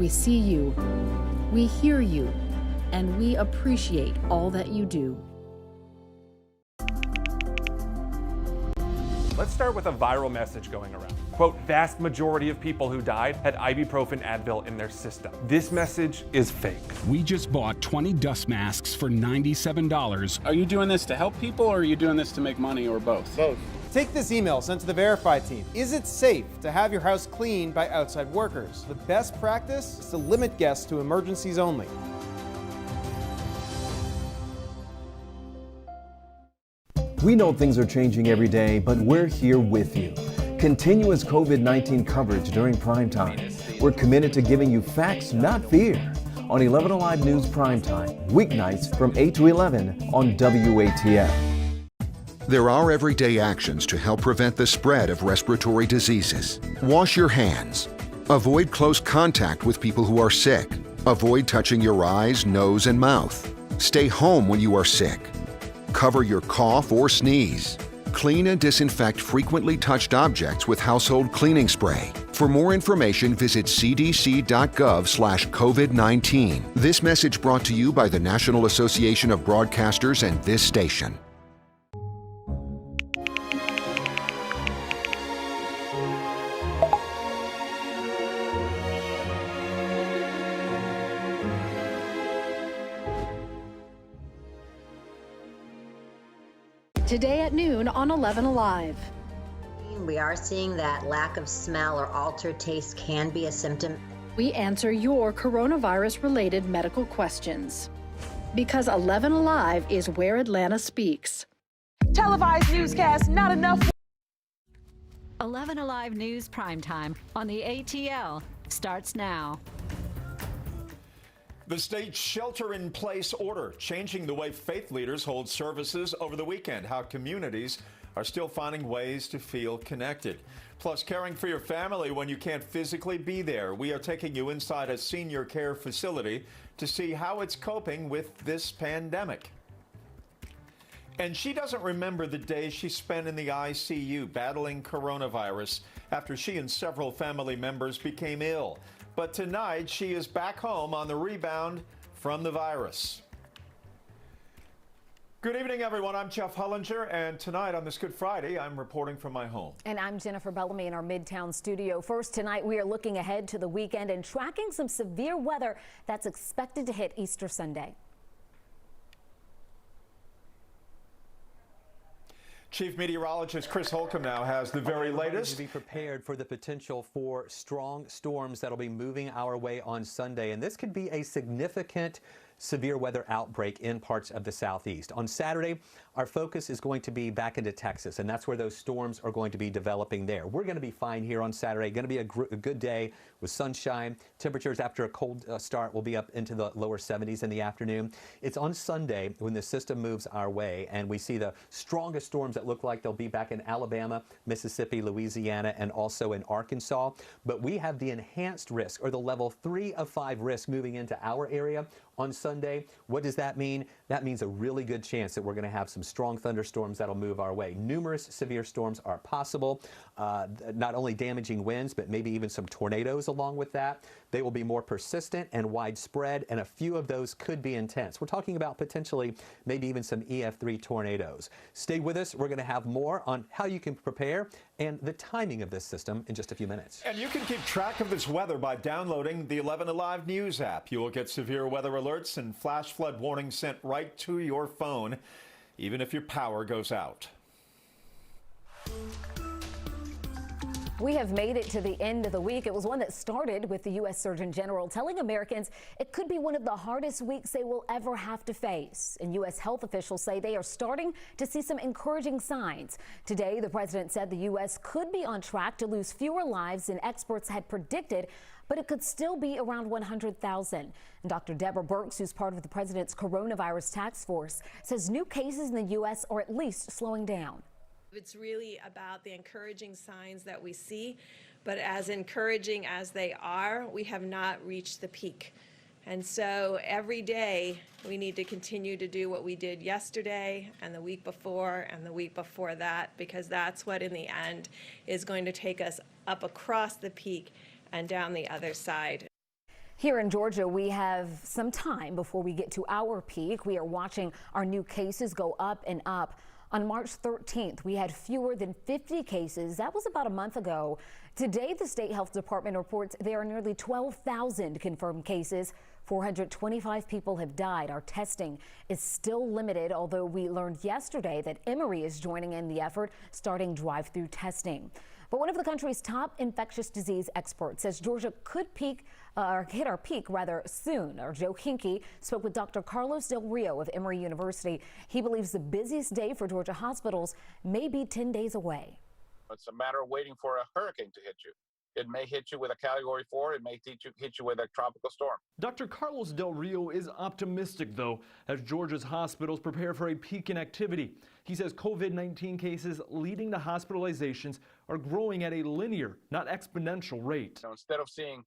We see you, we hear you, and we appreciate all that you do. Let's start with a viral message going around. Quote, vast majority of people who died had ibuprofen Advil in their system. This message is fake. We just bought 20 dust masks for $97. Are you doing this to help people, or are you doing this to make money, or both? Both. Take this email sent to the Verify team. Is it safe to have your house cleaned by outside workers? The best practice is to limit guests to emergencies only. We know things are changing every day, but we're here with you. Continuous COVID-19 coverage during Primetime. We're committed to giving you facts, not fear. On 11Alive News Primetime, weeknights from 8 to 11 on WATF. There are everyday actions to help prevent the spread of respiratory diseases. Wash your hands. Avoid close contact with people who are sick. Avoid touching your eyes, nose, and mouth. Stay home when you are sick. Cover your cough or sneeze. Clean and disinfect frequently touched objects with household cleaning spray. For more information, visit cdc.gov/COVID-19. This message brought to you by the National Association of Broadcasters and this station. Today at noon on 11Alive. We are seeing that lack of smell or altered taste can be a symptom. We answer your coronavirus-related medical questions. Because 11Alive is where Atlanta speaks. Televised newscast, not enough. 11Alive News Primetime on the ATL starts now. The state's shelter-in-place order changing the way faith leaders hold services over the weekend, how communities are still finding ways to feel connected. Plus, caring for your family when you can't physically be there. We are taking you inside a senior care facility to see how it's coping with this pandemic. And she doesn't remember the day she spent in the ICU battling coronavirus after she and several family members became ill. But tonight, she is back home on the rebound from the virus. Good evening, everyone. I'm Jeff Hullinger, and tonight on this Good Friday, I'm reporting from my home. And I'm Jennifer Bellamy in our Midtown studio. First, tonight, we are looking ahead to the weekend and tracking some severe weather that's expected to hit Easter Sunday. Chief Meteorologist Chris Holcomb now has the very latest. To be prepared for the potential for strong storms that'll be moving our way on Sunday, and this could be a significant severe weather outbreak in parts of the southeast. On Saturday, our focus is going to be back into Texas, and that's where those storms are going to be developing there. We're going to be fine here on Saturday. Going to be a good day with sunshine. Temperatures after a cold start will be up into the lower 70s in the afternoon. It's on Sunday when the system moves our way, and we see the strongest storms that look like they'll be back in Alabama, Mississippi, Louisiana, and also in Arkansas. But we have the enhanced risk, or the level 3 of 5 risk, moving into our area on Sunday. What does that mean? That means a really good chance that we're going to have some strong thunderstorms that'll move our way. Numerous severe storms are possible, not only damaging winds, but maybe even some tornadoes along with that. They will be more persistent and widespread, and a few of those could be intense. We're talking about potentially maybe even some EF3 tornadoes. Stay with us. We're going to have more on how you can prepare and the timing of this system in just a few minutes. And you can keep track of this weather by downloading the 11Alive News app. You will get severe weather alerts and flash flood warnings sent right to your phone, even if your power goes out. We have made it to the end of the week. It was one that started with the U.S. Surgeon General telling Americans it could be one of the hardest weeks they will ever have to face. And U.S. health officials say they are starting to see some encouraging signs. Today, the president said the U.S. could be on track to lose fewer lives than experts had predicted, but it could still be around 100,000. And Dr. Deborah Birx, who's part of the president's coronavirus task force, says new cases in the U.S. are at least slowing down. It's really about the encouraging signs that we see, but as encouraging as they are, we have not reached the peak. And so every day we need to continue to do what we did yesterday and the week before and the week before that, because that's what in the end is going to take us up across the peak and down the other side. Here in Georgia, we have some time before we get to our peak. We are watching our new cases go up and up. On March 13th, we had fewer than 50 cases. That was about a month ago. Today, the state health department reports there are nearly 12,000 confirmed cases. 425 people have died. Our testing is still limited, although we learned yesterday that Emory is joining in the effort, starting drive-through testing. But one of the country's top infectious disease experts says Georgia could hit our peak rather soon. Our Joe Hinkie spoke with Dr. Carlos Del Rio of Emory University. He believes the busiest day for Georgia hospitals may be 10 days away. It's a matter of waiting for a hurricane to hit you. It may hit you with a Category 4. It may hit you with a tropical storm. Dr. Carlos Del Rio is optimistic, though, as Georgia's hospitals prepare for a peak in activity. He says COVID-19 cases leading to hospitalizations are growing at a linear, not exponential rate. Instead of seeing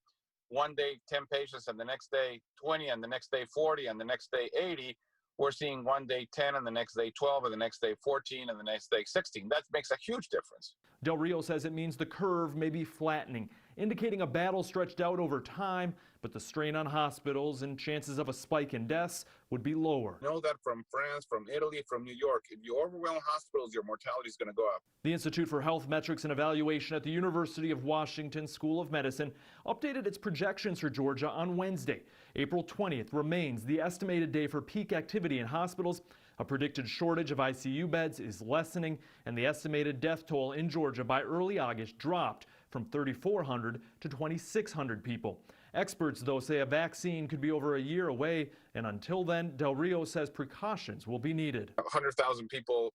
one day 10 patients and the next day 20 and the next day 40 and the next day 80, we're seeing one day 10 and the next day 12 and the next day 14 and the next day 16. That makes a huge difference. Del Rio says it means the curve may be flattening, indicating a battle stretched out over time, but the strain on hospitals and chances of a spike in deaths would be lower. Know that from France, from Italy, from New York, if you overwhelm hospitals, your mortality is going to go up. The Institute for Health Metrics and Evaluation at the University of Washington School of Medicine updated its projections for Georgia on Wednesday. April 20th remains the estimated day for peak activity in hospitals. A predicted shortage of ICU beds is lessening, and the estimated death toll in Georgia by early August dropped from 3,400 to 2,600 people. Experts, though, say a vaccine could be over a year away, and until then, Del Rio says precautions will be needed. 100,000 people,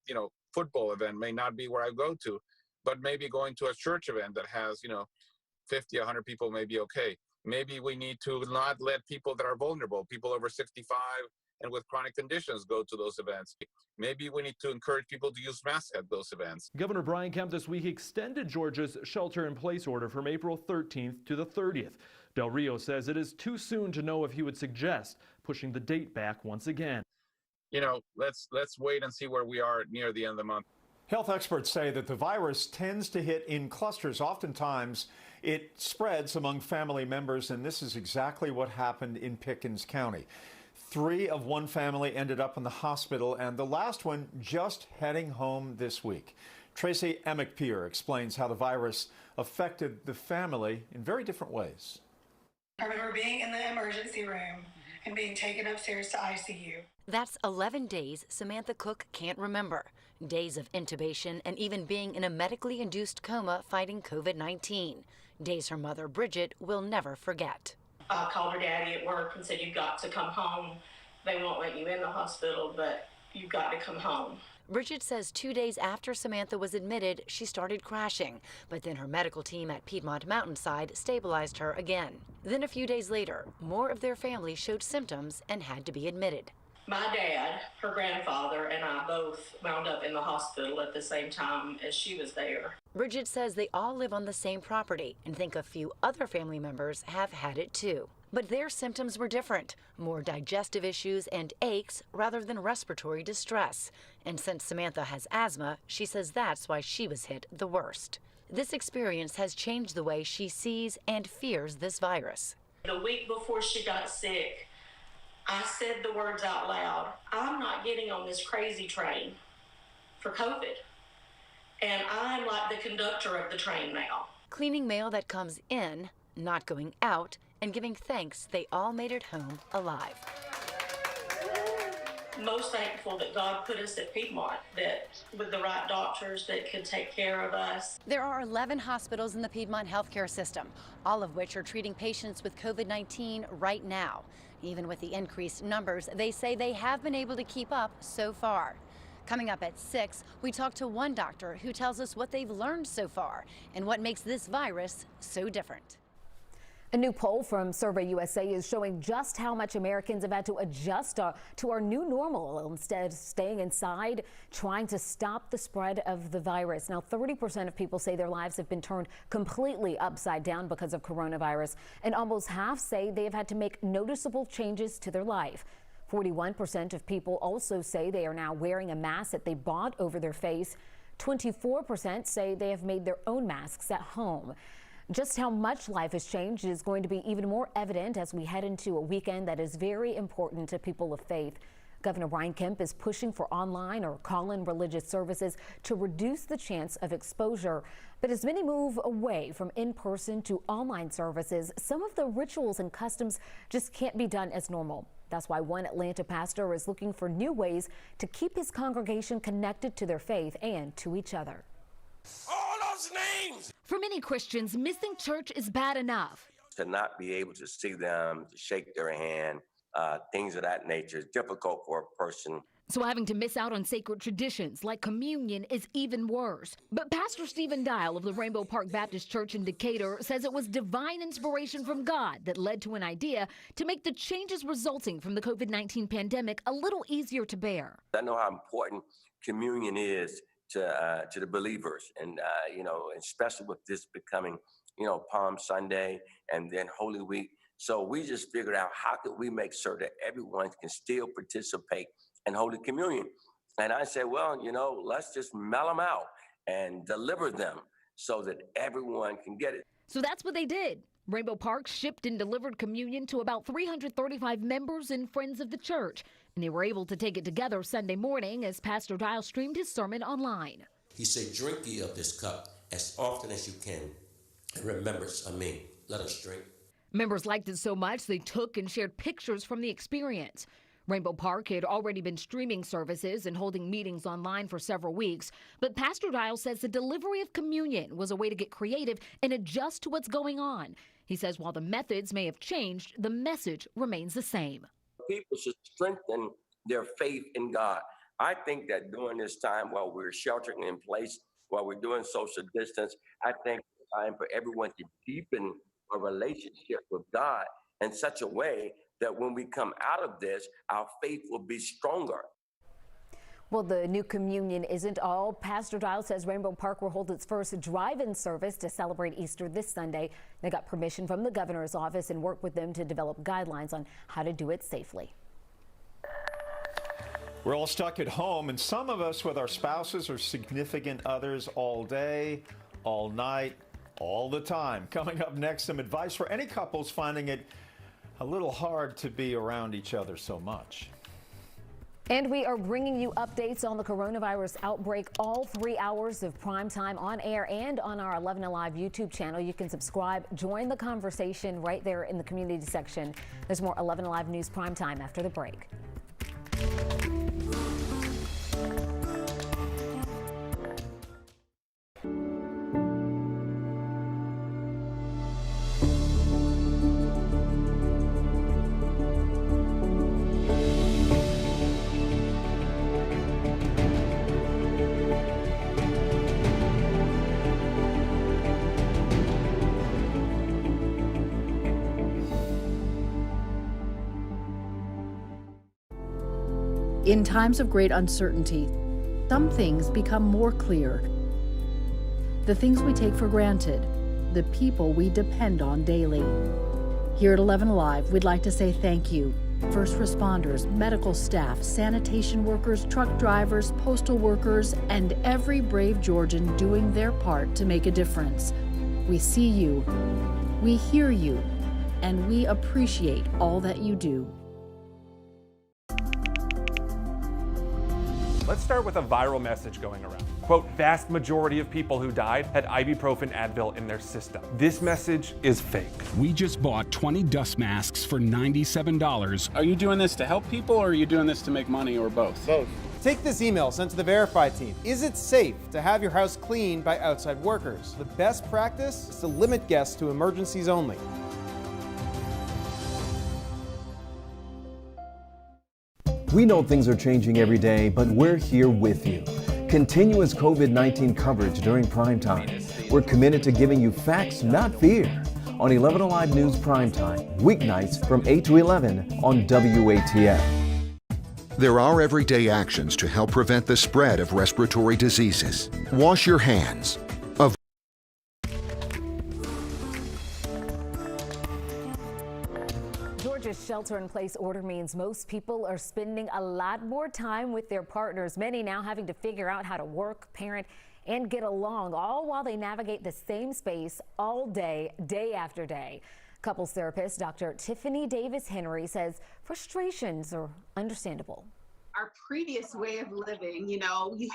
football event may not be where I go to, but maybe going to a church event that has, 50, 100 people may be okay. Maybe we need to not let people that are vulnerable, people over 65 and with chronic conditions, go to those events. Maybe we need to encourage people to use masks at those events. Governor Brian Kemp this week extended Georgia's shelter-in-place order from April 13th to the 30th. Del Rio says it is too soon to know if he would suggest pushing the date back once again. Let's wait and see where we are near the end of the month. Health experts say that the virus tends to hit in clusters. Oftentimes, it spreads among family members, and this is exactly what happened in Pickens County. 3 of one family ended up in the hospital, and the last one just heading home this week. Tracy Emick-Pierre explains how the virus affected the family in very different ways. I remember being in the emergency room and being taken upstairs to ICU. That's 11 days Samantha Cook can't remember. Days of intubation and even being in a medically induced coma fighting COVID-19. Days her mother, Bridget, will never forget. I called her daddy at work and said, "You've got to come home. They won't let you in the hospital, but you've got to come home." Bridget says 2 days after Samantha was admitted, she started crashing, but then her medical team at Piedmont Mountainside stabilized her again. Then a few days later, more of their family showed symptoms and had to be admitted. My dad, her grandfather, and I both wound up in the hospital at the same time as she was there. Bridget says they all live on the same property and think a few other family members have had it too. But their symptoms were different, more digestive issues and aches rather than respiratory distress. And since Samantha has asthma, she says that's why she was hit the worst. This experience has changed the way she sees and fears this virus. The week before she got sick, I said the words out loud, "I'm not getting on this crazy train for COVID. And I'm like the conductor of the train now." Cleaning mail that comes in, not going out, and giving thanks they all made it home alive. Most thankful that God put us at Piedmont, that with the right doctors that could take care of us. There are 11 hospitals in the Piedmont healthcare system, all of which are treating patients with COVID-19 right now. Even with the increased numbers, they say they have been able to keep up so far. Coming up at 6, we talk to one doctor who tells us what they've learned so far and what makes this virus so different. A new poll from Survey USA is showing just how much Americans have had to adjust to our new normal, instead staying inside, trying to stop the spread of the virus. Now, 30% of people say their lives have been turned completely upside down because of coronavirus, and almost half say they have had to make noticeable changes to their life. 41% of people also say they are now wearing a mask that they bought over their face. 24% say they have made their own masks at home. Just how much life has changed is going to be even more evident as we head into a weekend that is very important to people of faith. Governor Brian Kemp is pushing for online or call-in religious services to reduce the chance of exposure. But as many move away from in-person to online services, some of the rituals and customs just can't be done as normal. That's why one Atlanta pastor is looking for new ways to keep his congregation connected to their faith and to each other. All those names! For many Christians, missing church is bad enough. To not be able to see them, to shake their hand, things of that nature is difficult for a person. So having to miss out on sacred traditions like communion is even worse. But Pastor Stephen Dial of the Rainbow Park Baptist Church in Decatur says it was divine inspiration from God that led to an idea to make the changes resulting from the COVID-19 pandemic a little easier to bear. I know how important communion is to the believers, and especially with this becoming, Palm Sunday and then Holy Week. So we just figured out how could we make sure that everyone can still participate in Holy Communion. And I said, well, let's just mail them out and deliver them so that everyone can get it. So that's what they did. Rainbow Park shipped and delivered communion to about 335 members and friends of the church. And they were able to take it together Sunday morning as Pastor Dial streamed his sermon online. He said, drink ye of this cup as often as you can. In remembrance of me. Let us drink. Members liked it so much they took and shared pictures from the experience. Rainbow Park had already been streaming services and holding meetings online for several weeks, but Pastor Dial says the delivery of communion was a way to get creative and adjust to what's going on. He says while the methods may have changed, the message remains the same. People should strengthen their faith in God. I think that during this time while we're sheltering in place, while we're doing social distance, I think it's time for everyone to deepen a relationship with God in such a way that when we come out of this, our faith will be stronger. Well, the new communion isn't all. Pastor Dial says Rainbow Park will hold its first drive-in service to celebrate Easter this Sunday. They got permission from the governor's office and worked with them to develop guidelines on how to do it safely. We're all stuck at home, and some of us with our spouses or significant others all day, all night, all the time. Coming up next, some advice for any couples finding it a little hard to be around each other so much. And we are bringing you updates on the coronavirus outbreak, all 3 hours of Primetime on air and on our 11Alive YouTube channel. You can subscribe, join the conversation right there in the community section. There's more 11Alive News Primetime after the break. In times of great uncertainty, some things become more clear. The things we take for granted, the people we depend on daily. Here at 11Alive, we'd like to say thank you. First responders, medical staff, sanitation workers, truck drivers, postal workers, and every brave Georgian doing their part to make a difference. We see you, we hear you, and we appreciate all that you do. Let's start with a viral message going around. Quote, vast majority of people who died had ibuprofen Advil in their system. This message is fake. We just bought 20 dust masks for $97. Are you doing this to help people or are you doing this to make money or both? Both. Take this email sent to the Verify team. Is it safe to have your house cleaned by outside workers? The best practice is to limit guests to emergencies only. We know things are changing every day, but we're here with you. Continuous COVID-19 coverage during primetime. We're committed to giving you facts, not fear. On 11Alive News Primetime, weeknights from 8 to 11 on WATF. There are everyday actions to help prevent the spread of respiratory diseases. Wash your hands. Georgia's shelter-in-place order means most people are spending a lot more time with their partners, many now having to figure out how to work, parent, and get along, all while they navigate the same space all day, day after day. Couples therapist Dr. Tiffany Davis Henry says frustrations are understandable. Our previous way of living, you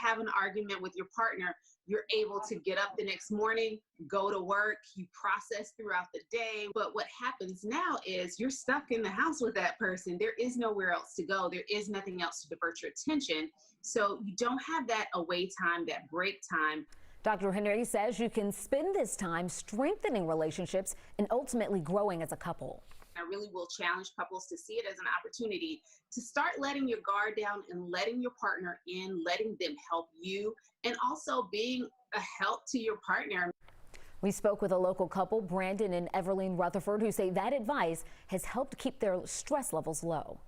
have an argument with your partner, you're able to get up the next morning, go to work, you process throughout the day. But what happens now is you're stuck in the house with that person. There is nowhere else to go. There is nothing else to divert your attention. So you don't have that away time, that break time. Dr. Henry says you can spend this time strengthening relationships and ultimately growing as a couple. I really will challenge couples to see it as an opportunity to start letting your guard down and letting your partner in, letting them help you, and also being a help to your partner. We spoke with a local couple, Brandon and Everline Rutherford, who say that advice has helped keep their stress levels low.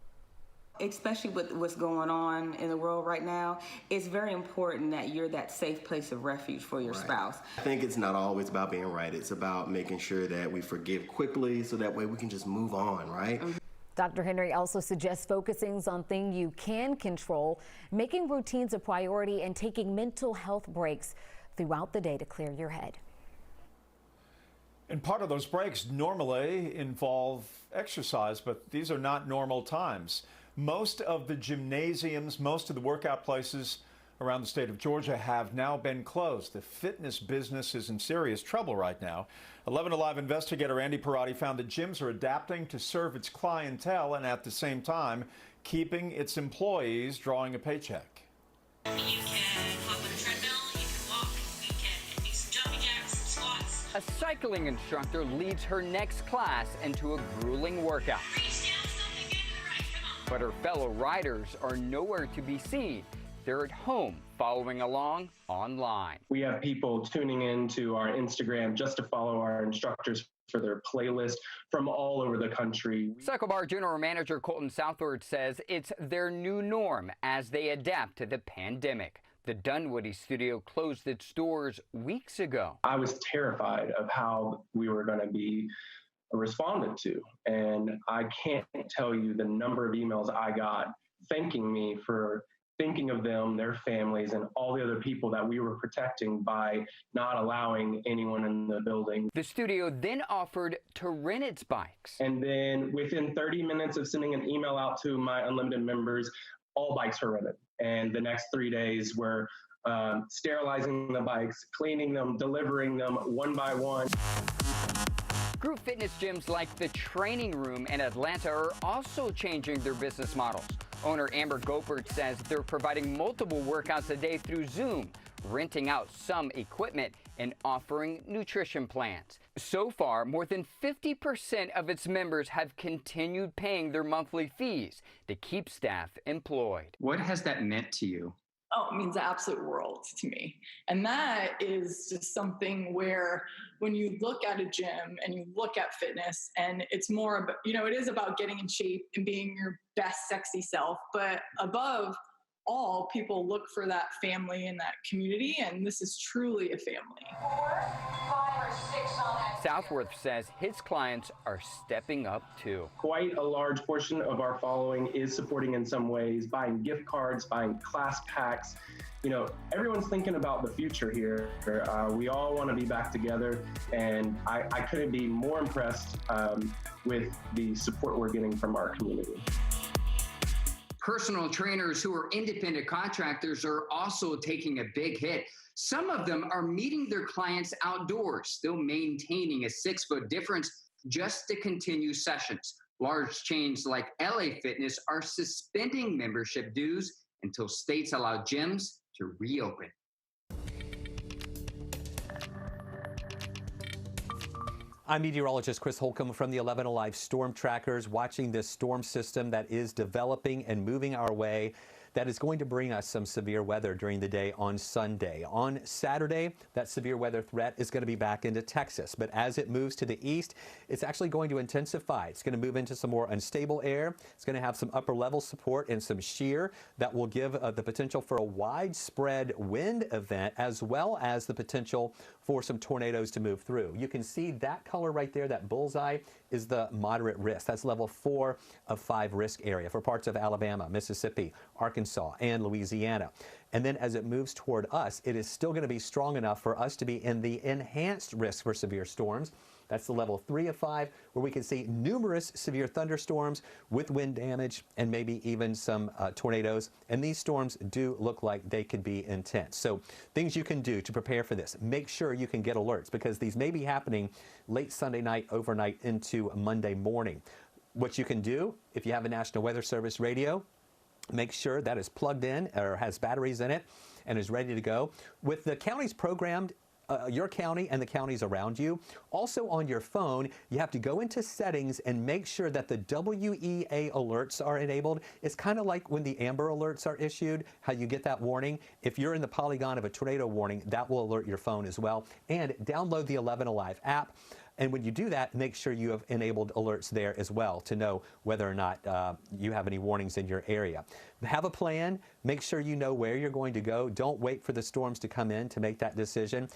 Especially with what's going on in the world right now, it's very important that you're that safe place of refuge for your spouse. I think it's not always about being right. It's about making sure that we forgive quickly so that way we can just move on, right? Dr. Henry also suggests focusing on things you can control, making routines a priority, and taking mental health breaks throughout the day to clear your head. And part of those breaks normally involve exercise, but these are not normal times. Most of the gymnasiums, most of the workout places around the state of Georgia have now been closed. The fitness business is in serious trouble right now. 11Alive investigator Andy Perotti found that gyms are adapting to serve its clientele and at the same time keeping its employees drawing a paycheck. You can hop on a treadmill, you can walk, you can do some jumping jacks, some squats. A cycling instructor leads her next class into a grueling workout. But her fellow riders are nowhere to be seen. They're at home following along online. We have people tuning into our Instagram just to follow our instructors for their playlist from all over the country. Cycle Bar General Manager Colton Southward says it's their new norm as they adapt to the pandemic. The Dunwoody studio closed its doors weeks ago. I was terrified of how we were going to be responded to, and I can't tell you the number of emails I got thanking me for thinking of them, their families, and all the other people that we were protecting by not allowing anyone in the building. The studio then offered to rent its bikes. And then within 30 minutes of sending an email out to my unlimited members, all bikes were rented. And the next 3 days were sterilizing the bikes, cleaning them, delivering them one by one. Group fitness gyms like the Training Room in Atlanta are also changing their business models. Owner Amber Gopert says they're providing multiple workouts a day through Zoom, renting out some equipment, and offering nutrition plans. So far, more than 50% of its members have continued paying their monthly fees to keep staff employed. What has that meant to you? Oh, it means the absolute world to me. And that is just something where when you look at a gym and you look at fitness, and it's more about, it is about getting in shape and being your best sexy self, but above all, people look for that family and that community, and this is truly a family. 4, 5, or 6 on that. Southworth says his clients are stepping up too. Quite a large portion of our following is supporting in some ways, buying gift cards, buying class packs. Everyone's thinking about the future here. We all want to be back together, and I couldn't be more impressed with the support we're getting from our community. Personal trainers who are independent contractors are also taking a big hit. Some of them are meeting their clients outdoors, still maintaining a 6-foot difference just to continue sessions. Large chains like LA Fitness are suspending membership dues until states allow gyms to reopen. I'm meteorologist Chris Holcomb from the 11Alive Storm Trackers, watching this storm system that is developing and moving our way. That is going to bring us some severe weather during the day on Sunday. On Saturday, that severe weather threat is going to be back into Texas. But as it moves to the east, it's actually going to intensify. It's going to move into some more unstable air. It's going to have some upper level support and some shear that will give the potential for a widespread wind event, as well as the potential for some tornadoes to move through. You can see that color right there, that bullseye, is the moderate risk. That's level 4 of 5 risk area for parts of Alabama, Mississippi, Arkansas, and Louisiana. And then as it moves toward us, it is still going to be strong enough for us to be in the enhanced risk for severe storms. That's the level 3 of 5, where we can see numerous severe thunderstorms with wind damage and maybe even some tornadoes. And these storms do look like they could be intense. So things you can do to prepare for this. Make sure you can get alerts because these may be happening late Sunday night, overnight into Monday morning. What you can do, if you have a National Weather Service radio, make sure that is plugged in or has batteries in it and is ready to go. With the counties programmed, your county and the counties around you. Also on your phone, you have to go into settings and make sure that the WEA alerts are enabled. It's kind of like when the Amber alerts are issued, how you get that warning. If you're in the polygon of a tornado warning, that will alert your phone as well. And download the 11Alive app. And when you do that, make sure you have enabled alerts there as well to know whether or not you have any warnings in your area. Have a plan. Make sure you know where you're going to go. Don't wait for the storms to come in to make that decision.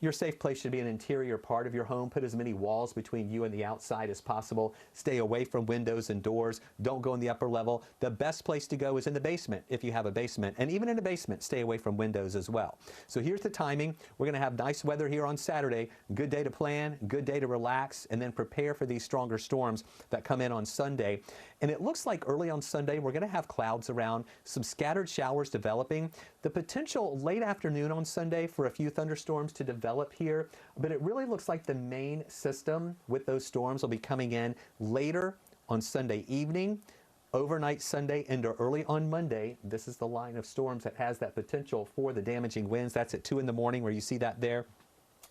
Your safe place should be an interior part of your home. Put as many walls between you and the outside as possible. Stay away from windows and doors. Don't go in the upper level. The best place to go is in the basement if you have a basement. And even in a basement, stay away from windows as well. So here's the timing. We're going to have nice weather here on Saturday. Good day to plan, good day to relax, and then prepare for these stronger storms that come in on Sunday. And it looks like early on Sunday, we're going to have clouds around, some scattered showers developing. The potential late afternoon on Sunday for a few thunderstorms to develop here, but it really looks like the main system with those storms will be coming in later on Sunday evening, overnight Sunday into early on Monday. This is the line of storms that has that potential for the damaging winds. That's at 2 in the morning where you see that there.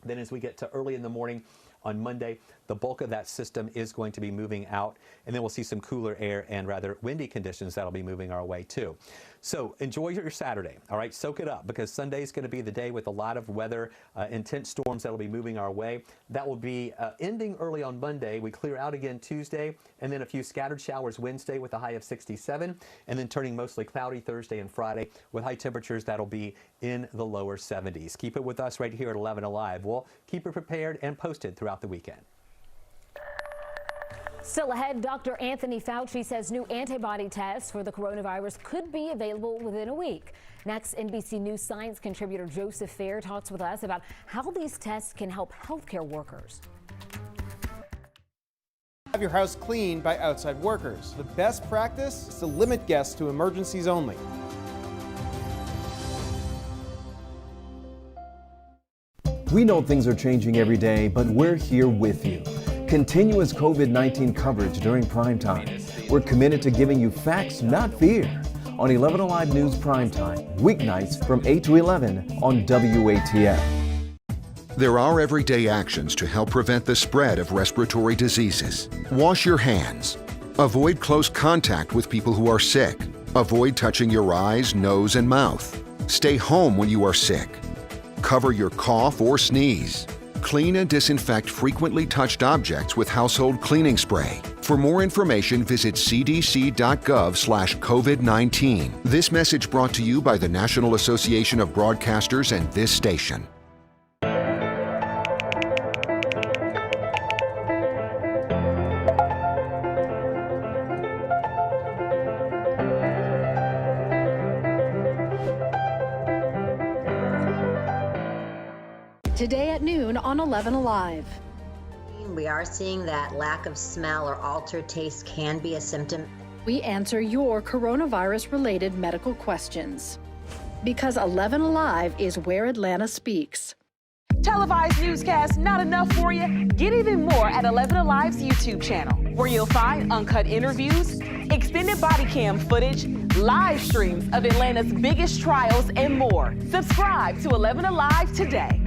Then as we get to early in the morning on Monday, the bulk of that system is going to be moving out, and then we'll see some cooler air and rather windy conditions that'll be moving our way too. So enjoy your Saturday, all right? Soak it up because Sunday is going to be the day with a lot of weather, intense storms that'll be moving our way. That will be ending early on Monday. We clear out again Tuesday, and then a few scattered showers Wednesday with a high of 67, and then turning mostly cloudy Thursday and Friday with high temperatures that'll be in the lower 70s. Keep it with us right here at 11Alive. We'll keep it prepared and posted throughout the weekend. Still ahead, Dr. Anthony Fauci says new antibody tests for the coronavirus could be available within a week. Next, NBC News science contributor Joseph Fair talks with us about how these tests can help healthcare workers. Have your house cleaned by outside workers. The best practice is to limit guests to emergencies only. We know things are changing every day, but we're here with you. Continuous COVID-19 coverage during primetime. We're committed to giving you facts, not fear. On 11Alive News Primetime, weeknights from 8 to 11 on WATF. There are everyday actions to help prevent the spread of respiratory diseases. Wash your hands. Avoid close contact with people who are sick. Avoid touching your eyes, nose, and mouth. Stay home when you are sick. Cover your cough or sneeze. Clean and disinfect frequently touched objects with household cleaning spray. For more information, visit cdc.gov/COVID-19. This message brought to you by the National Association of Broadcasters and this station. Today at noon on 11Alive. We are seeing that lack of smell or altered taste can be a symptom. We answer your coronavirus-related medical questions. Because 11Alive is where Atlanta speaks. Televised newscasts not enough for you? Get even more at 11Alive's YouTube channel, where you'll find uncut interviews, extended body cam footage, live streams of Atlanta's biggest trials, and more. Subscribe to 11Alive today.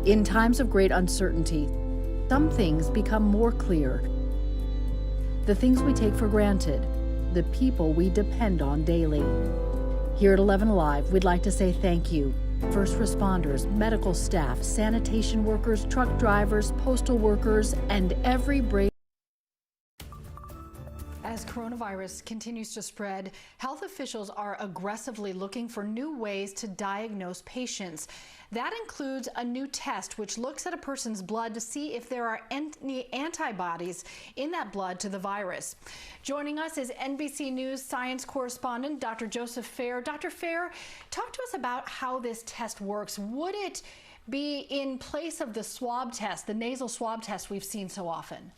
In times of great uncertainty, some things become more clear. The things we take for granted, the people we depend on daily. Here at 11Alive, we'd like to say thank you. First responders, medical staff, sanitation workers, truck drivers, postal workers, and every brave. As coronavirus continues to spread, health officials are aggressively looking for new ways to diagnose patients. That includes a new test which looks at a person's blood to see if there are any antibodies in that blood to the virus. Joining us is NBC News science correspondent Dr. Joseph Fair. Dr. Fair, talk to us about how this test works. Would it be in place of the swab test, the nasal swab test we've seen so often?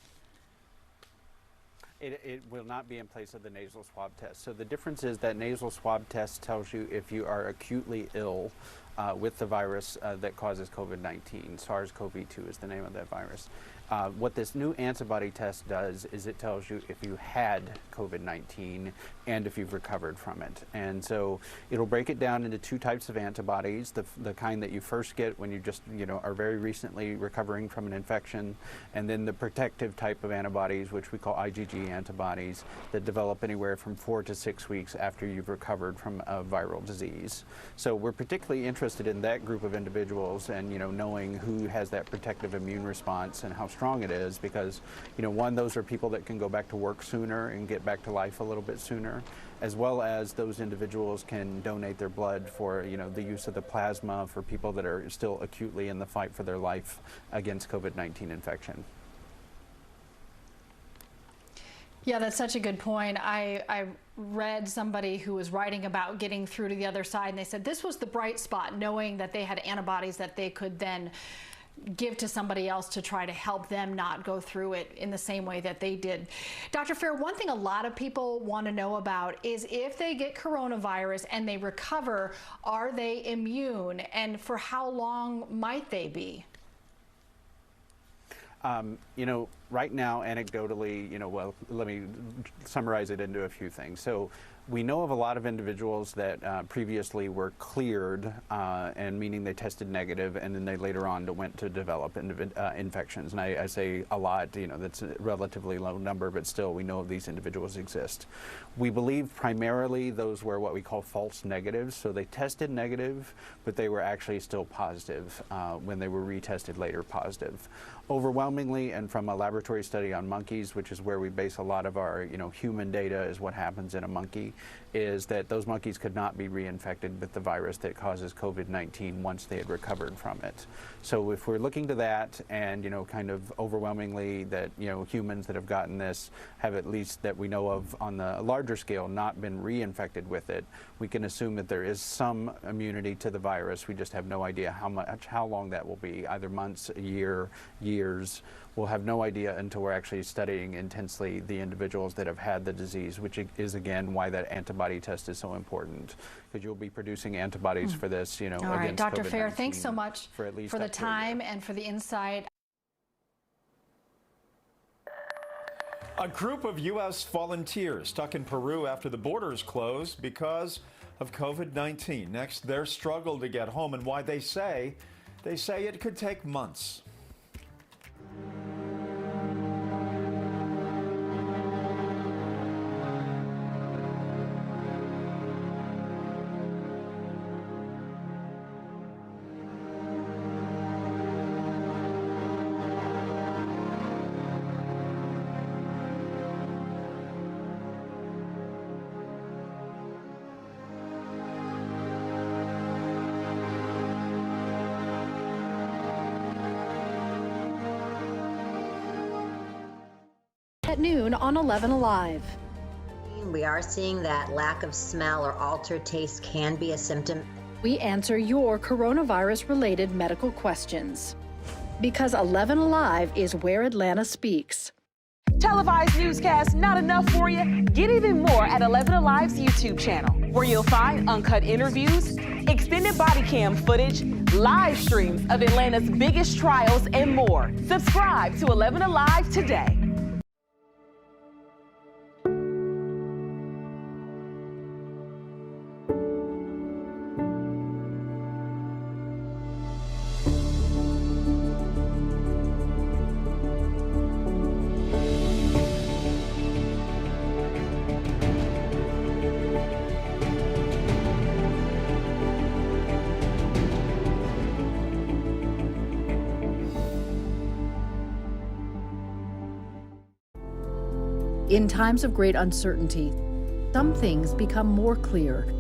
It will not be in place of the nasal swab test. So the difference is that nasal swab test tells you if you are acutely ill with the virus that causes COVID-19. SARS-CoV-2 is the name of that virus. What this new antibody test does is it tells you if you had COVID-19 and if you've recovered from it. And so it'll break it down into two types of antibodies, the kind that you first get when you just, are very recently recovering from an infection, and then the protective type of antibodies, which we call IgG antibodies, that develop anywhere from 4 to 6 weeks after you've recovered from a viral disease. So we're particularly interested in that group of individuals and, knowing who has that protective immune response and how strong it is, because one, those are people that can go back to work sooner and get back to life a little bit sooner, as well as those individuals can donate their blood for the use of the plasma for people that are still acutely in the fight for their life against COVID-19 infection. Yeah, that's such a good point. I read somebody who was writing about getting through to the other side, and they said this was the bright spot, knowing that they had antibodies that they could then give to somebody else to try to help them not go through it in the same way that they did. Dr. Fair, one thing a lot of people want to know about is if they get coronavirus and they recover, are they immune, and for how long might they be? Right now, anecdotally, well, let me summarize it into a few things. So we know of a lot of individuals that previously were cleared, and meaning they tested negative, and then they later on went to develop infections. And I say a lot, that's a relatively low number, but still we know these individuals exist. We believe primarily those were what we call false negatives. So they tested negative, but they were actually still positive when they were retested later positive. Overwhelmingly, and from a laboratory study on monkeys, which is where we base a lot of our human data, is what happens in a monkey, is that those monkeys could not be reinfected with the virus that causes COVID-19 once they had recovered from it. So if we're looking to that, and kind of overwhelmingly that humans that have gotten this have, at least that we know of on the larger scale, not been reinfected with it, we can assume that there is some immunity to the virus. We just have no idea how long that will be, either months, a year, years. We'll have no idea until we're actually studying intensely the individuals that have had the disease, which is again why that antibody test is so important, because you'll be producing antibodies for this, All right, against Dr. COVID-19 Fair, thanks so much for at least for the time and for the insight. A group of U.S. volunteers stuck in Peru after the borders closed because of COVID-19. Next, their struggle to get home and why they say it could take months. At noon on 11Alive. We are seeing that lack of smell or altered taste can be a symptom. We answer your coronavirus-related medical questions. Because 11Alive is where Atlanta speaks. Televised newscasts not enough for you? Get even more at 11Alive's YouTube channel, where you'll find uncut interviews, extended body cam footage, live streams of Atlanta's biggest trials, and more. Subscribe to 11Alive today. In times of great uncertainty, some things become more clear.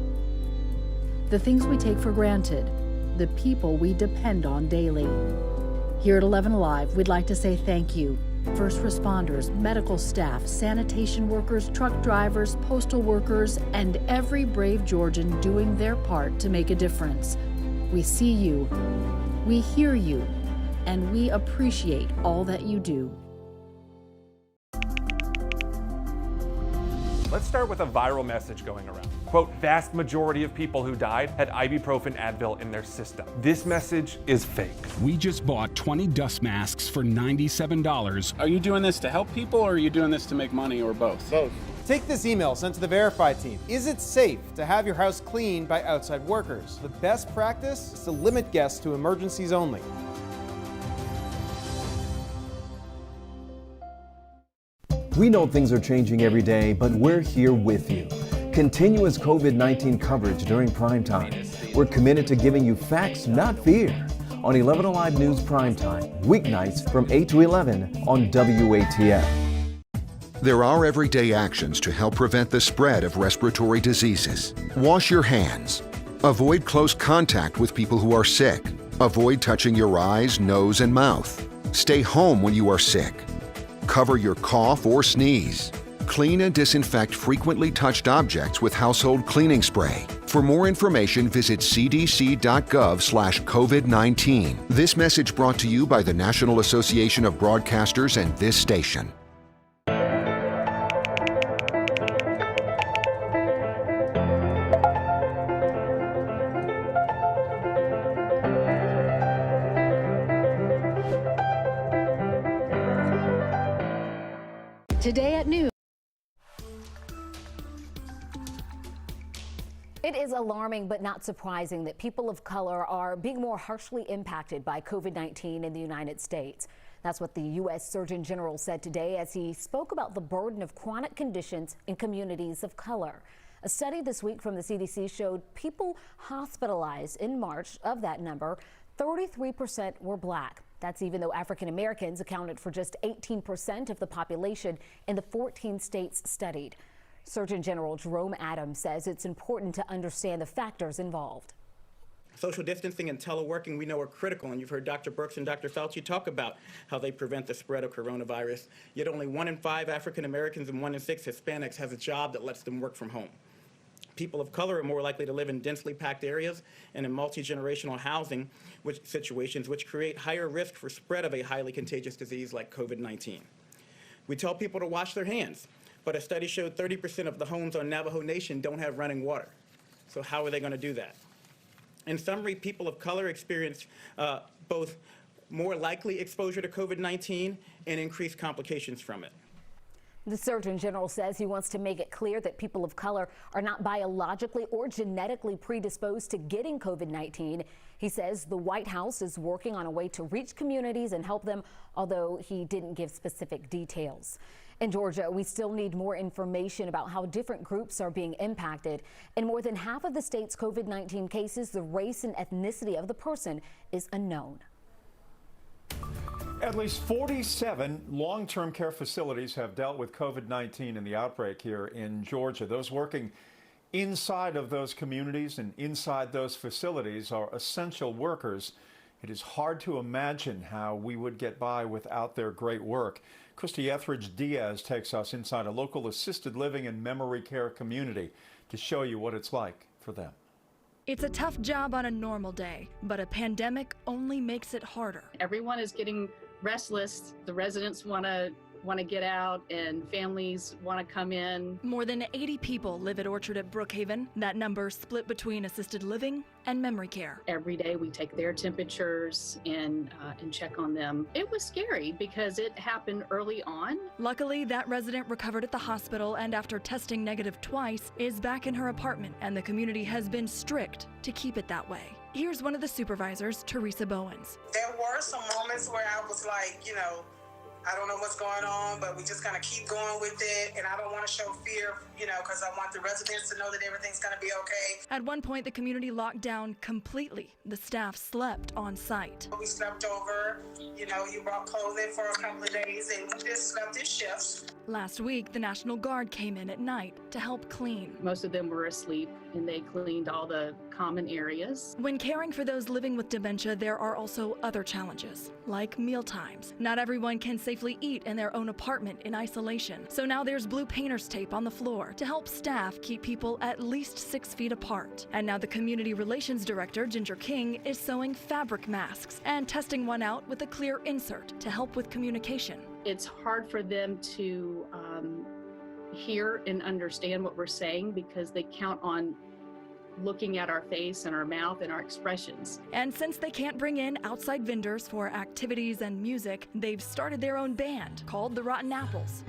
The things we take for granted, the people we depend on daily. Here at 11Alive, we'd like to say thank you. First responders, medical staff, sanitation workers, truck drivers, postal workers, and every brave Georgian doing their part to make a difference. We see you, we hear you, and we appreciate all that you do. Let's start with a viral message going around. Quote, vast majority of people who died had ibuprofen Advil in their system. This message is fake. We just bought 20 dust masks for $97. Are you doing this to help people, or are you doing this to make money, or both? Both. Take this email sent to the Verify team. Is it safe to have your house cleaned by outside workers? The best practice is to limit guests to emergencies only. We know things are changing every day, but we're here with you. Continuous COVID-19 coverage during Primetime. We're committed to giving you facts, not fear. On 11Alive News Primetime, weeknights from 8 to 11 on WATF. There are everyday actions to help prevent the spread of respiratory diseases. Wash your hands. Avoid close contact with people who are sick. Avoid touching your eyes, nose, and mouth. Stay home when you are sick. Cover your cough or sneeze. Clean and disinfect frequently touched objects with household cleaning spray. For more information, visit cdc.gov/COVID-19. This message brought to you by the National Association of Broadcasters and this station. Today at noon. It is alarming but not surprising that people of color are being more harshly impacted by COVID-19 in the United States. That's what the U.S. Surgeon General said today as he spoke about the burden of chronic conditions in communities of color. A study this week from the CDC showed people hospitalized in March, of that number, 33% were black. That's even though African Americans accounted for just 18% of the population in the 14 states studied. Surgeon General Jerome Adams says it's important to understand the factors involved. Social distancing and teleworking we know are critical, and you've heard Dr. Brooks and Dr. Fauci talk about how they prevent the spread of coronavirus. Yet only 1 in 5 African Americans and 1 in 6 Hispanics has a job that lets them work from home. People of color are more likely to live in densely packed areas and in multi-generational housing situations, which create higher risk for spread of a highly contagious disease like COVID-19. We tell people to wash their hands, but a study showed 30% of the homes on Navajo Nation don't have running water. So how are they going to do that? In summary, people of color experience both more likely exposure to COVID-19 and increased complications from it. The Surgeon General says he wants to make it clear that people of color are not biologically or genetically predisposed to getting COVID-19. He says the White House is working on a way to reach communities and help them, although he didn't give specific details. In Georgia, we still need more information about how different groups are being impacted. In more than half of the state's COVID-19 cases, the race and ethnicity of the person is unknown. At least 47 long-term care facilities have dealt with COVID-19 and the outbreak here in Georgia. Those working inside of those communities and inside those facilities are essential workers. It is hard to imagine how we would get by without their great work. Christy Etheridge-Diaz takes us inside a local assisted living and memory care community to show you what it's like for them. It's a tough job on a normal day, but a pandemic only makes it harder. Everyone is getting restless. The residents want to get out, and families want to come in. More than 80 people live at Orchard at Brookhaven. That number split between assisted living and memory care. Every day we take their temperatures and check on them. It was scary because it happened early on. Luckily, that resident recovered at the hospital and after testing negative twice is back in her apartment, and the community has been strict to keep it that way. Here's one of the supervisors, Teresa Bowens. There were some moments where I was like, I don't know what's going on, but we just gonna keep going with it. And I don't want to show fear, you know, because I want the residents to know that everything's gonna be okay. At one point, the community locked down completely. The staff slept on site. We slept over, you know, you brought clothing for a couple of days and we just slept in shifts. Last week, the National Guard came in at night to help clean. Most of them were asleep and they cleaned all the common areas. When caring for those living with dementia, there are also other challenges, like meal times. Not everyone can safely eat in their own apartment in isolation. So now there's blue painter's tape on the floor to help staff keep people at least 6 feet apart. And now the Community Relations Director, Ginger King, is sewing fabric masks and testing one out with a clear insert to help with communication. It's hard for them to hear and understand what we're saying because they count on looking at our face and our mouth and our expressions. And since they can't bring in outside vendors for activities and music, they've started their own band called the Rotten Apples.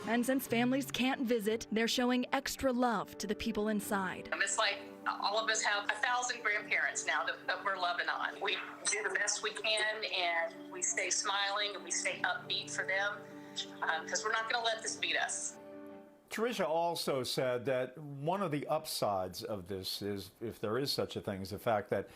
And since families can't visit, they're showing extra love to the people inside. It's like all of us have 1,000 grandparents now that we're loving on. We do the best we can and we stay smiling and we stay upbeat for them because we're not going to let this beat us. Tricia also said that one of the upsides of this is, if there is such a thing, is the fact that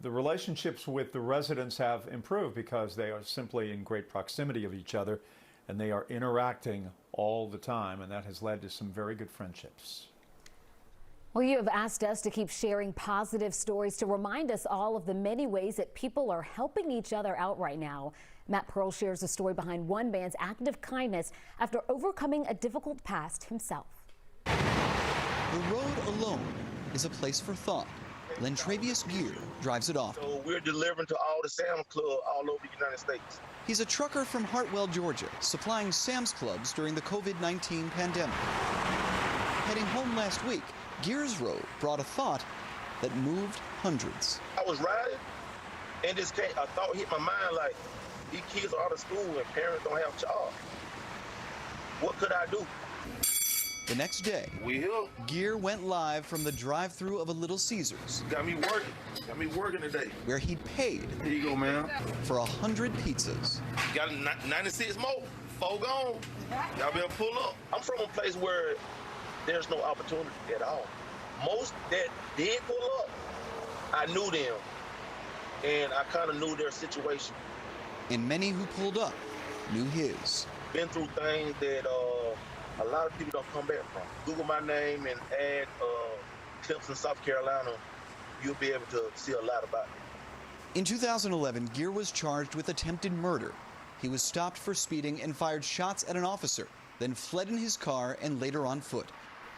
the relationships with the residents have improved because they are simply in great proximity of each other and they are interacting all the time, and that has led to some very good friendships. Well, you have asked us to keep sharing positive stories to remind us all of the many ways that people are helping each other out right now. Matt Pearl shares the story behind one man's act of kindness after overcoming a difficult past himself. The road alone is a place for thought. Lentravius Gear drives it often. So we're delivering to all the Sam's Club all over the United States. He's a trucker from Hartwell, Georgia, supplying Sam's Clubs during the COVID-19 pandemic. Heading home last week, Gear's Road brought a thought that moved hundreds. I was riding, and a thought hit my mind like, these kids are out of school and parents don't have jobs. What could I do? The next day, Gear went live from the drive-thru of a Little Caesars. Got me working today. Where he paid. Here you go, man. For 100 pizzas. Got 96 more. 4 gone. Y'all better pull up. I'm from a place where there's no opportunity at all. Most that did pull up, I knew them, and I kind of knew their situation. And many who pulled up knew his. Been through things that a lot of people don't come back from. Google my name and add Clemson, South Carolina. You'll be able to see a lot about it. In 2011, Gear was charged with attempted murder. He was stopped for speeding and fired shots at an officer, then fled in his car and later on foot.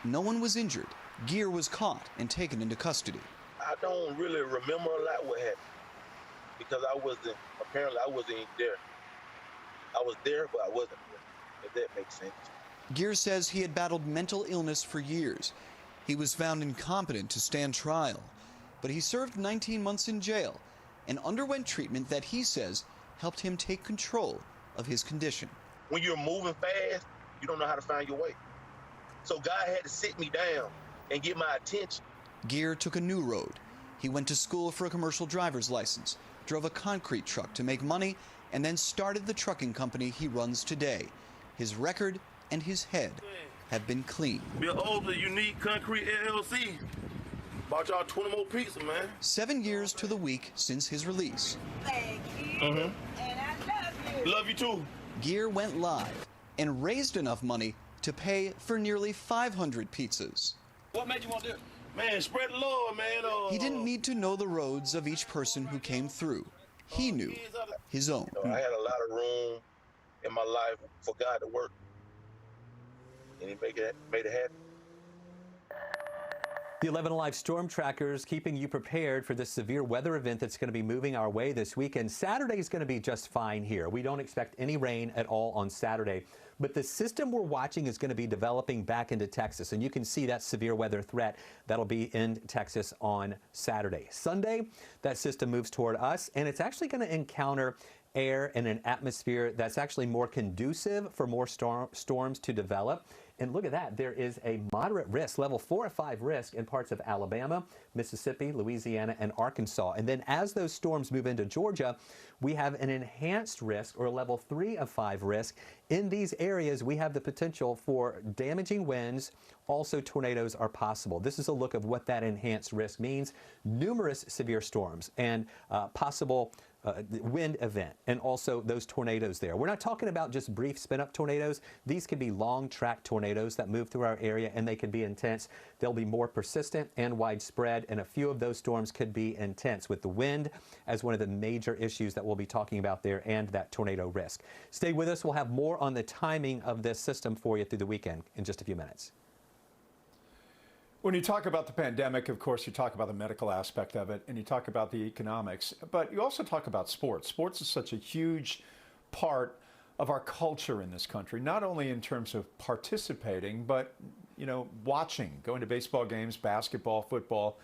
No one was injured. Gear was caught and taken into custody. I don't really remember a lot what happened because apparently I wasn't there. I was there, but I wasn't there, if that makes sense. Gear says he had battled mental illness for years. He was found incompetent to stand trial, but he served 19 months in jail and underwent treatment that he says helped him take control of his condition. When you're moving fast, you don't know how to find your way. So God had to sit me down and get my attention. Gear took a new road. He went to school for a commercial driver's license, drove a concrete truck to make money, and then started the trucking company he runs today. His record and his head have been clean. Behold the Unique Concrete LLC. Bought y'all 20 more pieces, man. 7 years to the week since his release. Thank you. And I love you. Love you too. Gear went live and raised enough money to pay for nearly 500 pizzas. What made you want to do it? Man, spread the Lord, man. He didn't need to know the roads of each person who came through. He knew his own. I had a lot of room in my life for God to work. And he made it happen. The 11Alive storm trackers keeping you prepared for this severe weather event that's going to be moving our way this weekend. Saturday is going to be just fine here. We don't expect any rain at all on Saturday. But the system we're watching is going to be developing back into Texas, and you can see that severe weather threat that'll be in Texas on Saturday. Sunday, that system moves toward us, and it's actually going to encounter air and an atmosphere that's actually more conducive for more storms to develop. And look at that, there is a moderate risk, level 4 or 5 risk in parts of Alabama, Mississippi, Louisiana, and Arkansas. And then as those storms move into Georgia, we have an enhanced risk, or level 3 of 5 risk. In these areas, we have the potential for damaging winds. Also, tornadoes are possible. This is a look of what that enhanced risk means. Numerous severe storms and possible wind event, and also those tornadoes there. We're not talking about just brief spin-up tornadoes. These could be long-track tornadoes that move through our area, and they could be intense. They'll be more persistent and widespread, and a few of those storms could be intense, with the wind as one of the major issues that we'll be talking about there, and that tornado risk. Stay with us. We'll have more on the timing of this system for you through the weekend in just a few minutes. When you talk about the pandemic, of course, you talk about the medical aspect of it, and you talk about the economics, but you also talk about sports. Sports is such a huge part of our culture in this country, not only in terms of participating, but, you know, watching, going to baseball games, basketball, football.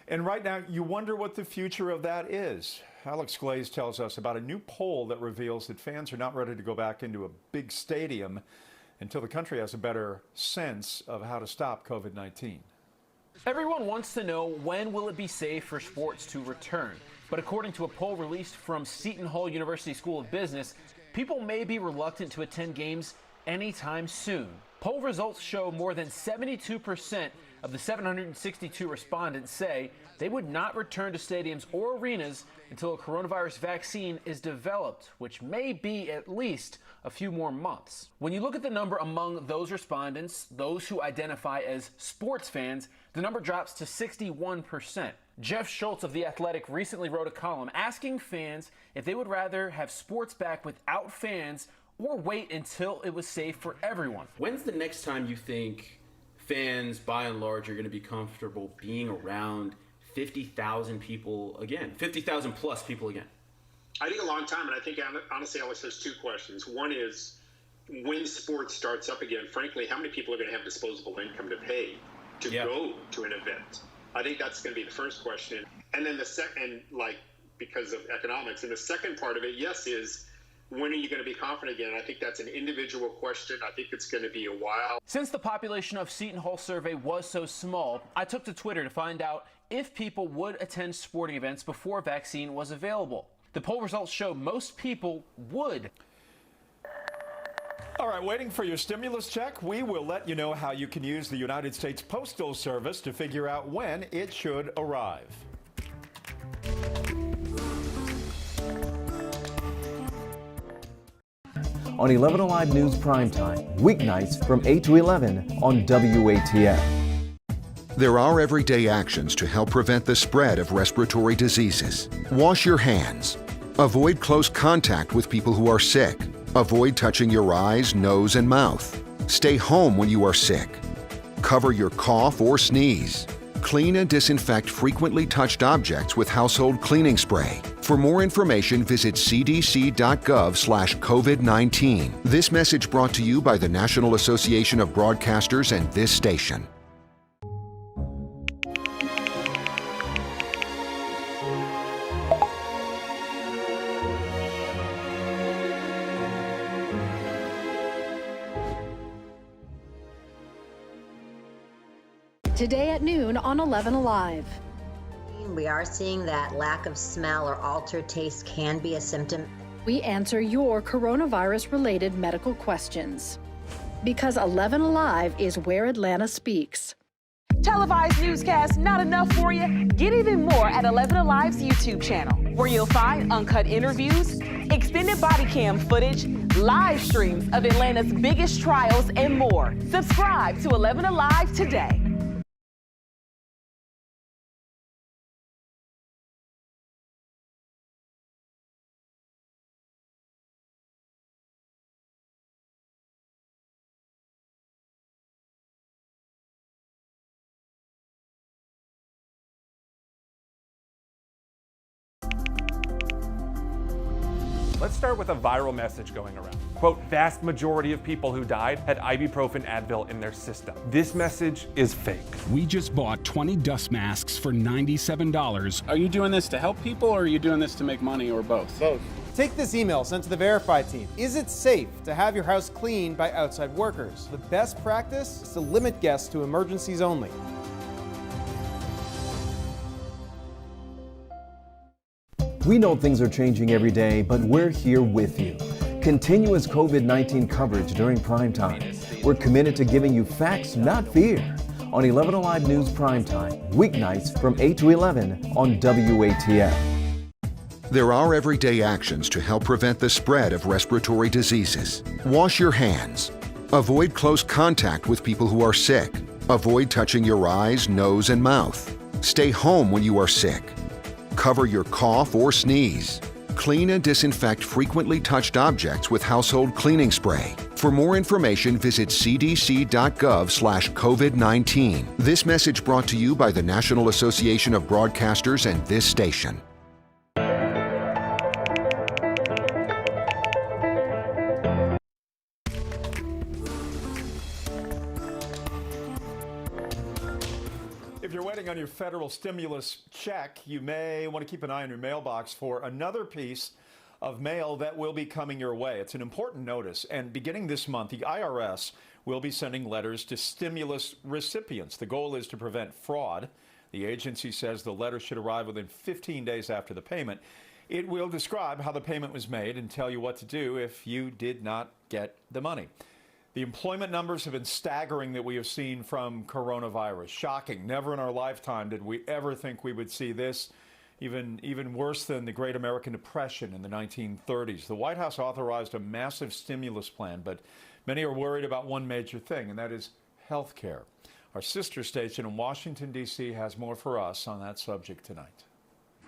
And right now, you wonder what the future of that is. Alex Glaze tells us about a new poll that reveals that fans are not ready to go back into a big stadium until the country has a better sense of how to stop COVID-19. Everyone wants to know, when will it be safe for sports to return? But according to a poll released from Seton Hall University School of Business, people may be reluctant to attend games anytime soon. Poll results show more than 72% of the 762 respondents say they would not return to stadiums or arenas until a coronavirus vaccine is developed, which may be at least a few more months. When you look at the number among those respondents, those who identify as sports fans, the number drops to 61%. Jeff Schultz of The Athletic recently wrote a column asking fans if they would rather have sports back without fans or wait until it was safe for everyone. When's the next time you think fans, by and large, are going to be comfortable being around 50,000 people again, 50,000 plus people again? I think a long time, and I think, honestly, Alex, there's two questions. One is, when sports starts up again, frankly, how many people are going to have disposable income to pay to go to an event? I think that's going to be the first question. And then the second, like, because of economics, and the second part of it, yes, is, when are you going to be confident again? I think that's an individual question. I think it's going to be a while. Since the population of Seton Hall survey was so small, I took to Twitter to find out if people would attend sporting events before a vaccine was available. The poll results show most people would. All right, waiting for your stimulus check. We will let you know how you can use the United States Postal Service to figure out when it should arrive. On 11Alive News Primetime, weeknights from 8 to 11 on WATF. There are everyday actions to help prevent the spread of respiratory diseases. Wash your hands. Avoid close contact with people who are sick. Avoid touching your eyes, nose, and mouth. Stay home when you are sick. Cover your cough or sneeze. Clean and disinfect frequently touched objects with household cleaning spray. For more information, visit cdc.gov/COVID-19. This message brought to you by the National Association of Broadcasters and this station. Today at noon on 11Alive. We are seeing that lack of smell or altered taste can be a symptom. We answer your coronavirus-related medical questions. Because 11Alive is where Atlanta speaks. Televised newscasts not enough for you? Get even more at 11Alive's YouTube channel, where you'll find uncut interviews, extended body cam footage, live streams of Atlanta's biggest trials, and more. Subscribe to 11Alive today. Let's start with a viral message going around. Quote, vast majority of people who died had ibuprofen Advil in their system. This message is fake. We just bought 20 dust masks for $97. Are you doing this to help people or are you doing this to make money or both? Both. Take this email sent to the Verify team. Is it safe to have your house cleaned by outside workers? The best practice is to limit guests to emergencies only. We know things are changing every day, but we're here with you. Continuous COVID-19 coverage during primetime. We're committed to giving you facts, not fear. On 11Alive News Primetime, weeknights from 8 to 11 on WATF. There are everyday actions to help prevent the spread of respiratory diseases. Wash your hands. Avoid close contact with people who are sick. Avoid touching your eyes, nose, and mouth. Stay home when you are sick. Cover your cough or sneeze. Clean and disinfect frequently touched objects with household cleaning spray. For more information, visit cdc.gov/COVID-19. This message brought to you by the National Association of Broadcasters and this station. If you're waiting on your federal stimulus check, you may want to keep an eye on your mailbox for another piece of mail that will be coming your way. It's an important notice, and beginning this month, the IRS will be sending letters to stimulus recipients. The goal is to prevent fraud. The agency says the letter should arrive within 15 days after the payment. It will describe how the payment was made and tell you what to do if you did not get the money. The employment numbers have been staggering that we have seen from coronavirus. Shocking. Never in our lifetime did we ever think we would see this. Even worse than the Great American Depression in the 1930s. The White House authorized a massive stimulus plan, but many are worried about one major thing, and that is health care. Our sister station in Washington, D.C. has more for us on that subject tonight.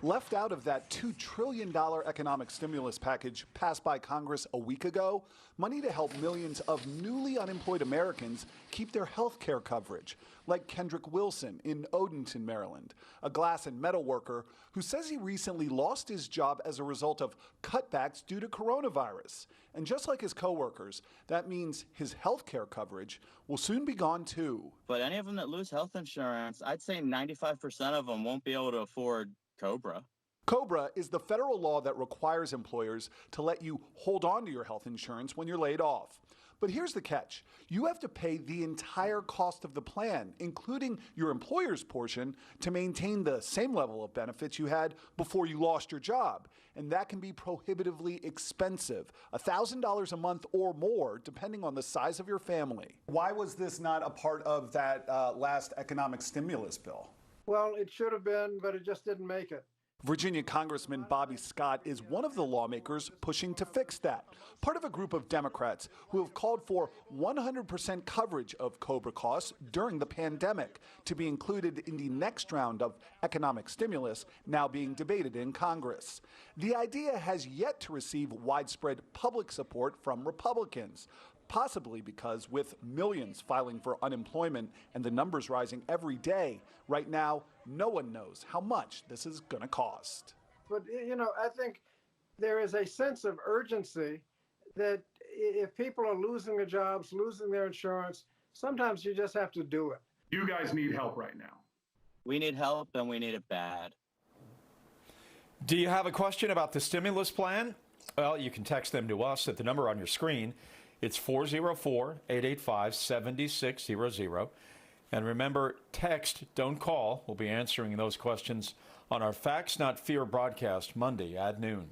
Left out of that $2 trillion economic stimulus package passed by Congress a week ago, money to help millions of newly unemployed Americans keep their health care coverage, like Kendrick Wilson in Odenton, Maryland, a glass and metal worker who says he recently lost his job as a result of cutbacks due to coronavirus. And just like his coworkers, that means his health care coverage will soon be gone too. But any of them that lose health insurance, I'd say 95% of them won't be able to afford COBRA. COBRA is the federal law that requires employers to let you hold on to your health insurance when you're laid off. But here's the catch. You have to pay the entire cost of the plan, including your employer's portion, to maintain the same level of benefits you had before you lost your job. And that can be prohibitively expensive, $1,000 a month or more, depending on the size of your family. Why was this not a part of that last economic stimulus bill? Well, it should have been, but it just didn't make it. Virginia Congressman Bobby Scott is one of the lawmakers pushing to fix that, part of a group of Democrats who have called for 100% coverage of COBRA costs during the pandemic to be included in the next round of economic stimulus now being debated in Congress. The idea has yet to receive widespread public support from Republicans, possibly because with millions filing for unemployment and the numbers rising every day, right now, no one knows how much this is going to cost. But, I think there is a sense of urgency that if people are losing their jobs, losing their insurance, sometimes you just have to do it. You guys need help right now. We need help, and we need it bad. Do you have a question about the stimulus plan? Well, you can text them to us at the number on your screen. It's 404-885-7600. And remember, text, don't call. We'll be answering those questions on our Facts Not Fear broadcast Monday at noon.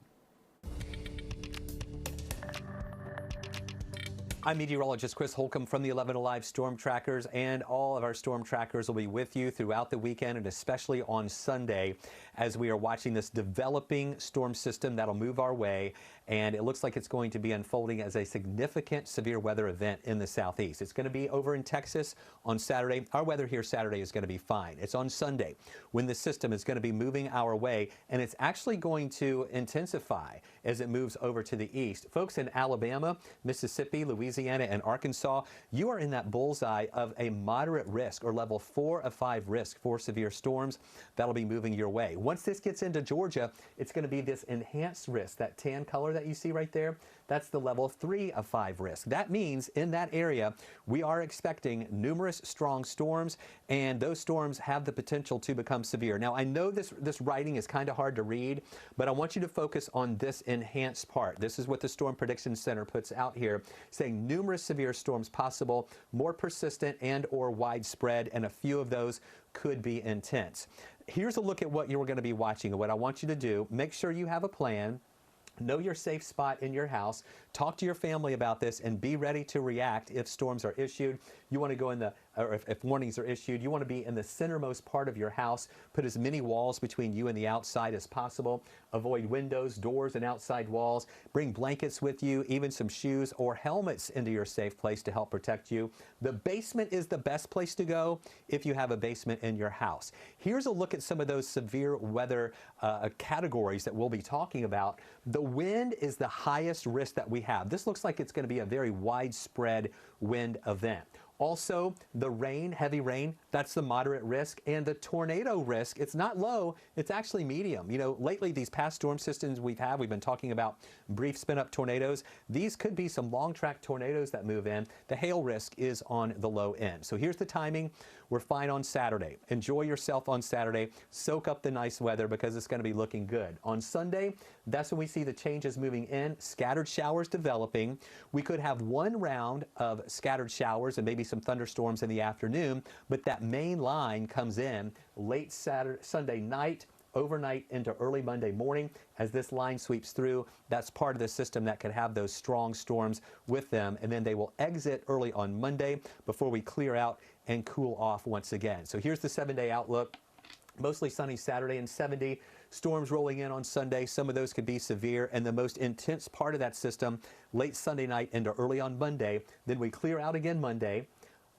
I'm meteorologist Chris Holcomb from the 11Alive Storm Trackers, and all of our storm trackers will be with you throughout the weekend and especially on Sunday as we are watching this developing storm system that'll move our way, and it looks like it's going to be unfolding as a significant severe weather event in the southeast. It's going to be over in Texas on Saturday. Our weather here Saturday is going to be fine. It's on Sunday when the system is going to be moving our way, and it's actually going to intensify as it moves over to the east. Folks in Alabama, Mississippi, Louisiana, and Arkansas, you are in that bullseye of a moderate risk or level 4 of 5 risk for severe storms that'll be moving your way. Once this gets into Georgia, it's going to be this enhanced risk, that tan color that that you see right there, that's the level 3 of 5 risk. That means in that area, we are expecting numerous strong storms, and those storms have the potential to become severe. Now, I know this writing is kind of hard to read, but I want you to focus on this enhanced part. This is what the Storm Prediction Center puts out here, saying numerous severe storms possible, more persistent and or widespread, and a few of those could be intense. Here's a look at what you're going to be watching, and what I want you to do. Make sure you have a plan. Know your safe spot in your house. Talk to your family about this and be ready to react if storms are issued. You want to go in the, or if warnings are issued, you want to be in the centermost part of your house. Put as many walls between you and the outside as possible. Avoid windows, doors, and outside walls. Bring blankets with you, even some shoes or helmets into your safe place to help protect you. The basement is the best place to go if you have a basement in your house. Here's a look at some of those severe weather categories that we'll be talking about. The wind is the highest risk that we have. This looks like it's going to be a very widespread wind event. Also, the rain, heavy rain, that's the moderate risk. And the tornado risk, it's not low, it's actually medium. You know, lately these past storm systems we've been talking about brief spin-up tornadoes. These could be some long-track tornadoes that move in. The hail risk is on the low end. So here's the timing. We're fine on Saturday. Enjoy yourself on Saturday. Soak up the nice weather because it's going to be looking good. On Sunday, that's when we see the changes moving in. Scattered showers developing. We could have one round of scattered showers and maybe some thunderstorms in the afternoon, but that main line comes in late Sunday night, overnight into early Monday morning. As this line sweeps through, that's part of the system that could have those strong storms with them, and then they will exit early on Monday before we clear out and cool off once again. So here's the 7-day outlook. Mostly sunny Saturday and 70. Storms rolling in on Sunday. Some of those could be severe, and the most intense part of that system late Sunday night into early on Monday. Then we clear out again Monday.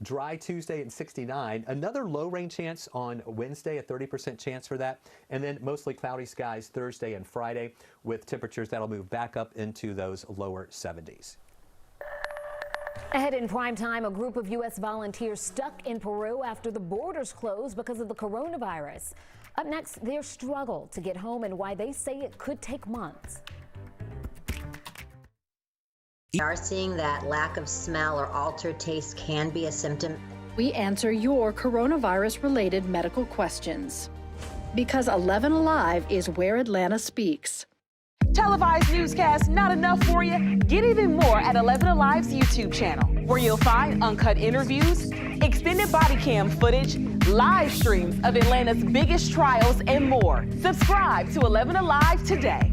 Dry Tuesday and 69. Another low rain chance on Wednesday, a 30% chance for that. And then mostly cloudy skies Thursday and Friday with temperatures that'll move back up into those lower 70s. Ahead in prime time, a group of U.S. volunteers stuck in Peru after the borders closed because of the coronavirus. Up next, their struggle to get home and why they say it could take months. We are seeing that lack of smell or altered taste can be a symptom. We answer your coronavirus-related medical questions. Because 11Alive is where Atlanta speaks. Televised newscasts not enough for you? Get even more at 11Alive's YouTube channel, where you'll find uncut interviews, extended body cam footage, live streams of Atlanta's biggest trials, and more. Subscribe to 11Alive today.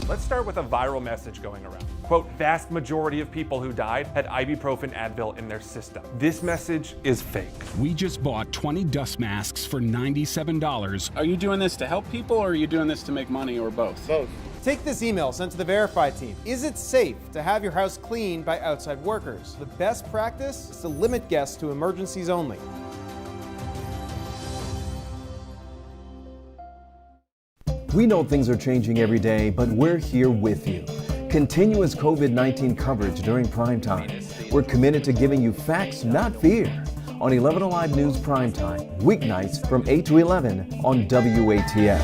Let's start with a viral message going around. Quote, vast majority of people who died had ibuprofen Advil in their system. This message is fake. We just bought 20 dust masks for $97. Are you doing this to help people or are you doing this to make money or both? Both. Take this email sent to the Verify team. Is it safe to have your house cleaned by outside workers? The best practice is to limit guests to emergencies only. We know things are changing every day, but we're here with you. Continuous COVID-19 coverage during primetime. We're committed to giving you facts, not fear. On 11Alive News Primetime, weeknights from 8 to 11 on WATF.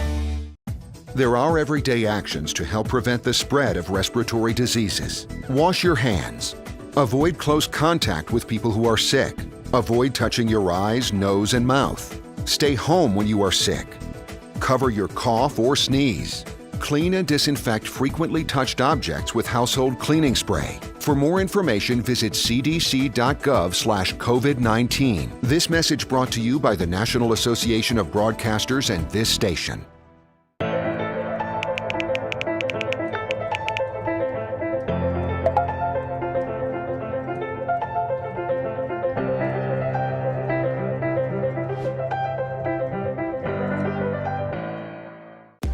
There are everyday actions to help prevent the spread of respiratory diseases. Wash your hands. Avoid close contact with people who are sick. Avoid touching your eyes, nose, and mouth. Stay home when you are sick. Cover your cough or sneeze. Clean and disinfect frequently touched objects with household cleaning spray. For more information, visit cdc.gov/COVID-19. This message brought to you by the National Association of Broadcasters and this station.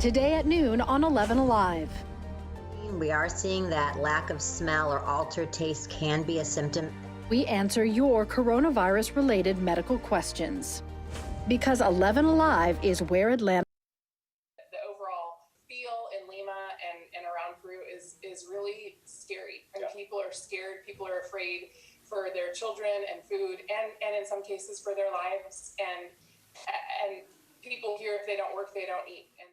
Today at noon on 11Alive. We are seeing that lack of smell or altered taste can be a symptom. We answer your coronavirus-related medical questions. Because 11Alive is where Atlanta. The overall feel in Lima and around Peru is really scary. And people are scared, people are afraid for their children and food and in some cases for their lives. And people here, if they don't work, they don't eat. And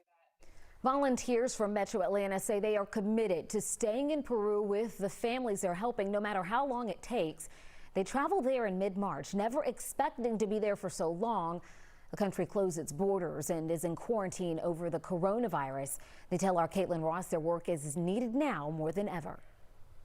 volunteers from Metro Atlanta say they are committed to staying in Peru with the families they're helping, no matter how long it takes. They traveled there in mid-March, never expecting to be there for so long. The country closed its borders and is in quarantine over the coronavirus. They tell our Caitlin Ross their work is needed now more than ever.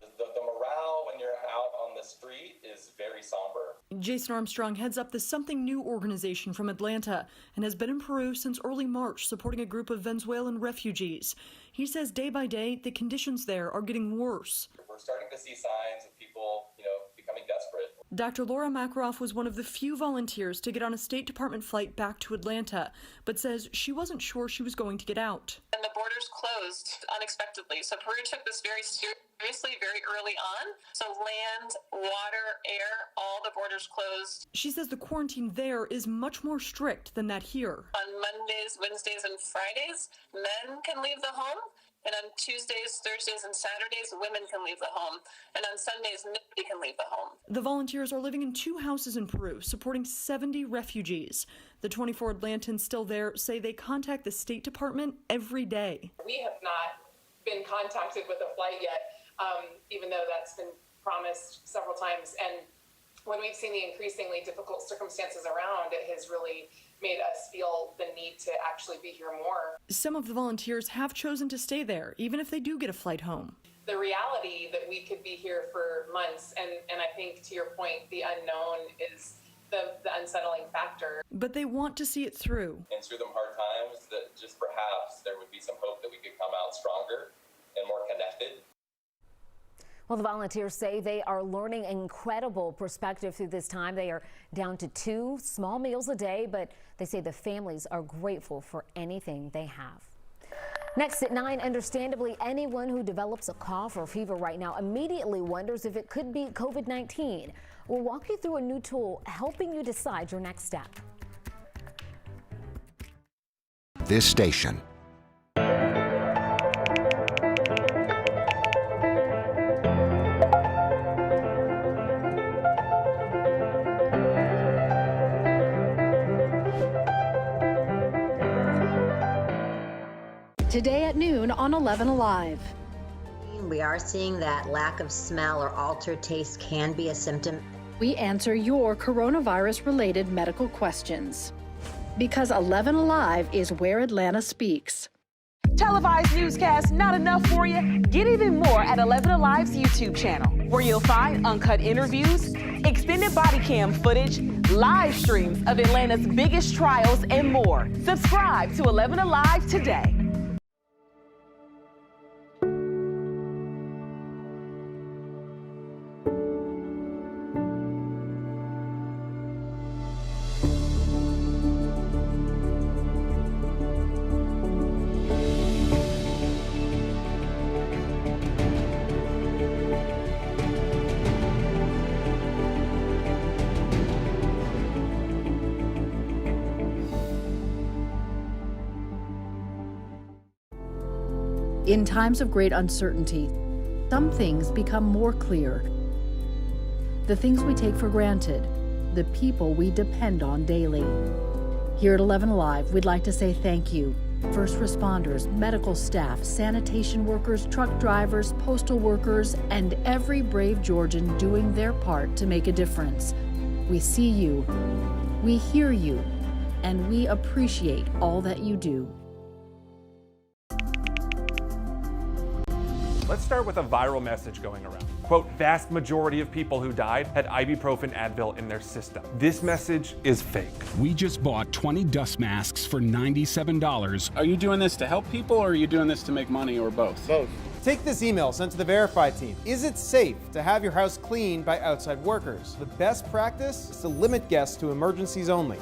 The morale when you're out on the street is very somber. Jason Armstrong heads up the Something New organization from Atlanta and has been in Peru since early March supporting a group of Venezuelan refugees. He says day by day the conditions there are getting worse. We're starting to see signs of people, becoming desperate. Dr. Laura Makaroff was one of the few volunteers to get on a State Department flight back to Atlanta, but says she wasn't sure she was going to get out. the borders closed unexpectedly. So Peru took this very seriously very early on. So land, water, air, all the borders closed. She says the quarantine there is much more strict than that here. On Mondays, Wednesdays, and Fridays, men can leave the home. And on Tuesdays, Thursdays, and Saturdays, women can leave the home. And on Sundays, nobody can leave the home. The volunteers are living in 2 houses in Peru, supporting 70 refugees. The 24 Atlantans still there say they contact the State Department every day. We have not been contacted with a flight yet, even though that's been promised several times. And when we've seen the increasingly difficult circumstances around, it has really made us feel the need to actually be here more. Some of the volunteers have chosen to stay there, even if they do get a flight home. The reality that we could be here for months, and I think to your point, the unknown is the unsettling factor. But they want to see it through. And through them hard times, that just perhaps there would be some hope that we could come out stronger and more connected. Well, the volunteers say they are learning incredible perspective through this time. They are down to 2 small meals a day, but they say the families are grateful for anything they have. Next at 9, understandably, anyone who develops a cough or fever right now immediately wonders if it could be COVID-19. We'll walk you through a new tool helping you decide your next step. This station. Today at noon on 11Alive. We are seeing that lack of smell or altered taste can be a symptom. We answer your coronavirus-related medical questions. Because 11Alive is where Atlanta speaks. Televised newscasts not enough for you? Get even more at 11Alive's YouTube channel, where you'll find uncut interviews, extended body cam footage, live streams of Atlanta's biggest trials, and more. Subscribe to 11Alive today. In times of great uncertainty, some things become more clear. The things we take for granted, the people we depend on daily. Here at 11Alive, we'd like to say thank you. First responders, medical staff, sanitation workers, truck drivers, postal workers, and every brave Georgian doing their part to make a difference. We see you, we hear you, and we appreciate all that you do. Let's start with a viral message going around. Quote, vast majority of people who died had ibuprofen Advil in their system. This message is fake. We just bought 20 dust masks for $97. Are you doing this to help people or are you doing this to make money or both? Both. Take this email sent to the Verify team. Is it safe to have your house cleaned by outside workers? The best practice is to limit guests to emergencies only.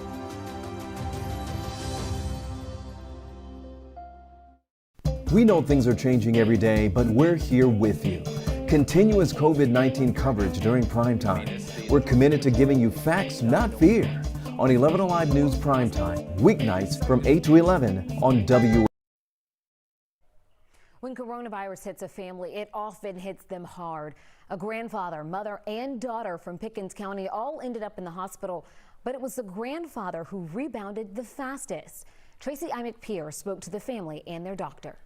We know things are changing every day, but we're here with you. Continuous COVID-19 coverage during Primetime. We're committed to giving you facts, not fear. on 11Alive News Primetime, weeknights from 8 to 11 on W. When coronavirus hits a family, it often hits them hard. A grandfather, mother, and daughter from Pickens County all ended up in the hospital, but it was the grandfather who rebounded the fastest. Tracy Imick-Pierce spoke to the family and their doctor.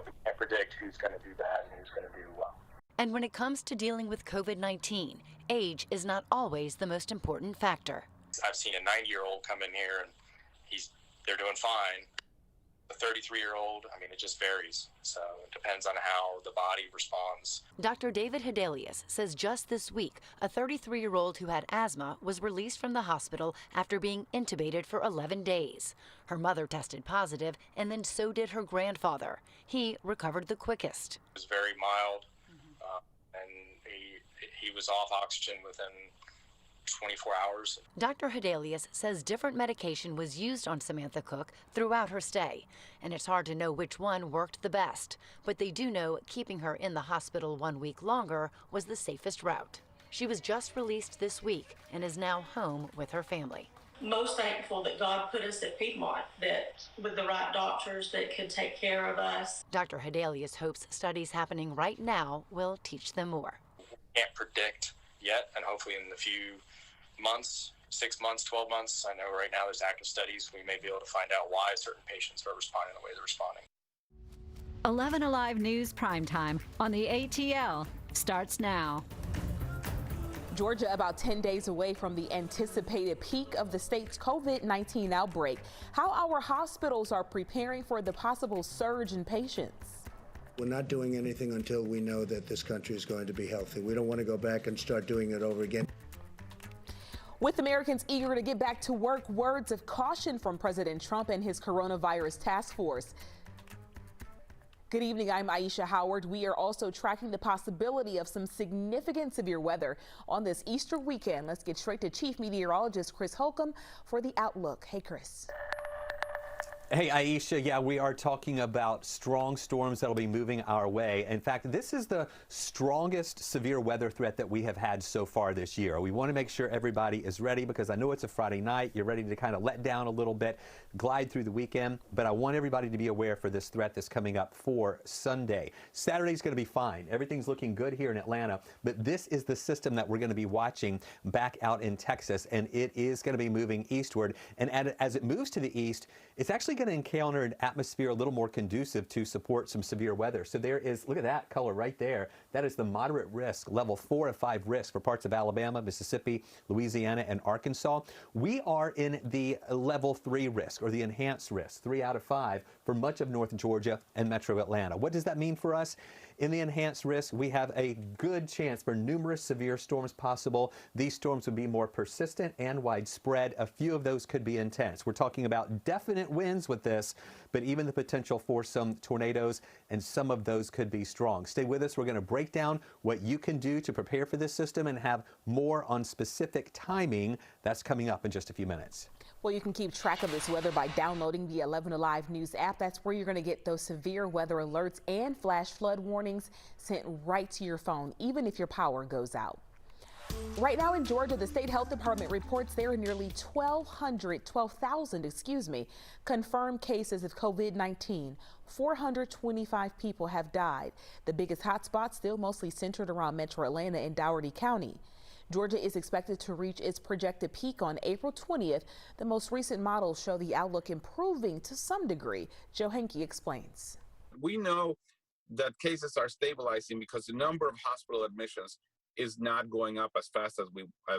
We can't predict who's going to do bad and who's going to do well. And when it comes to dealing with COVID-19, age is not always the most important factor. I've seen a 90-year-old come in here and they're doing fine. A 33-year-old, I mean, it just varies. So it depends on how the body responds. Dr. David Hedelius says just this week, a 33-year-old who had asthma was released from the hospital after being intubated for 11 days. Her mother tested positive, and then so did her grandfather. He recovered the quickest. It was very mild, and he was off oxygen within 24 hours. Dr. Hedelius says different medication was used on Samantha Cook throughout her stay, and it's hard to know which one worked the best. But they do know keeping her in the hospital 1 week longer was the safest route. She was just released this week and is now home with her family. Most thankful that God put us at Piedmont, that with the right doctors that could take care of us. Dr. Hedelius hopes studies happening right now will teach them more. Can't predict yet, and hopefully in the few months, 6 months, 12 months, I know right now there's active studies, we may be able to find out why certain patients are responding the way they're responding. 11Alive News Primetime on the ATL starts now. Georgia about 10 days away from the anticipated peak of the state's COVID-19 outbreak. How our hospitals are preparing for the possible surge in patients. We're not doing anything until we know that this country is going to be healthy. We don't want to go back and start doing it over again. With Americans eager to get back to work, words of caution from President Trump and his coronavirus task force. Good evening, I'm Aisha Howard. We are also tracking the possibility of some significant severe weather on this Easter weekend. Let's get straight to Chief Meteorologist Chris Holcomb for the outlook. Hey, Chris. Hey, Aisha, yeah, we are talking about strong storms that'll be moving our way. In fact, this is the strongest severe weather threat that we have had so far this year. We want to make sure everybody is ready because I know it's a Friday night. You're ready to kind of let down a little bit, glide through the weekend. But I want everybody to be aware for this threat that's coming up for Sunday. Saturday's going to be fine. Everything's looking good here in Atlanta. But this is the system that we're going to be watching back out in Texas. And it is going to be moving eastward. And as it moves to the east, it's actually going to encounter an atmosphere a little more conducive to support some severe weather. So there is, look at that color right there. That is the moderate risk, level 4 of 5 risk for parts of Alabama, Mississippi, Louisiana, and Arkansas. We are in the level 3 risk, or the enhanced risk, 3 out of 5 for much of North Georgia and Metro Atlanta. What does that mean for us? In the enhanced risk, we have a good chance for numerous severe storms possible. These storms would be more persistent and widespread. A few of those could be intense. We're talking about definite winds with this, but even the potential for some tornadoes, and some of those could be strong. Stay with us. We're going to break down what you can do to prepare for this system and have more on specific timing. That's coming up in just a few minutes. Well, you can keep track of this weather by downloading the 11Alive News app. That's where you're going to get those severe weather alerts and flash flood warnings sent right to your phone, even if your power goes out. Right now in Georgia, the state health department reports there are nearly 12,000 confirmed cases of COVID-19. 425 people have died. The biggest hotspots still mostly centered around Metro Atlanta and Dougherty County. Georgia is expected to reach its projected peak on April 20th. The most recent models show the outlook improving to some degree. Joe Henke explains. We know that cases are stabilizing because the number of hospital admissions is not going up as fast as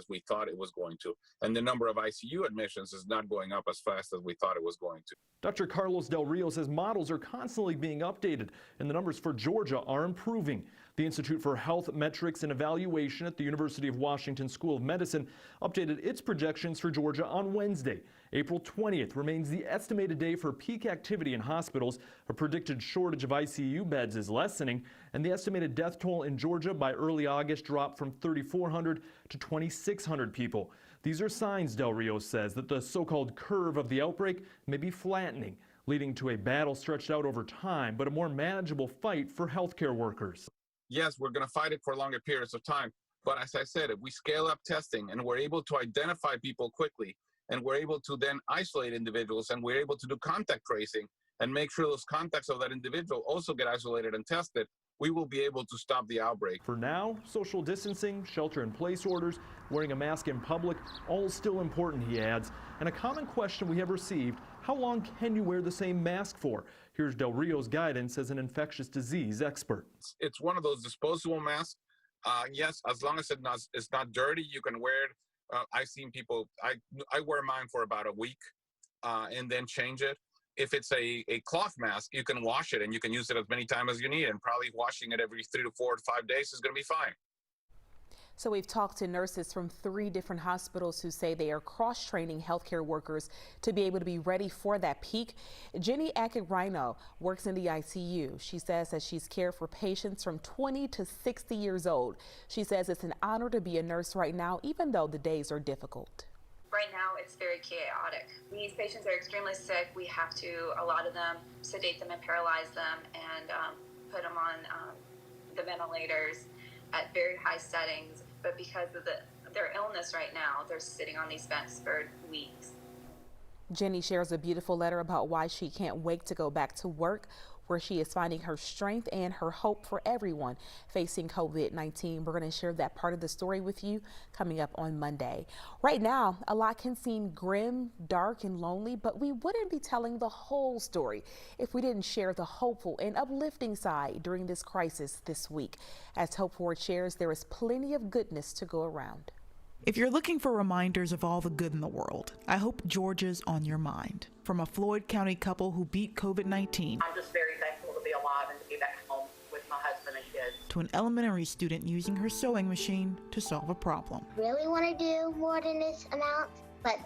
we thought it was going to. And the number of ICU admissions is not going up as fast as we thought it was going to. Dr. Carlos Del Rio says models are constantly being updated and the numbers for Georgia are improving. The Institute for Health Metrics and Evaluation at the University of Washington School of Medicine updated its projections for Georgia on Wednesday. April 20th remains the estimated day for peak activity in hospitals. A predicted shortage of ICU beds is lessening, and the estimated death toll in Georgia by early August dropped from 3,400 to 2,600 people. These are signs, Del Rio says, that the so-called curve of the outbreak may be flattening, leading to a battle stretched out over time, but a more manageable fight for healthcare workers. Yes, we're going to fight it for longer periods of time. But as I said, if we scale up testing and we're able to identify people quickly and we're able to then isolate individuals, and we're able to do contact tracing and make sure those contacts of that individual also get isolated and tested, we will be able to stop the outbreak. For now, social distancing, shelter-in-place orders, wearing a mask in public, all still important, he adds. And a common question we have received, how long can you wear the same mask for? Here's Del Rio's guidance as an infectious disease expert. It's one of those disposable masks. Yes, as long as it's not dirty, you can wear it. I've seen people, I wear mine for about a week and then change it. If it's a cloth mask, you can wash it and you can use it as many times as you need, and probably washing it every 3 to 4 to 5 days is going to be fine. So we've talked to nurses from 3 different hospitals who say they are cross-training healthcare workers to be able to be ready for that peak. Jenny Ackett-Rhino works in the ICU. She says that she's cared for patients from 20 to 60 years old. She says it's an honor to be a nurse right now, even though the days are difficult. Right now, it's very chaotic. These patients are extremely sick. We have to, a lot of them, sedate them and paralyze them and put them on the ventilators at very high settings. But because of their illness right now, they're sitting on these vents for weeks. Jenny shares a beautiful letter about why she can't wait to go back to work, where she is finding her strength and her hope for everyone facing COVID-19. We're going to share that part of the story with you coming up on Monday. Right now, a lot can seem grim, dark, and lonely, but we wouldn't be telling the whole story if we didn't share the hopeful and uplifting side during this crisis this week. As Hope Forward shares, there is plenty of goodness to go around. If you're looking for reminders of all the good in the world, I hope Georgia's on your mind. From a Floyd County couple who beat COVID-19. I'm just very thankful to be alive and to be back home with my husband and kids. To an elementary student using her sewing machine to solve a problem. Really want to do more than this amount, but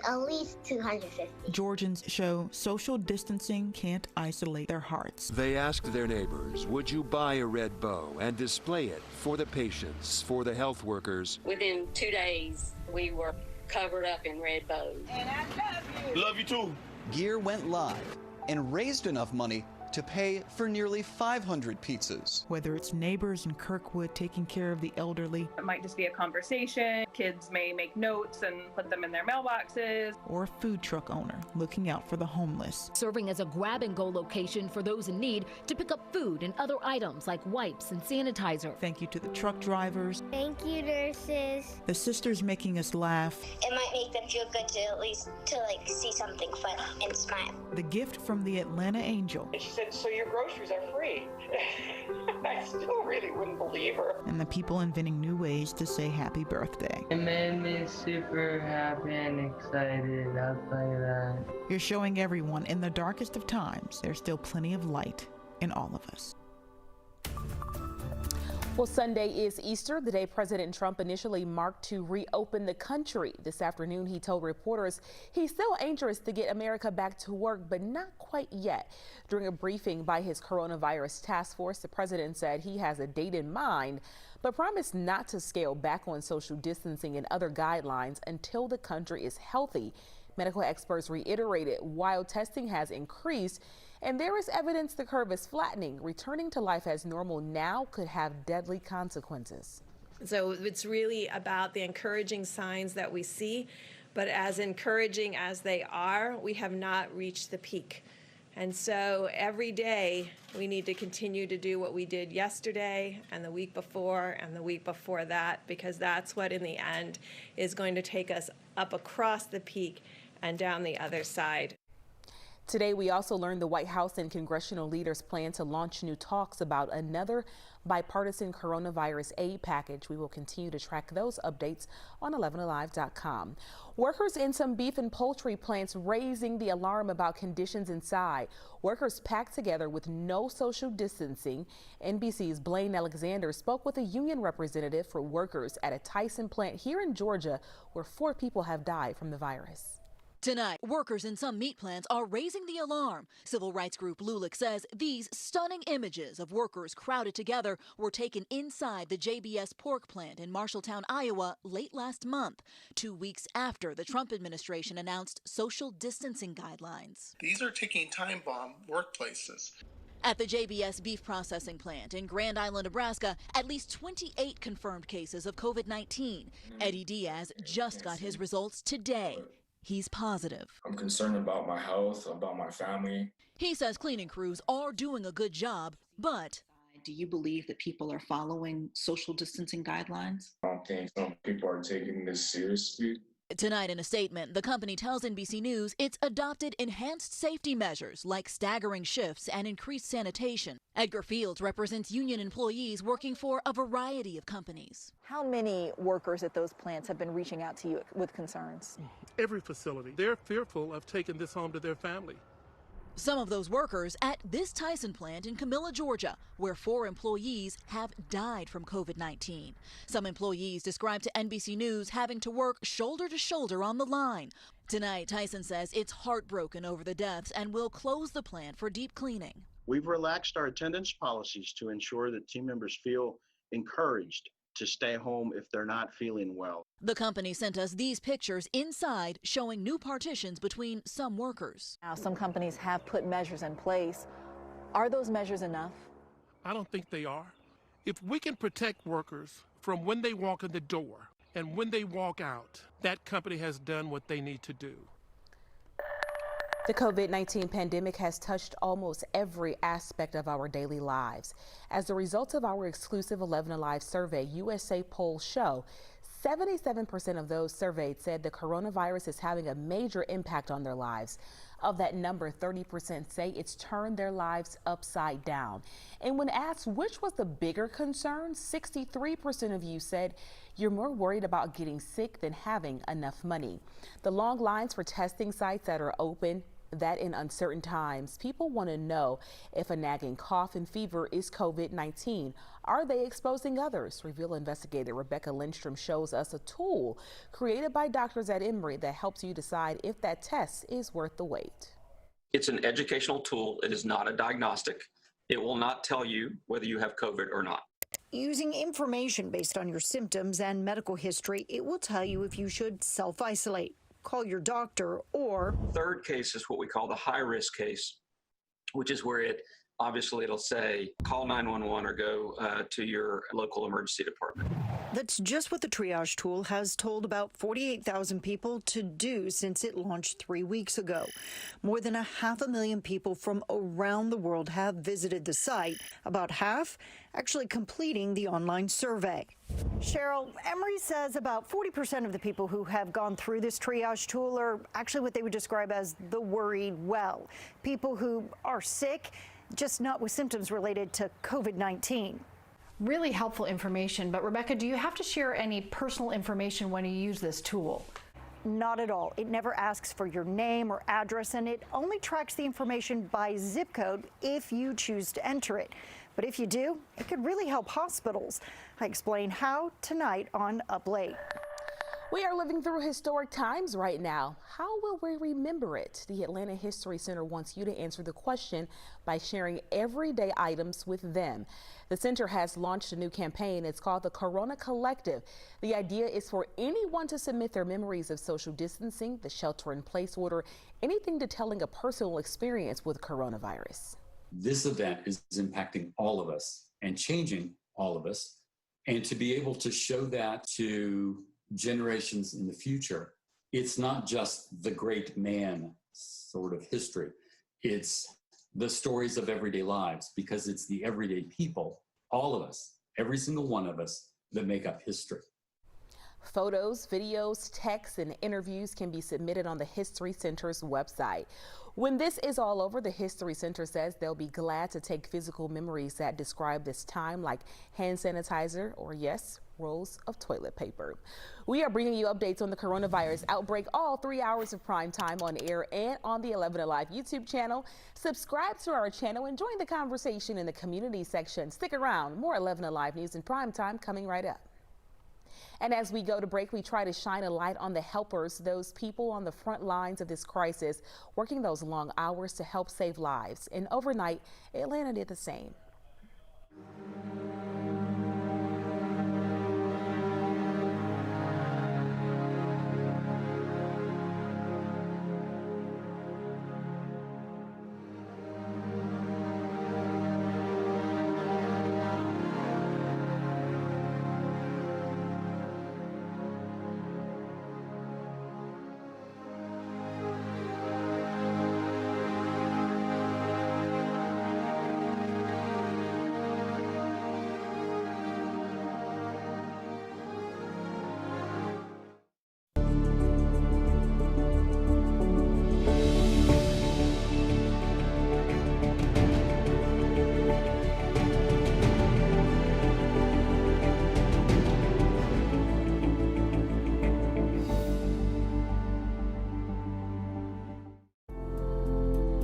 at least 250. Georgians show social distancing can't isolate their hearts. They asked their neighbors, would you buy a red bow and display it for the patients, for the health workers? Within 2 days, we were covered up in red bows. And I love you. Love you too. Gear went live and raised enough money to pay for nearly 500 pizzas. Whether it's neighbors in Kirkwood taking care of the elderly, it might just be a conversation. Kids may make notes and put them in their mailboxes. Or a food truck owner looking out for the homeless. Serving as a grab-and-go location for those in need to pick up food and other items like wipes and sanitizer. Thank you to the truck drivers. Thank you, nurses. The sisters making us laugh. It might make them feel good to at least see something funny and smile. The gift from the Atlanta Angel. She said, so your groceries are free. I still really wouldn't believe her. And the people inventing new ways to say happy birthday. It made me super happy and excited. I'll tell you that. You're showing everyone in the darkest of times, there's still plenty of light in all of us. Well, Sunday is Easter, the day President Trump initially marked to reopen the country. This afternoon, he told reporters he's still anxious to get America back to work, but not quite yet. During a briefing by his coronavirus task force, the president said he has a date in mind, but promised not to scale back on social distancing and other guidelines until the country is healthy. Medical experts reiterated while testing has increased and there is evidence the curve is flattening, returning to life as normal now could have deadly consequences. So it's really about the encouraging signs that we see, but as encouraging as they are, we have not reached the peak. And so every day we need to continue to do what we did yesterday and the week before and the week before that, because that's what in the end is going to take us up across the peak and down the other side. Today, we also learned the White House and congressional leaders plan to launch new talks about another bipartisan coronavirus aid package. We will continue to track those updates on 11alive.com. Workers in some beef and poultry plants raising the alarm about conditions inside. Workers packed together with no social distancing. NBC's Blaine Alexander spoke with a union representative for workers at a Tyson plant here in Georgia, where 4 people have died from the virus. Tonight, workers in some meat plants are raising the alarm. Civil rights group LULAC says these stunning images of workers crowded together were taken inside the JBS pork plant in Marshalltown, Iowa, late last month, 2 weeks after the Trump administration announced social distancing guidelines. These are ticking time bomb workplaces. At the JBS beef processing plant in Grand Island, Nebraska, at least 28 confirmed cases of COVID-19. Eddie Diaz just got his results today. he's positive. I'm concerned about my health, about my family. He says cleaning crews are doing a good job, but do you believe that people are following social distancing guidelines? I don't think some people are taking this seriously. tonight in a statement, the company tells NBC News it's adopted enhanced safety measures like staggering shifts and increased sanitation. Edgar Fields represents union employees working for a variety of companies. How many workers at those plants have been reaching out to you with concerns? Every facility. They're fearful of taking this home to their family. Some of those workers at this Tyson plant in Camilla, Georgia, where 4 employees have died from COVID-19. Some employees described to NBC News having to work shoulder to shoulder on the line. Tonight, Tyson says it's heartbroken over the deaths and will close the plant for deep cleaning. We've relaxed our attendance policies to ensure that team members feel encouraged to stay home if they're not feeling well. The company sent us these pictures inside showing new partitions between some workers. Now, some companies have put measures in place. Are those measures enough? I don't think they are. If we can protect workers from when they walk in the door and when they walk out, that company has done what they need to do. The COVID-19 pandemic has touched almost every aspect of our daily lives. As a result of our exclusive 11Alive survey, USA polls show 77% of those surveyed said the coronavirus is having a major impact on their lives. Of that number, 30% say it's turned their lives upside down. And when asked which was the bigger concern, 63% of you said you're more worried about getting sick than having enough money. The long lines for testing sites that are open, that in uncertain times, people want to know if a nagging cough and fever is COVID-19. Are they exposing others? Reveal investigator Rebecca Lindstrom shows us a tool created by doctors at Emory that helps you decide if that test is worth the wait. It's an educational tool. It is not a diagnostic. It will not tell you whether you have COVID or not. Using information based on your symptoms and medical history, it will tell you if you should self-isolate, call your doctor, or... Third case is what we call the high-risk case, which is where it'll say call 911 or go to your local emergency department. That's just what the triage tool has told about 48,000 people to do since it launched 3 weeks ago. More than 500,000 people from around the world have visited the site, about half actually completing the online survey. Cheryl, Emory says about 40% of the people who have gone through this triage tool are actually what they would describe as the worried well. People who are sick, just not with symptoms related to COVID-19. Really helpful information, but Rebecca, do you have to share any personal information when you use this tool? Not at all. It never asks for your name or address, and it only tracks the information by zip code if you choose to enter it. But if you do, it could really help hospitals. I explain how tonight on Up Late. We are living through historic times right now. How will we remember it? The Atlanta History Center wants you to answer the question by sharing everyday items with them. The center has launched a new campaign. It's called the Corona Collective. The idea is for anyone to submit their memories of social distancing, the shelter-in-place order, anything detailing a personal experience with coronavirus. This event is impacting all of us and changing all of us. And to be able to show that to generations in the future, it's not just the great man sort of history. It's the stories of everyday lives, because it's the everyday people, all of us, every single one of us, that make up history. Photos, videos, texts, and interviews can be submitted on the History Center's website. When this is all over, the History Center says they'll be glad to take physical memories that describe this time, like hand sanitizer or, yes, rolls of toilet paper. We are bringing you updates on the coronavirus outbreak all 3 hours of prime time on air and on the 11Alive YouTube channel. Subscribe to our channel and join the conversation in the community section. Stick around. More 11Alive news in prime time coming right up. And as we go to break, we try to shine a light on the helpers, those people on the front lines of this crisis, working those long hours to help save lives. And overnight, Atlanta did the same.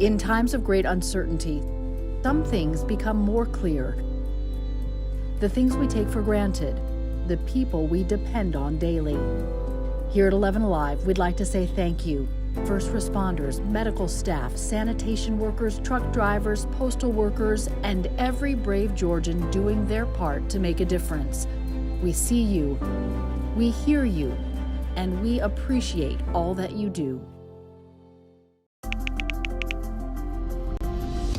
In times of great uncertainty, some things become more clear. The things we take for granted, the people we depend on daily. Here at 11Alive, we'd like to say thank you. First responders, medical staff, sanitation workers, truck drivers, postal workers, and every brave Georgian doing their part to make a difference. We see you, we hear you, and we appreciate all that you do.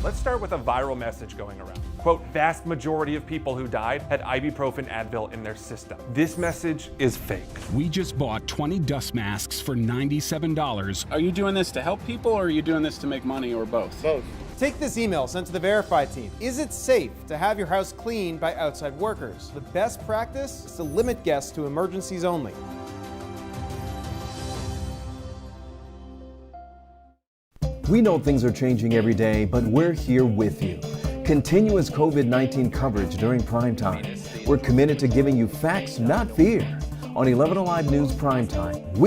Let's start with a viral message going around. Quote, vast majority of people who died had ibuprofen Advil in their system. This message is fake. We just bought 20 dust masks for $97. Are you doing this to help people or are you doing this to make money or both? Both. Take this email sent to the Verify team. Is it safe to have your house cleaned by outside workers? The best practice is to limit guests to emergencies only. We know things are changing every day, but we're here with you. Continuous COVID-19 coverage during Primetime. We're committed to giving you facts, not fear. On 11Alive News Primetime.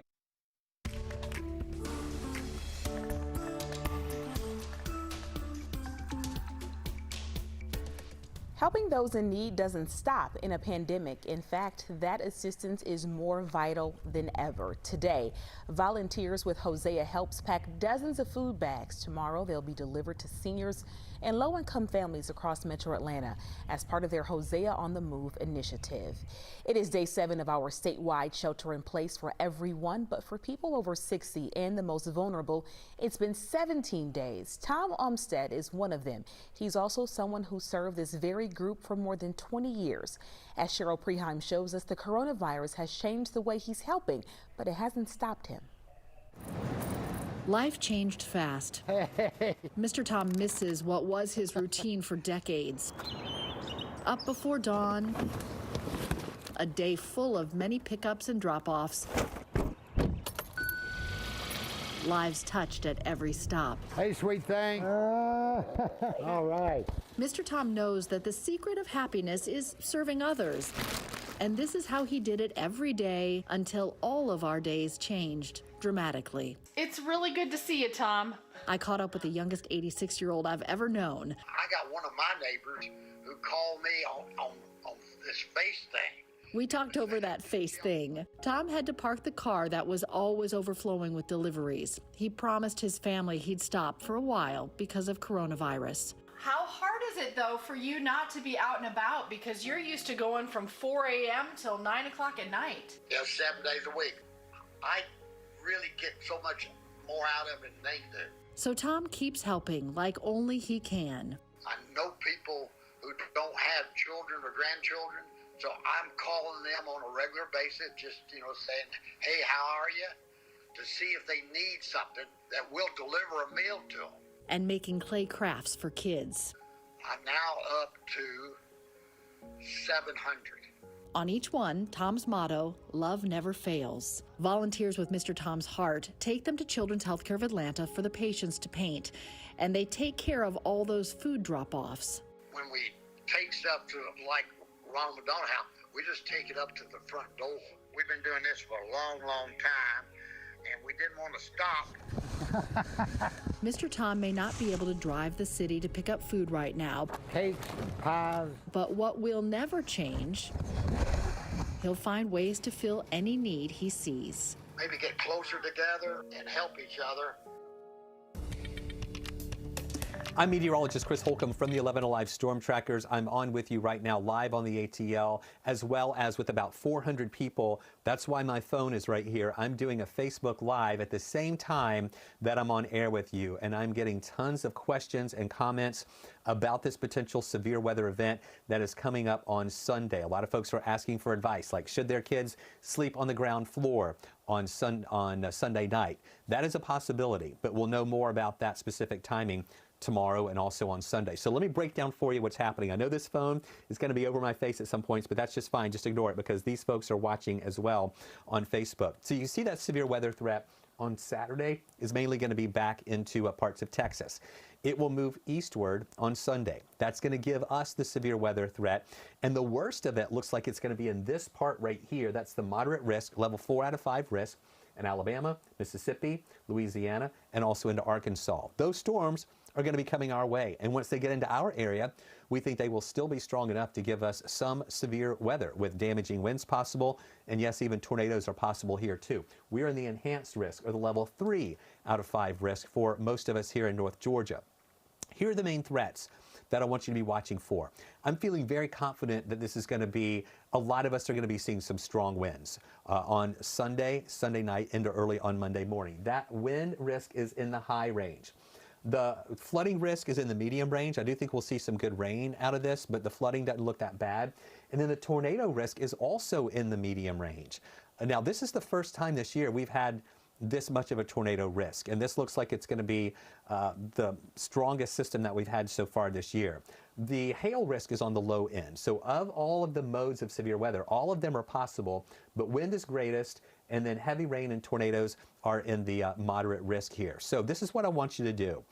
Helping those in need doesn't stop in a pandemic. In fact, that assistance is more vital than ever. Today, volunteers with Hosea Help pack dozens of food bags. Tomorrow, they'll be delivered to seniors and low-income families across Metro Atlanta as part of their Hosea on the Move initiative. It is day 7 of our statewide shelter in place for everyone, but for people over 60 and the most vulnerable, it's been 17 days. Tom Olmstead is one of them. He's also someone who served this very group for more than 20 years. As Cheryl Preheim shows us, the coronavirus has changed the way he's helping, but it hasn't stopped him. Life changed fast. Mr. Tom misses what was his routine for decades. Up before dawn, a day full of many pickups and drop-offs. Lives touched at every stop. Hey, sweet thing. All right. Mr. Tom knows that the secret of happiness is serving others. And this is how he did it every day until all of our days changed dramatically. It's really good to see you, Tom. I caught up with the youngest 86-year-old I've ever known. I got one of my neighbors who called me on this face thing. We talked over that face thing. Tom had to park the car that was always overflowing with deliveries. He promised his family he'd stop for a while because of coronavirus. How hard is it, though, for you not to be out and about because you're used to going from 4 a.m. till 9 o'clock at night? Yeah, 7 days a week. I really get so much more out of it than they do. So Tom keeps helping like only he can. I know people who don't have children or grandchildren, so I'm calling them on a regular basis, just, saying, hey, how are you? To see if they need something that will deliver a meal to them. And making clay crafts for kids. I'm now up to 700. On each one, Tom's motto, love never fails. Volunteers with Mr. Tom's Heart take them to Children's Healthcare of Atlanta for the patients to paint, and they take care of all those food drop-offs. When we take stuff to, like Ronald McDonald House, we just take it up to the front door. We've been doing this for a long, long time, and we didn't want to stop. Mr. Tom may not be able to drive the city to pick up food right now. Cakes, pies. But what will never change, he'll find ways to fill any need he sees. Maybe get closer together and help each other. I'm meteorologist Chris Holcomb from the 11Alive Storm Trackers. I'm on with you right now live on the ATL, as well as with about 400 people. That's why my phone is right here. I'm doing a Facebook Live at the same time that I'm on air with you, and I'm getting tons of questions and comments about this potential severe weather event that is coming up on Sunday. A lot of folks are asking for advice, like should their kids sleep on the ground floor on Sunday night? That is a possibility, but we'll know more about that specific timing tomorrow and also on Sunday. So let me break down for you what's happening. I know this phone is going to be over my face at some points, but that's just fine. Just ignore it because these folks are watching as well on Facebook. So you see that severe weather threat on Saturday is mainly going to be back into parts of Texas. It will move eastward on Sunday. That's going to give us the severe weather threat. And the worst of it looks like it's going to be in this part right here. That's the moderate risk, level 4 out of 5 risk. in Alabama, Mississippi, Louisiana, and also into Arkansas. Those storms are going to be coming our way. And once they get into our area, we think they will still be strong enough to give us some severe weather with damaging winds possible. And yes, even tornadoes are possible here too. We are in the enhanced risk, or the level 3 out of 5 risk for most of us here in North Georgia. Here are the main threats that I want you to be watching for. I'm feeling very confident that this is going to be, a lot of us are going to be seeing some strong winds on Sunday night into early on Monday morning. That wind risk is in the high range. The flooding risk is in the medium range. I do think we'll see some good rain out of this, but the flooding doesn't look that bad. And then the tornado risk is also in the medium range. Now, this is the first time this year we've had this much of a tornado risk, and this looks like it's going to be the strongest system that we've had so far this year. The hail risk is on the low end. So of all of the modes of severe weather, all of them are possible, but wind is greatest, and then heavy rain and tornadoes are in the moderate risk here. So this is what I want you to do.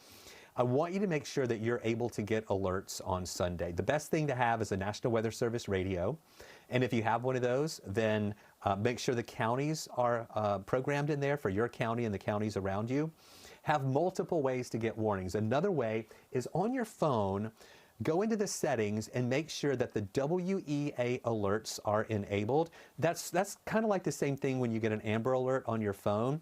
I want you to make sure that you're able to get alerts on Sunday. The best thing to have is a National Weather Service radio. And if you have one of those, then make sure the counties are programmed in there for your county and the counties around you. Have multiple ways to get warnings. Another way is on your phone, go into the settings and make sure that the WEA alerts are enabled. That's kind of like the same thing when you get an Amber Alert on your phone.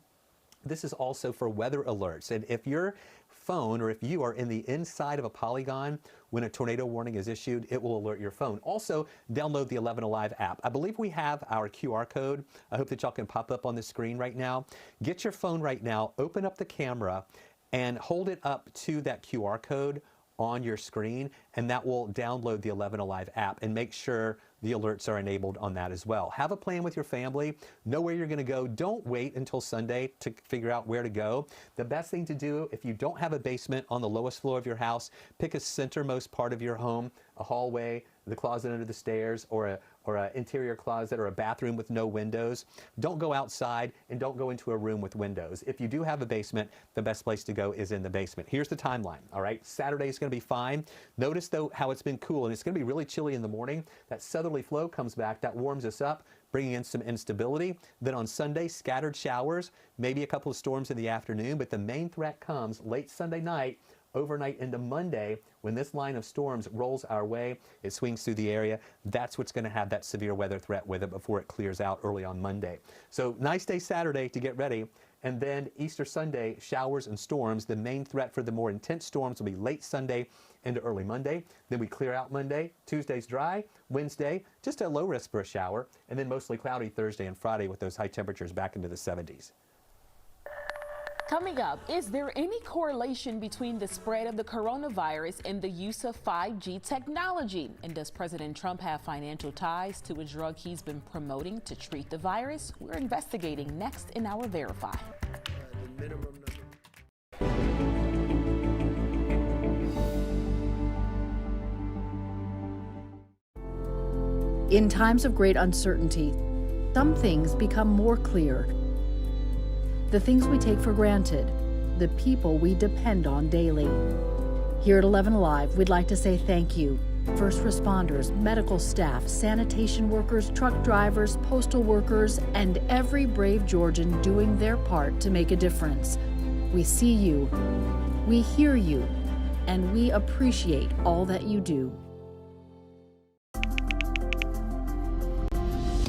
This is also for weather alerts. And if your phone, or if you are in the inside of a polygon when a tornado warning is issued, it will alert your phone. Also, download the 11Alive app. I believe we have our QR code. I hope that y'all can pop up on the screen right now. Get your phone right now, open up the camera, and hold it up to that QR code on your screen, and that will download the 11Alive app, and make sure the alerts are enabled on that as well. Have a plan with your family. Know where you're going to go. Don't wait until Sunday to figure out where to go. The best thing to do, if you don't have a basement on the lowest floor of your house, pick a centermost part of your home, a hallway, the closet under the stairs, or an interior closet, or a bathroom with no windows. Don't go outside, and don't go into a room with windows. If you do have a basement, the best place to go is in the basement. Here's the timeline, all right? Saturday is going to be fine. Notice, though, how it's been cool, and it's going to be really chilly in the morning. That southerly flow comes back, that warms us up, bringing in some instability. Then on Sunday, scattered showers, maybe a couple of storms in the afternoon, but the main threat comes late Sunday night, overnight into Monday, when this line of storms rolls our way. It swings through the area. That's what's going to have that severe weather threat with it before it clears out early on Monday. So nice day Saturday to get ready. And then Easter Sunday, showers and storms. The main threat for the more intense storms will be late Sunday into early Monday. Then we clear out Monday. Tuesday's dry. Wednesday, just a low risk for a shower. And then mostly cloudy Thursday and Friday with those high temperatures back into the 70s. Coming up, is there any correlation between the spread of the coronavirus and the use of 5G technology? And does President Trump have financial ties to a drug he's been promoting to treat the virus? We're investigating next in our Verify. In times of great uncertainty, some things become more clear. The things we take for granted, the people we depend on daily. Here at 11Alive, we'd like to say thank you. First responders, medical staff, sanitation workers, truck drivers, postal workers, and every brave Georgian doing their part to make a difference. We see you, we hear you, and we appreciate all that you do.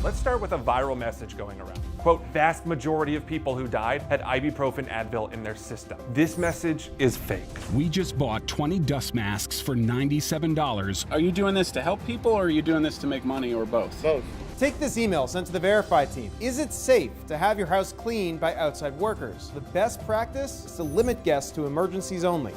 Let's start with a viral message going around. Quote, vast majority of people who died had ibuprofen Advil in their system. This message is fake. We just bought 20 dust masks for $97. Are you doing this to help people, or are you doing this to make money, or both? Both. Take this email sent to the Verify team. Is it safe to have your house cleaned by outside workers? The best practice is to limit guests to emergencies only.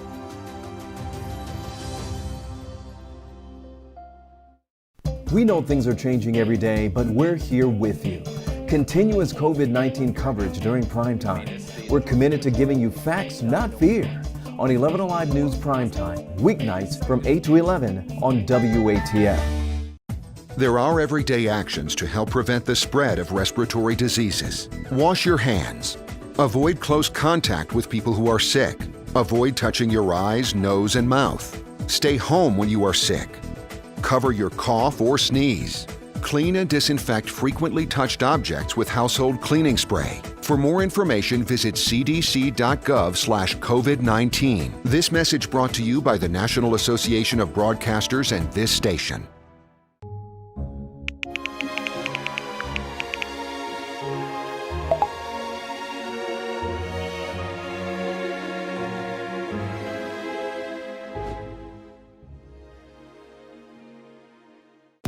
We know things are changing every day, but we're here with you. Continuous COVID-19 coverage during Primetime. We're committed to giving you facts, not fear. On 11Alive News Primetime, weeknights from 8 to 11 on WATF. There are everyday actions to help prevent the spread of respiratory diseases. Wash your hands. Avoid close contact with people who are sick. Avoid touching your eyes, nose, and mouth. Stay home when you are sick. Cover your cough or sneeze. Clean and disinfect frequently touched objects with household cleaning spray. For more information, visit cdc.gov/COVID-19. This message brought to you by the National Association of Broadcasters and this station.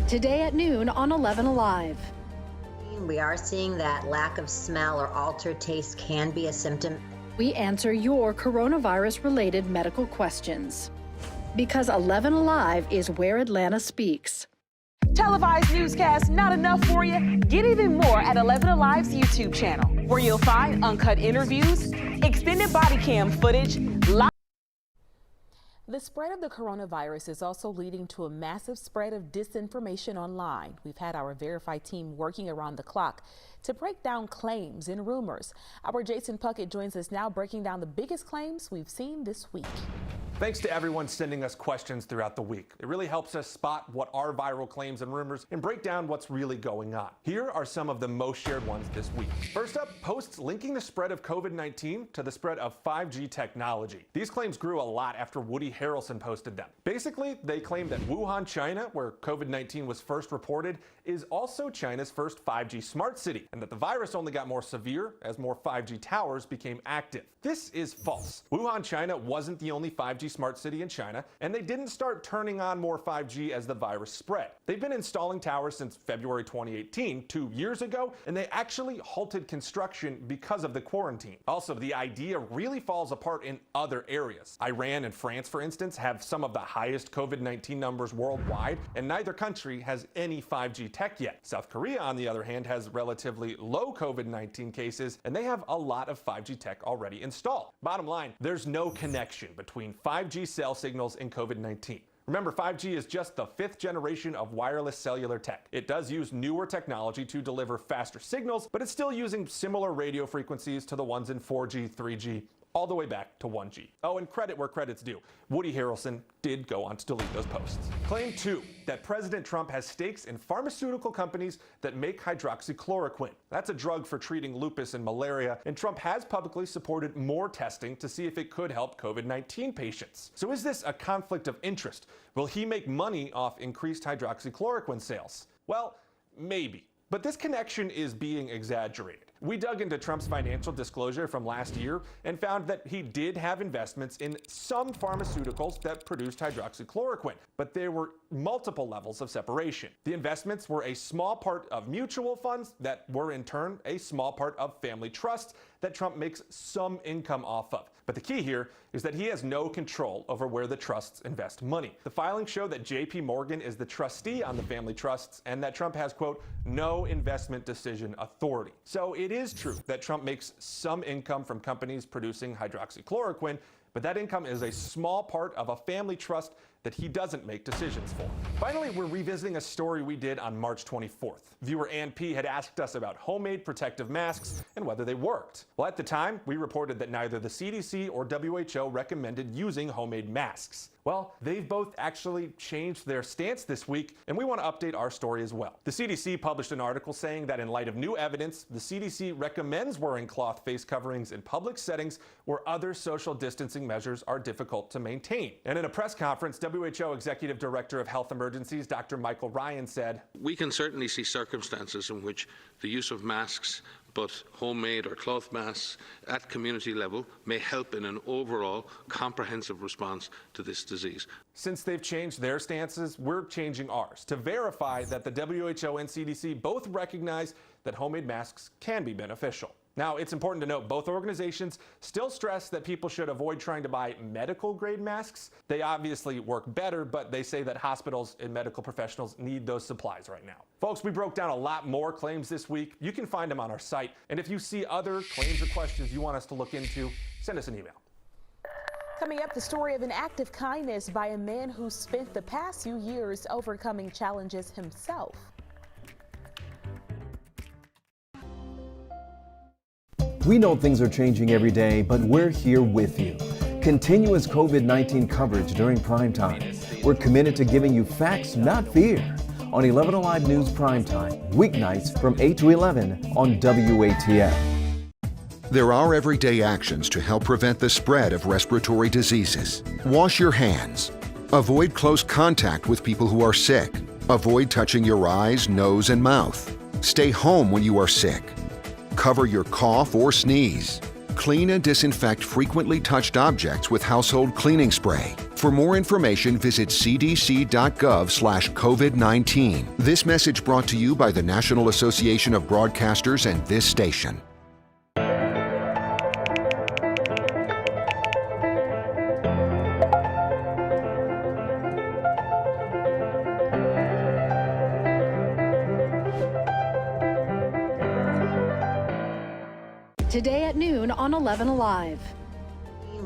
Today at noon on 11Alive. We are seeing that lack of smell or altered taste can be a symptom. We answer your coronavirus-related medical questions. Because 11Alive is where Atlanta speaks. Televised newscasts not enough for you? Get even more at 11Alive's YouTube channel, where you'll find uncut interviews, extended body cam footage, live. The spread of the coronavirus is also leading to a massive spread of disinformation online. We've had our Verify team working around the clock to break down claims and rumors. Our Jason Puckett joins us now, breaking down the biggest claims we've seen this week. Thanks to everyone sending us questions throughout the week. It really helps us spot what are viral claims and rumors and break down what's really going on. Here are some of the most shared ones this week. First up, posts linking the spread of COVID-19 to the spread of 5G technology. These claims grew a lot after Woody Harrelson posted them. Basically, they claim that Wuhan, China, where COVID-19 was first reported, is also China's first 5G smart city, and that the virus only got more severe as more 5G towers became active. This is false. Wuhan, China wasn't the only 5G smart city in China, and they didn't start turning on more 5G as the virus spread. They've been installing towers since February 2018, 2 years ago, and they actually halted construction because of the quarantine. Also, the idea really falls apart in other areas. Iran and France, for instance, have some of the highest COVID-19 numbers worldwide, and neither country has any 5G tech yet. South Korea, on the other hand, has relatively low COVID-19 cases, and they have a lot of 5G tech already installed. Bottom line, there's no connection between 5G cell signals and COVID-19. Remember, 5G is just the 5th generation of wireless cellular tech. It does use newer technology to deliver faster signals, but it's still using similar radio frequencies to the ones in 4G, 3G, all the way back to 1G. Oh, and credit where credit's due. Woody Harrelson did go on to delete those posts. Claim 2, that President Trump has stakes in pharmaceutical companies that make hydroxychloroquine. That's a drug for treating lupus and malaria, and Trump has publicly supported more testing to see if it could help COVID-19 patients. So is this a conflict of interest? Will he make money off increased hydroxychloroquine sales? Well, maybe. But this connection is being exaggerated. We dug into Trump's financial disclosure from last year and found that he did have investments in some pharmaceuticals that produced hydroxychloroquine, but there were multiple levels of separation. The investments were a small part of mutual funds that were in turn a small part of family trusts that Trump makes some income off of. But the key here is that he has no control over where the trusts invest money. The filings show that JP Morgan is the trustee on the family trusts and that Trump has, quote, no investment decision authority. So it is true that Trump makes some income from companies producing hydroxychloroquine, but that income is a small part of a family trust that he doesn't make decisions for. Finally, we're revisiting a story we did on March 24th. Viewer Ann P. had asked us about homemade protective masks and whether they worked. Well, at the time, we reported that neither the CDC or WHO recommended using homemade masks. Well, they've both actually changed their stance this week, and we want to update our story as well. The CDC published an article saying that in light of new evidence, the CDC recommends wearing cloth face coverings in public settings where other social distancing measures are difficult to maintain. And in a press conference, WHO Executive Director of Health Emergencies, Dr. Michael Ryan, said, "We can certainly see circumstances in which the use of masks, but homemade or cloth masks at community level, may help in an overall comprehensive response to this disease." Since they've changed their stances, we're changing ours to verify that the WHO and CDC both recognize that homemade masks can be beneficial. Now, it's important to note both organizations still stress that people should avoid trying to buy medical-grade masks. They obviously work better, but they say that hospitals and medical professionals need those supplies right now. Folks, we broke down a lot more claims this week. You can find them on our site. And if you see other claims or questions you want us to look into, send us an email. Coming up, the story of an act of kindness by a man who spent the past few years overcoming challenges himself. We know things are changing every day, but we're here with you. Continuous COVID-19 coverage during Primetime. We're committed to giving you facts, not fear. On 11Alive News Primetime, weeknights from 8 to 11 on WATF. There are everyday actions to help prevent the spread of respiratory diseases. Wash your hands. Avoid close contact with people who are sick. Avoid touching your eyes, nose, and mouth. Stay home when you are sick. Cover your cough or sneeze. Clean and disinfect frequently touched objects with household cleaning spray. For more information, visit cdc.gov/COVID-19. This message brought to you by the National Association of Broadcasters and this station. Today at noon on 11Alive.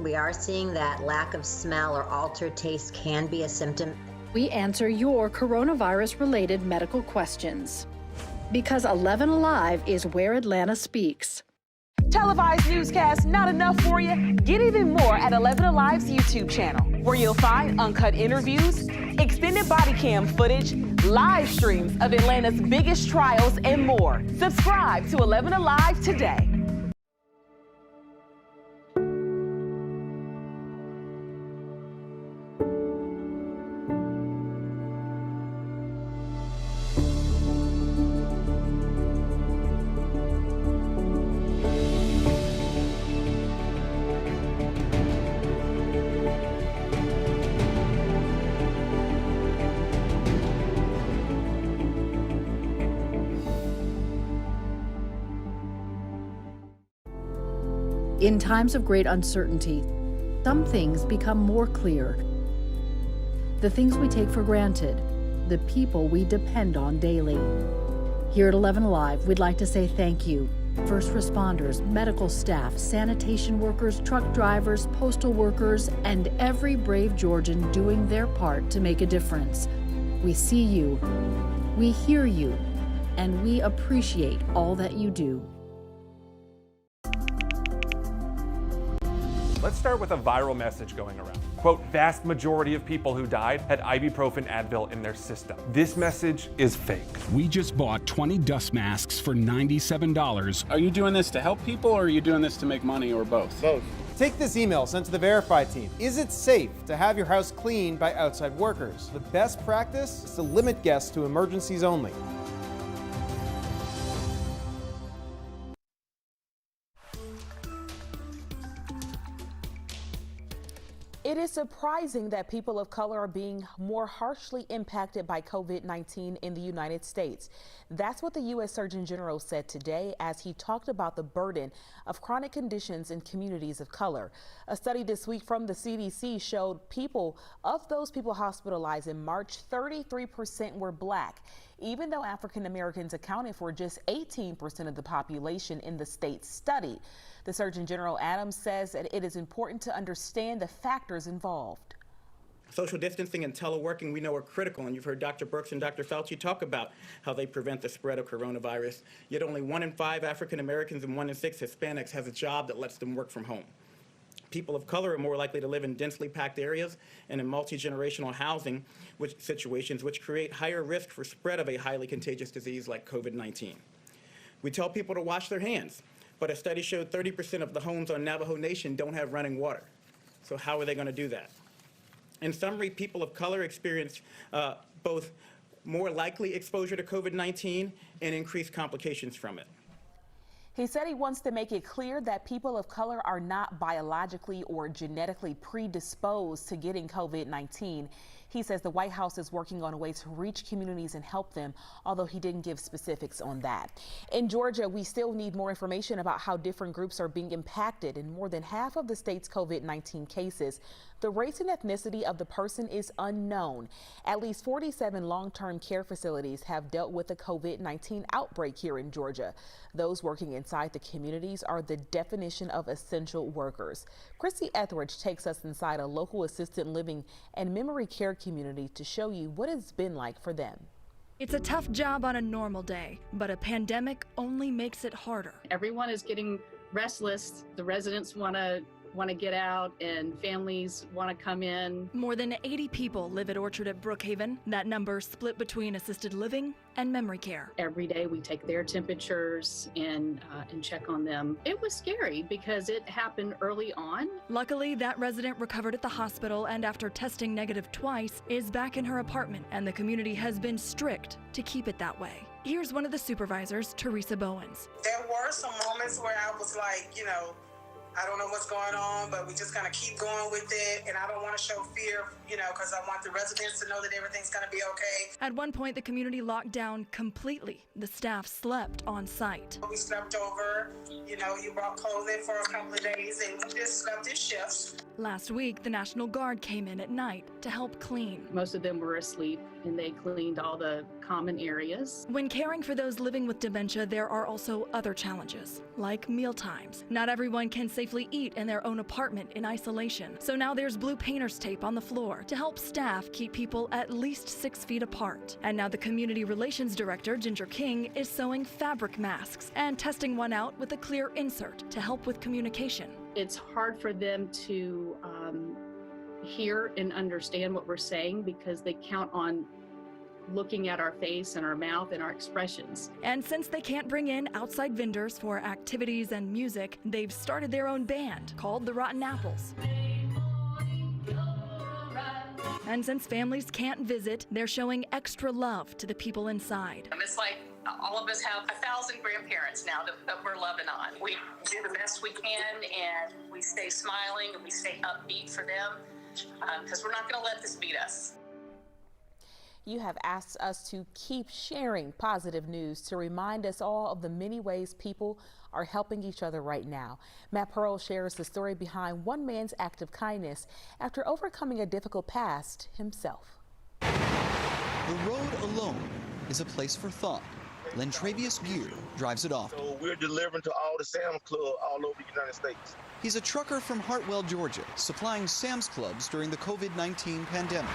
We are seeing that lack of smell or altered taste can be a symptom. We answer your coronavirus-related medical questions. Because 11Alive is where Atlanta speaks. Televised newscasts not enough for you? Get even more at 11Alive's YouTube channel, where you'll find uncut interviews, extended body cam footage, live streams of Atlanta's biggest trials, and more. Subscribe to 11Alive today. In times of great uncertainty, some things become more clear. The things we take for granted, the people we depend on daily. Here at 11Alive, we'd like to say thank you. First responders, medical staff, sanitation workers, truck drivers, postal workers, and every brave Georgian doing their part to make a difference. We see you, we hear you, and we appreciate all that you do. Let's start with a viral message going around. Quote, vast majority of people who died had ibuprofen Advil in their system. This message is fake. We just bought 20 dust masks for $97. Are you doing this to help people, or are you doing this to make money, or both? Both. Take this email sent to the Verify team. Is it safe to have your house cleaned by outside workers? The best practice is to limit guests to emergencies only. It is surprising that people of color are being more harshly impacted by COVID-19 in the United States. That's what the U.S. Surgeon General said today as he talked about the burden of chronic conditions in communities of color. A study this week from the CDC showed of those people hospitalized in March, 33% were Black, even though African Americans accounted for just 18% of the population in the state's study. The Surgeon General Adams says that it is important to understand the factors involved. Social distancing and teleworking we know are critical, and you've heard Dr. Birx and Dr. Fauci talk about how they prevent the spread of coronavirus. Yet only 1 in 5 African Americans and 1 in 6 Hispanics has a job that lets them work from home. People of color are more likely to live in densely packed areas and in multi-generational housing situations, which create higher risk for spread of a highly contagious disease like COVID-19. We tell people to wash their hands, but a study showed 30% of the homes on Navajo Nation don't have running water. So how are they going to do that? In summary, people of color experience both more likely exposure to COVID-19 and increased complications from it. He said he wants to make it clear that people of color are not biologically or genetically predisposed to getting COVID-19. He says the White House is working on a way to reach communities and help them, although he didn't give specifics on that. In Georgia, we still need more information about how different groups are being impacted. In more than half of the state's COVID-19 cases, the race and ethnicity of the person is unknown. At least 47 long-term care facilities have dealt with a COVID-19 outbreak here in Georgia. Those working inside the communities are the definition of essential workers. Christy Etheridge takes us inside a local assisted living and memory care community to show you what it's been like for them. It's a tough job on a normal day, but a pandemic only makes it harder. Everyone is getting restless. The residents want to want to get out and families want to come in. More than 80 people live at Orchard at Brookhaven. That number split between assisted living and memory care. Every day we take their temperatures and check on them. It was scary because it happened early on. Luckily, that resident recovered at the hospital and after testing negative twice is back in her apartment, and the community has been strict to keep it that way. Here's one of the supervisors, Teresa Bowens. There were some moments where I was like, I don't know what's going on, but we just kind of keep going with it. And I don't want to show fear, because I want the residents to know that everything's going to be okay. At one point, the community locked down completely. The staff slept on site. We slept over, you brought clothing for a couple of days and we just slept in shifts. Last week, the National Guard came in at night to help clean. Most of them were asleep and they cleaned all the common areas. When caring for those living with dementia, there are also other challenges, like meal times. Not everyone can safely eat in their own apartment in isolation. So now there's blue painter's tape on the floor to help staff keep people at least 6 feet apart. And now the Community Relations Director, Ginger King, is sewing fabric masks and testing one out with a clear insert to help with communication. It's hard for them to hear and understand what we're saying because they count on looking at our face and our mouth and our expressions. And since they can't bring in outside vendors for activities and music, they've started their own band called the Rotten Apples. And since families can't visit, they're showing extra love to the people inside. It's like all of us have 1,000 grandparents now that we're loving on. We do the best we can and we stay smiling and we stay upbeat for them because we're not going to let this beat us. You have asked us to keep sharing positive news to remind us all of the many ways people are helping each other right now. Matt Pearl shares the story behind one man's act of kindness after overcoming a difficult past himself. The road alone is a place for thought. Lentravius Gear drives it often. So we're delivering to all the Sam's Club all over the United States. He's a trucker from Hartwell, Georgia, supplying Sam's Clubs during the COVID-19 pandemic.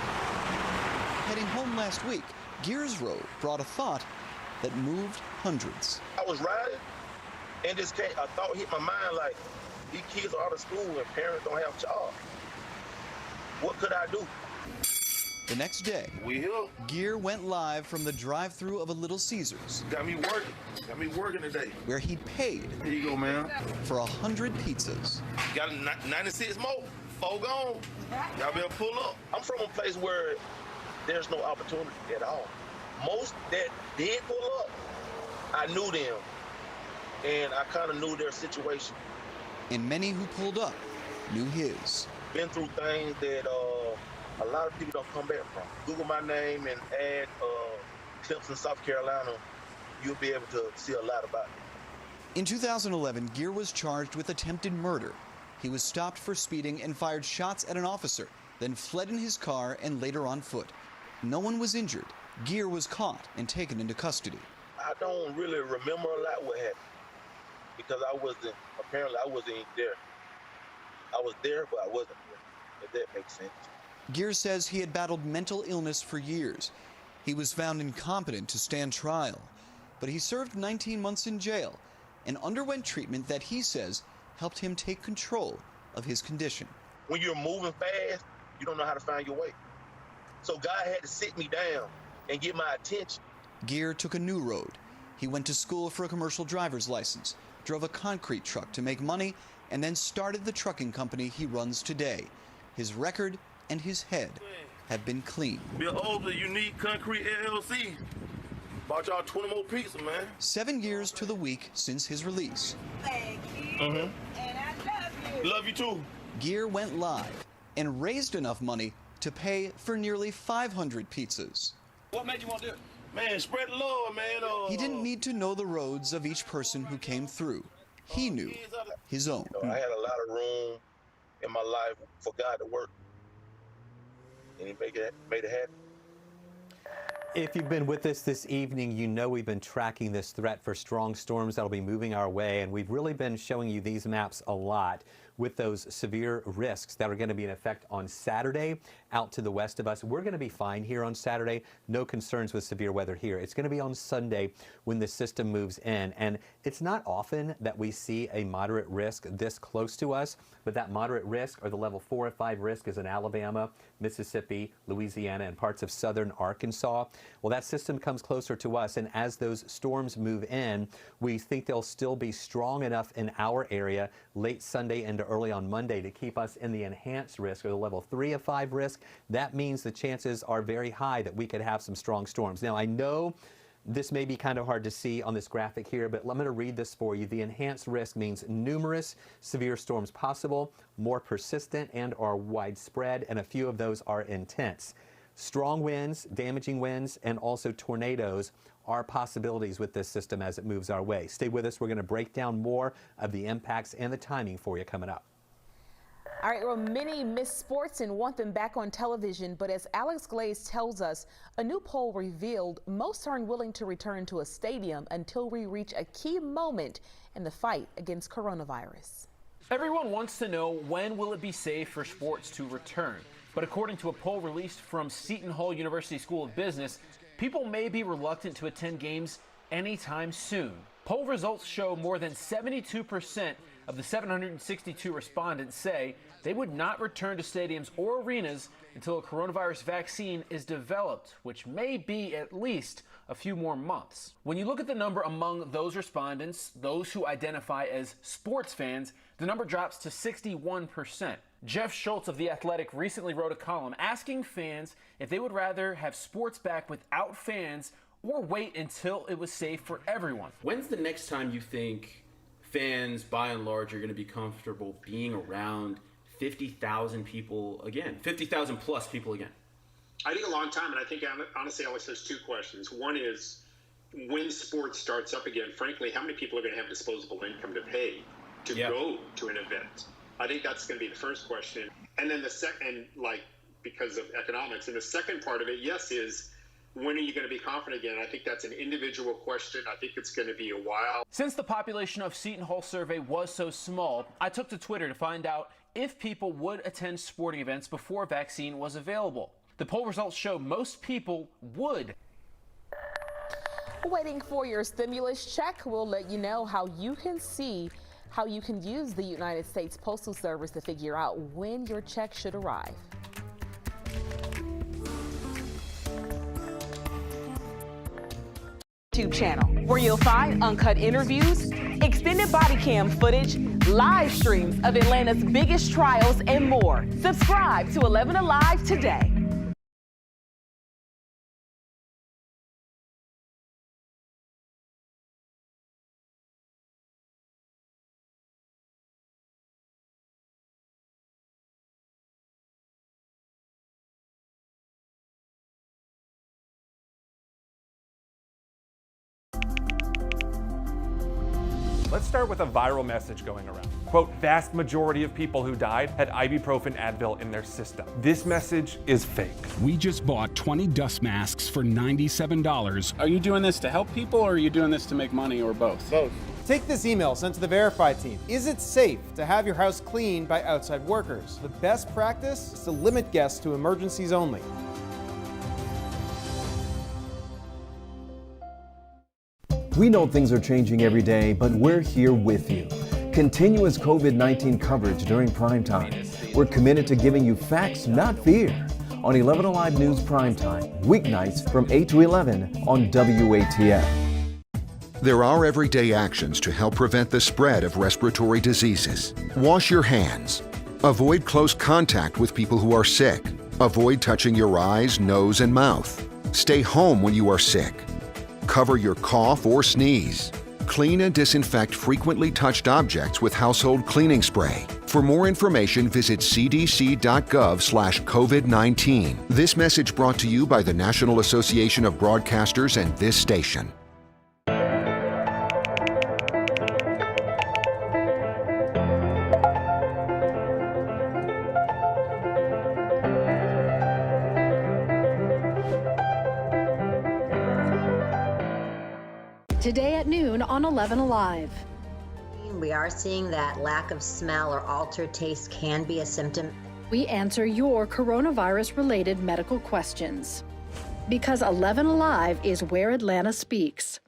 Heading home last week, Gears Road brought a thought that moved hundreds. I was riding, and a thought hit my mind like, these kids are out of school and parents don't have jobs. What could I do? The next day, Gear went live from the drive-thru of a Little Caesars. Got me working today. Where he paid Here you go, man. For 100 pizzas. Got 96 more, 4 gone. Y'all better pull up. I'm from a place where there's no opportunity at all. Most that did pull up, I knew them, and I kind of knew their situation. And many who pulled up knew his. Been through things that a lot of people don't come back from. Google my name and add Clemson, South Carolina, you'll be able to see a lot about it. In 2011, Gear was charged with attempted murder. He was stopped for speeding and fired shots at an officer, then fled in his car and later on foot. No one was injured. Gear was caught and taken into custody. I don't really remember a lot what happened because apparently I wasn't there. I was there, but I wasn't there, if that makes sense. Gear says he had battled mental illness for years. He was found incompetent to stand trial, but he served 19 months in jail and underwent treatment that he says helped him take control of his condition. When you're moving fast, you don't know how to find your way. So God had to sit me down and get my attention. Gear took a new road. He went to school for a commercial driver's license, drove a concrete truck to make money, and then started the trucking company he runs today. His record and his head have been clean. Behold the Unique Concrete LLC. Bought y'all 20 more pizzas, man. 7 years to the week since his release. Thank you. And I love you. Love you too. Gear went live and raised enough money to pay for nearly 500 pizzas. What made you want to do it? Man, spread the love, man. He didn't need to know the roads of each person who came through. He knew his own. I had a lot of room in my life for God to work. And he made it happen. If you've been with us this evening, you know we've been tracking this threat for strong storms that'll be moving our way, and we've really been showing you these maps a lot. with those severe risks that are going to be in effect on Saturday out to the west of us. We're going to be fine here on Saturday. No concerns with severe weather here. It's going to be on Sunday when the system moves in. And it's not often that we see a moderate risk this close to us, but that moderate risk or the level 4 or 5 risk is in Alabama, Mississippi, Louisiana, and parts of southern Arkansas. Well, that system comes closer to us, and as those storms move in, we think they'll still be strong enough in our area late Sunday into early on Monday to keep us in the enhanced risk or the level 3 of 5 risk. That means the chances are very high that we could have some strong storms. Now, I know this may be kind of hard to see on this graphic here, but I'm going to read this for you. The enhanced risk means numerous severe storms possible, more persistent and are widespread, and a few of those are intense. Strong winds, damaging winds, and also tornadoes are possibilities with this system as it moves our way. Stay with us. We're going to break down more of the impacts and the timing for you coming up. All right, well, many miss sports and want them back on television, but as Alex Glaze tells us, a new poll revealed most aren't willing to return to a stadium until we reach a key moment in the fight against coronavirus. Everyone wants to know, when will it be safe for sports to return? But according to a poll released from Seton Hall University School of Business, people may be reluctant to attend games anytime soon. Poll results show more than 72% of the 762 respondents say they would not return to stadiums or arenas until a coronavirus vaccine is developed, which may be at least a few more months. When you look at the number among those respondents, those who identify as sports fans, the number drops to 61%. Jeff Schultz of The Athletic recently wrote a column asking fans if they would rather have sports back without fans or wait until it was safe for everyone. When's the next time you think fans, by and large, are going to be comfortable being around 50,000 people again, 50,000 plus people again? I think a long time, and I think honestly, Alex, there's two questions. One is when sports starts up again. Frankly, how many people are going to have disposable income to pay to go to an event? I think that's going to be the first question, and then the second, like because of economics, and the second part of it, yes, is when are you going to be confident again? I think that's an individual question. I think it's going to be a while. Since the population of Seton Hall survey was so small, I took to Twitter to find out if people would attend sporting events before a vaccine was available. The poll results show most people would. Waiting for your stimulus check, we'll let you know how you can use the United States Postal Service to figure out when your check should arrive. YouTube channel where you'll find uncut interviews, extended body cam footage, live streams of Atlanta's biggest trials, and more. Subscribe to 11Alive today. Let's start with a viral message going around. Quote, vast majority of people who died had ibuprofen Advil in their system. This message is fake. We just bought 20 dust masks for $97. Are you doing this to help people, or are you doing this to make money, or both? Both. Take this email sent to the Verify team. Is it safe to have your house cleaned by outside workers? The best practice is to limit guests to emergencies only. We know things are changing every day, but we're here with you. Continuous COVID-19 coverage during Primetime. We're committed to giving you facts, not fear. On 11Alive News Primetime, weeknights from 8 to 11 on WATF. There are everyday actions to help prevent the spread of respiratory diseases. Wash your hands. Avoid close contact with people who are sick. Avoid touching your eyes, nose, and mouth. Stay home when you are sick. Cover your cough or sneeze. Clean and disinfect frequently touched objects with household cleaning spray. For more information, visit cdc.gov/COVID-19. This message brought to you by the National Association of Broadcasters and this station. Today at noon on 11Alive. we are seeing that lack of smell or altered taste can be a symptom. We answer your coronavirus-related medical questions. Because 11Alive is where Atlanta speaks.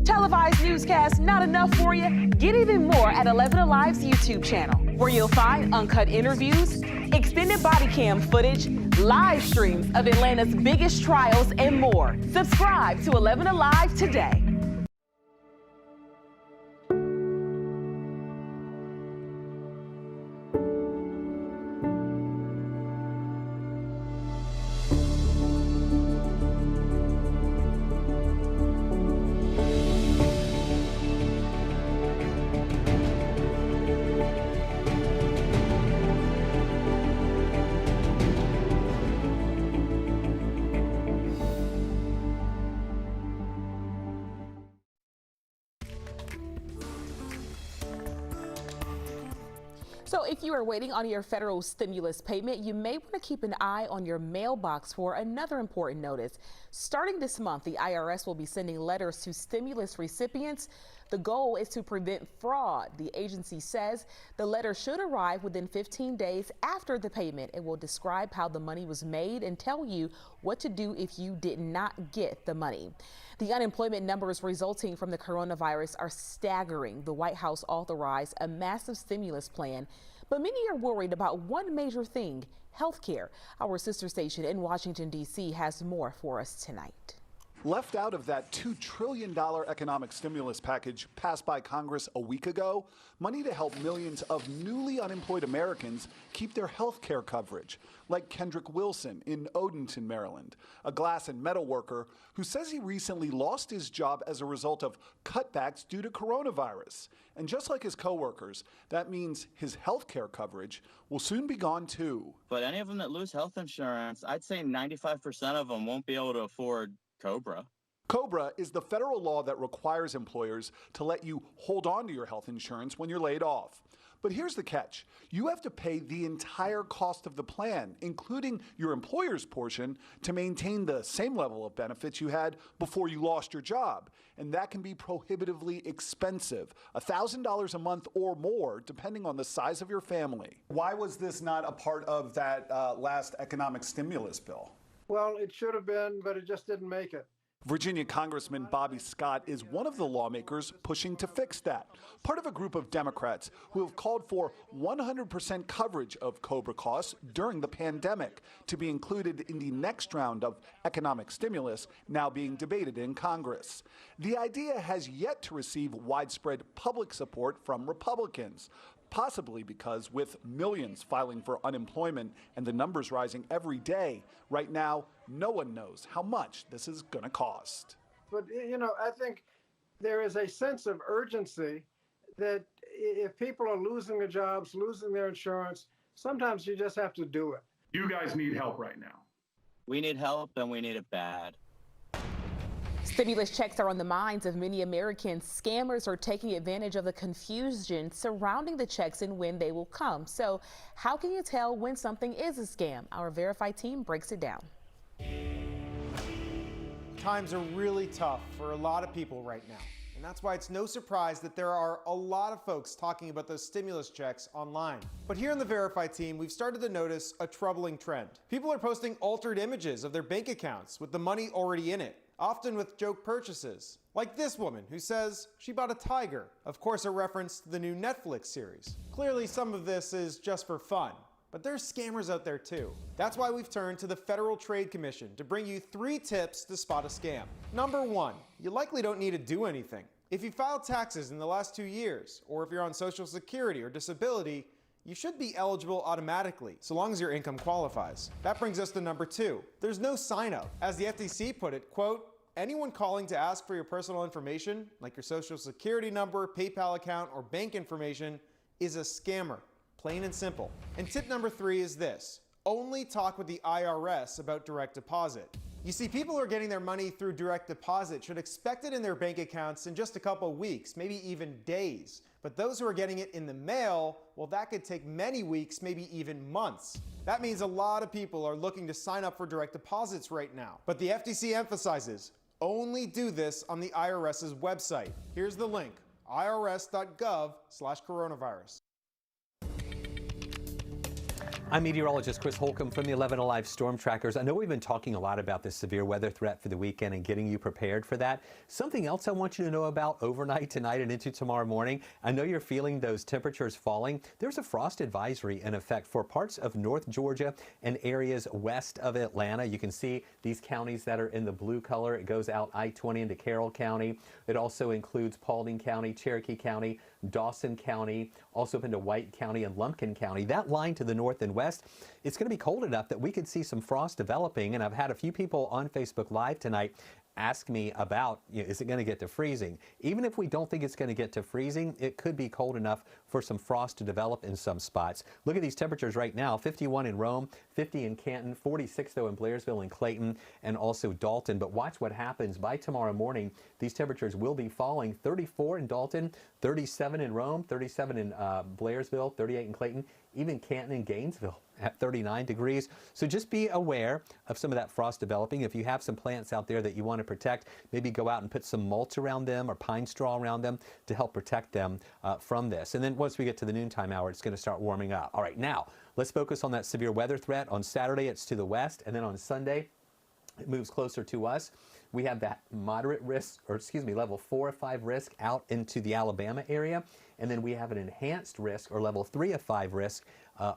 Televised newscasts not enough for you? Get even more at 11Alive's YouTube channel, where you'll find uncut interviews, extended body cam footage, live streams of Atlanta's biggest trials, and more. Subscribe to 11Alive today. So if you are waiting on your federal stimulus payment, you may want to keep an eye on your mailbox for another important notice. Starting this month, the IRS will be sending letters to stimulus recipients. The goal is to prevent fraud. The agency says the letter should arrive within 15 days after the payment. It will describe how the money was made and tell you what to do if you did not get the money. The unemployment numbers resulting from the coronavirus are staggering. The White House authorized a massive stimulus plan, but many are worried about one major thing: healthcare. Our sister station in Washington, D.C. has more for us tonight. Left out of that $2 trillion economic stimulus package passed by Congress a week ago, money to help millions of newly unemployed Americans keep their health care coverage, like Kendrick Wilson in Odenton, Maryland, a glass and metal worker who says he recently lost his job as a result of cutbacks due to coronavirus. And just like his coworkers, that means his health care coverage will soon be gone too. But any of them that lose health insurance, I'd say 95% of them won't be able to afford COBRA. COBRA is the federal law that requires employers to let you hold on to your health insurance when you're laid off. But here's the catch. You have to pay the entire cost of the plan, including your employer's portion, to maintain the same level of benefits you had before you lost your job. And that can be prohibitively expensive, $1,000 a month or more, depending on the size of your family. Why was this not a part of that last economic stimulus bill? Well, it should have been, but it just didn't make it. Virginia Congressman Bobby Scott is one of the lawmakers pushing to fix that, part of a group of Democrats who have called for 100% coverage of COBRA costs during the pandemic to be included in the next round of economic stimulus now being debated in Congress. The idea has yet to receive widespread public support from Republicans, possibly because with millions filing for unemployment and the numbers rising every day, right now, no one knows how much this is going to cost. But, I think there is a sense of urgency that if people are losing their jobs, losing their insurance, sometimes you just have to do it. You guys need help right now. We need help, and we need it bad. Stimulus checks are on the minds of many Americans. Scammers are taking advantage of the confusion surrounding the checks and when they will come. So how can you tell when something is a scam? Our Verify team breaks it down. Times are really tough for a lot of people right now. And that's why it's no surprise that there are a lot of folks talking about those stimulus checks online. But here on the Verify team, we've started to notice a troubling trend. People are posting altered images of their bank accounts with the money already in it, often with joke purchases, like this woman who says she bought a tiger, of course a reference to the new Netflix series. Clearly some of this is just for fun, but there's scammers out there too. That's why we've turned to the Federal Trade Commission to bring you 3 tips to spot a scam. Number 1, you likely don't need to do anything. If you filed taxes in the last 2 years, or if you're on Social Security or disability, you should be eligible automatically, so long as your income qualifies. That brings us to number 2. There's no sign up. As the FTC put it, quote, anyone calling to ask for your personal information, like your Social Security number, PayPal account, or bank information, is a scammer. Plain and simple. And tip number 3 is this: only talk with the IRS about direct deposit. You see, people who are getting their money through direct deposit should expect it in their bank accounts in just a couple weeks, maybe even days. But those who are getting it in the mail, well, that could take many weeks, maybe even months. That means a lot of people are looking to sign up for direct deposits right now. But the FTC emphasizes, only do this on the IRS's website. Here's the link, irs.gov/coronavirus. I'm meteorologist Chris Holcomb from the 11Alive Storm Trackers. I know we've been talking a lot about this severe weather threat for the weekend and getting you prepared for that. Something else I want you to know about overnight tonight and into tomorrow morning. I know you're feeling those temperatures falling. There's a frost advisory in effect for parts of North Georgia and areas west of Atlanta. You can see these counties that are in the blue color. It goes out I-20 into Carroll County. It also includes Paulding County, Cherokee County, Dawson County, also up into White County and Lumpkin County. That line to the north and west, it's going to be cold enough that we could see some frost developing. And I've had a few people on Facebook Live tonight ask me about, is it going to get to freezing? Even if we don't think it's going to get to freezing, it could be cold enough for some frost to develop in some spots. Look at these temperatures right now, 51 in Rome, 50 in Canton, 46 though in Blairsville and Clayton, and also Dalton. But watch what happens by tomorrow morning. These temperatures will be falling. 34 in Dalton, 37 in Rome, 37 in Blairsville, 38 in Clayton, even Canton and Gainesville at 39 degrees. So just be aware of some of that frost developing. If you have some plants out there that you want to protect, maybe go out and put some mulch around them or pine straw around them to help protect them from this. And then once we get to the noontime hour, it's going to start warming up. All right, now let's focus on that severe weather threat. On Saturday, it's to the west, and then on Sunday, it moves closer to us. We have that moderate risk, or excuse me, level 4 or 5 risk out into the Alabama area. And then we have an enhanced risk, or level 3 of 5 risk,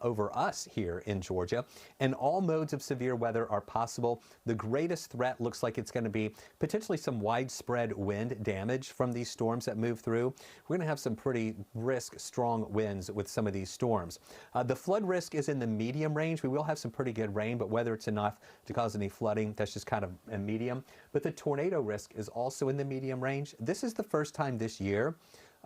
over us here in Georgia. And all modes of severe weather are possible. The greatest threat looks like it's going to be potentially some widespread wind damage from these storms that move through. We're going to have some pretty brisk, strong winds with some of these storms. The flood risk is in the medium range. We will have some pretty good rain, but whether it's enough to cause any flooding, that's just kind of a medium. But the tornado risk is also in the medium range. This is the first time this year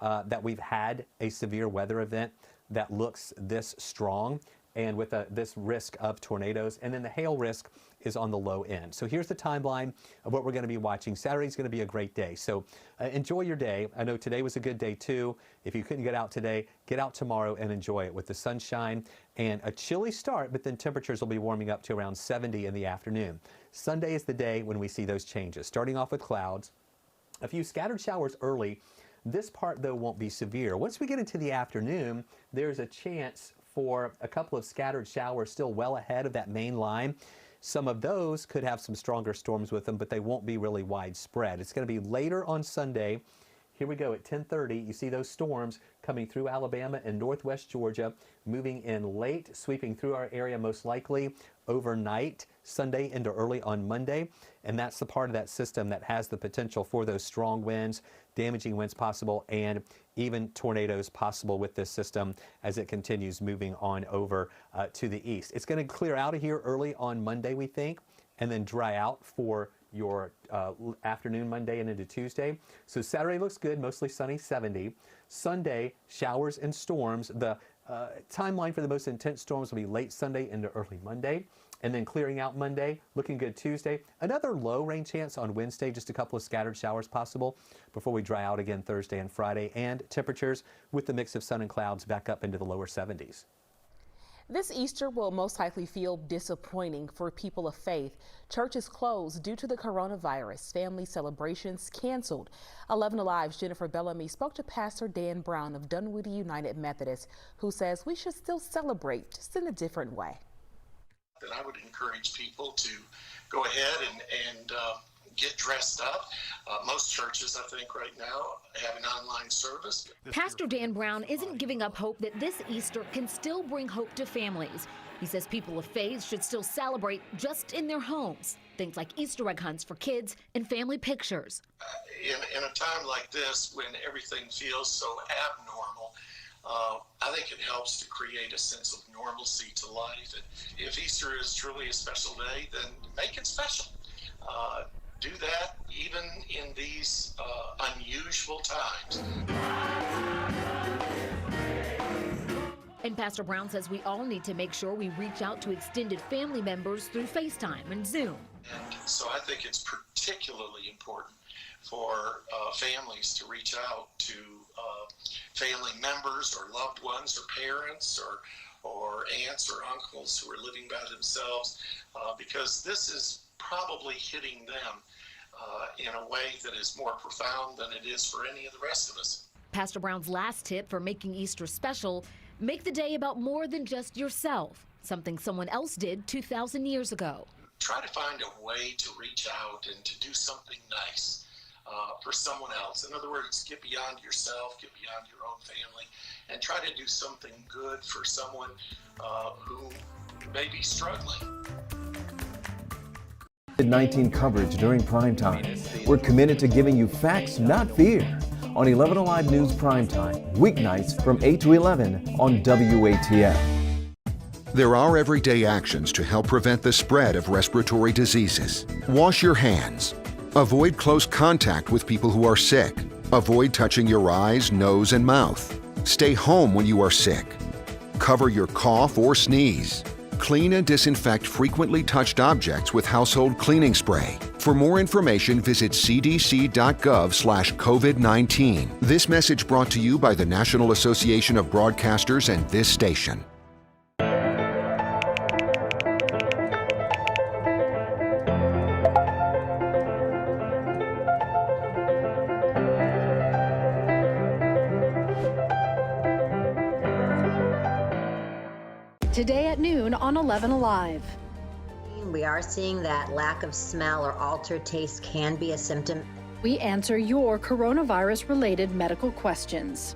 that we've had a severe weather event that looks this strong and with this risk of tornadoes. And then the hail risk is on the low end. So here's the timeline of what we're going to be watching. Saturday's going to be a great day. So enjoy your day. I know today was a good day too. If you couldn't get out today, get out tomorrow and enjoy it with the sunshine and a chilly start, but then temperatures will be warming up to around 70 in the afternoon. Sunday is the day when we see those changes, starting off with clouds, a few scattered showers early. This part, though, won't be severe. Once we get into the afternoon, there's a chance for a couple of scattered showers still well ahead of that main line. Some of those could have some stronger storms with them, but they won't be really widespread. It's going to be later on Sunday. Here we go at 10:30. You see those storms coming through Alabama and northwest Georgia, moving in late, sweeping through our area most likely overnight, Sunday into early on Monday. And that's the part of that system that has the potential for those strong winds, damaging winds possible, and even tornadoes possible with this system as it continues moving on over to the east. It's going to clear out of here early on Monday, we think, and then dry out for your afternoon Monday and into Tuesday. So Saturday looks good, mostly sunny, 70. Sunday, showers and storms. The timeline for the most intense storms will be late Sunday into early Monday, and then clearing out Monday, looking good Tuesday. Another low rain chance on Wednesday, just a couple of scattered showers possible before we dry out again Thursday and Friday, and temperatures with the mix of sun and clouds back up into the lower 70s. This Easter will most likely feel disappointing for people of faith. Churches closed due to the coronavirus. Family celebrations canceled. 11Alive's Jennifer Bellamy spoke to Pastor Dan Brown of Dunwoody United Methodist, who says we should still celebrate, just in a different way. Then I would encourage people to go ahead and get dressed up. Most churches, I think, right now have an online service. Pastor Dan Brown isn't giving up hope that this Easter can still bring hope to families. He says people of faith should still celebrate just in their homes. Things like Easter egg hunts for kids and family pictures. In a time like this, when everything feels so abnormal, I think it helps to create a sense of normalcy to life. And if Easter is truly a special day, then make it special. Do that even in these unusual times. And Pastor Brown says we all need to make sure we reach out to extended family members through FaceTime and Zoom. And so I think it's particularly important for families to reach out to family members or loved ones or parents or aunts or uncles who are living by themselves, because this is probably hitting them in a way that is more profound than it is for any of the rest of us. Pastor Brown's last tip for making Easter special: make the day about more than just yourself, something someone else did 2,000 years ago. Try to find a way to reach out and to do something nice for someone else. In other words, get beyond yourself, get beyond your own family, and try to do something good for someone who may be struggling. COVID-19 coverage during primetime. We're committed to giving you facts, not fear. On 11Alive News Primetime, weeknights from 8 to 11 on WATF. There are everyday actions to help prevent the spread of respiratory diseases. Wash your hands. Avoid close contact with people who are sick. Avoid touching your eyes, nose, and mouth. Stay home when you are sick. Cover your cough or sneeze. Clean and disinfect frequently touched objects with household cleaning spray. For more information, visit cdc.gov/COVID-19. This message brought to you by the National Association of Broadcasters and this station. Today at noon on 11Alive. We are seeing that lack of smell or altered taste can be a symptom. We answer your coronavirus-related medical questions.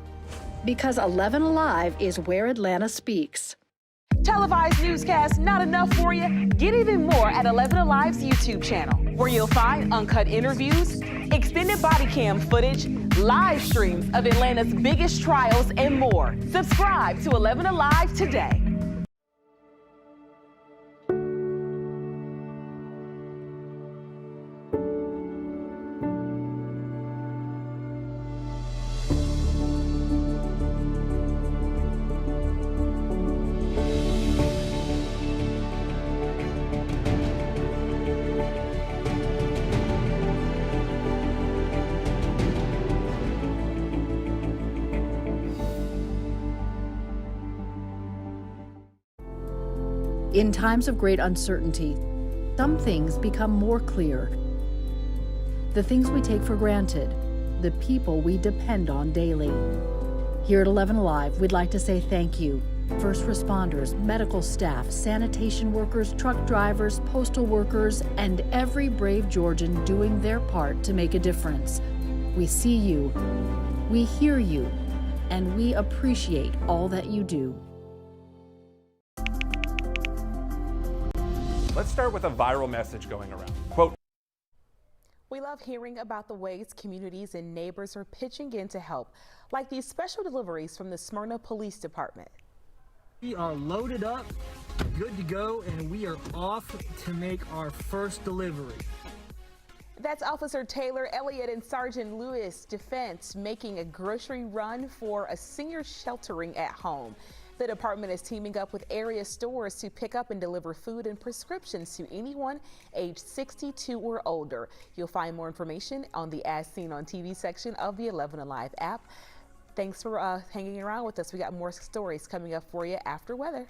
Because 11Alive is where Atlanta speaks. Televised newscasts not enough for you? Get even more at 11Alive's YouTube channel, where you'll find uncut interviews, extended body cam footage, live streams of Atlanta's biggest trials, and more. Subscribe to 11Alive today. In times of great uncertainty, some things become more clear. The things we take for granted, the people we depend on daily. Here at 11Alive, we'd like to say thank you. First responders, medical staff, sanitation workers, truck drivers, postal workers, and every brave Georgian doing their part to make a difference. We see you, we hear you, and we appreciate all that you do. Let's start with a viral message going around. Quote, we love hearing about the ways communities and neighbors are pitching in to help, like these special deliveries from the Smyrna Police Department. We are loaded up, good to go, and we are off to make our first delivery. That's Officer Taylor Elliott and Sergeant Lewis Defense making a grocery run for a senior sheltering at home. The department is teaming up with area stores to pick up and deliver food and prescriptions to anyone aged 62 or older. You'll find more information on the As Seen on TV section of the 11Alive app. Thanks for hanging around with us. We got more stories coming up for you after weather.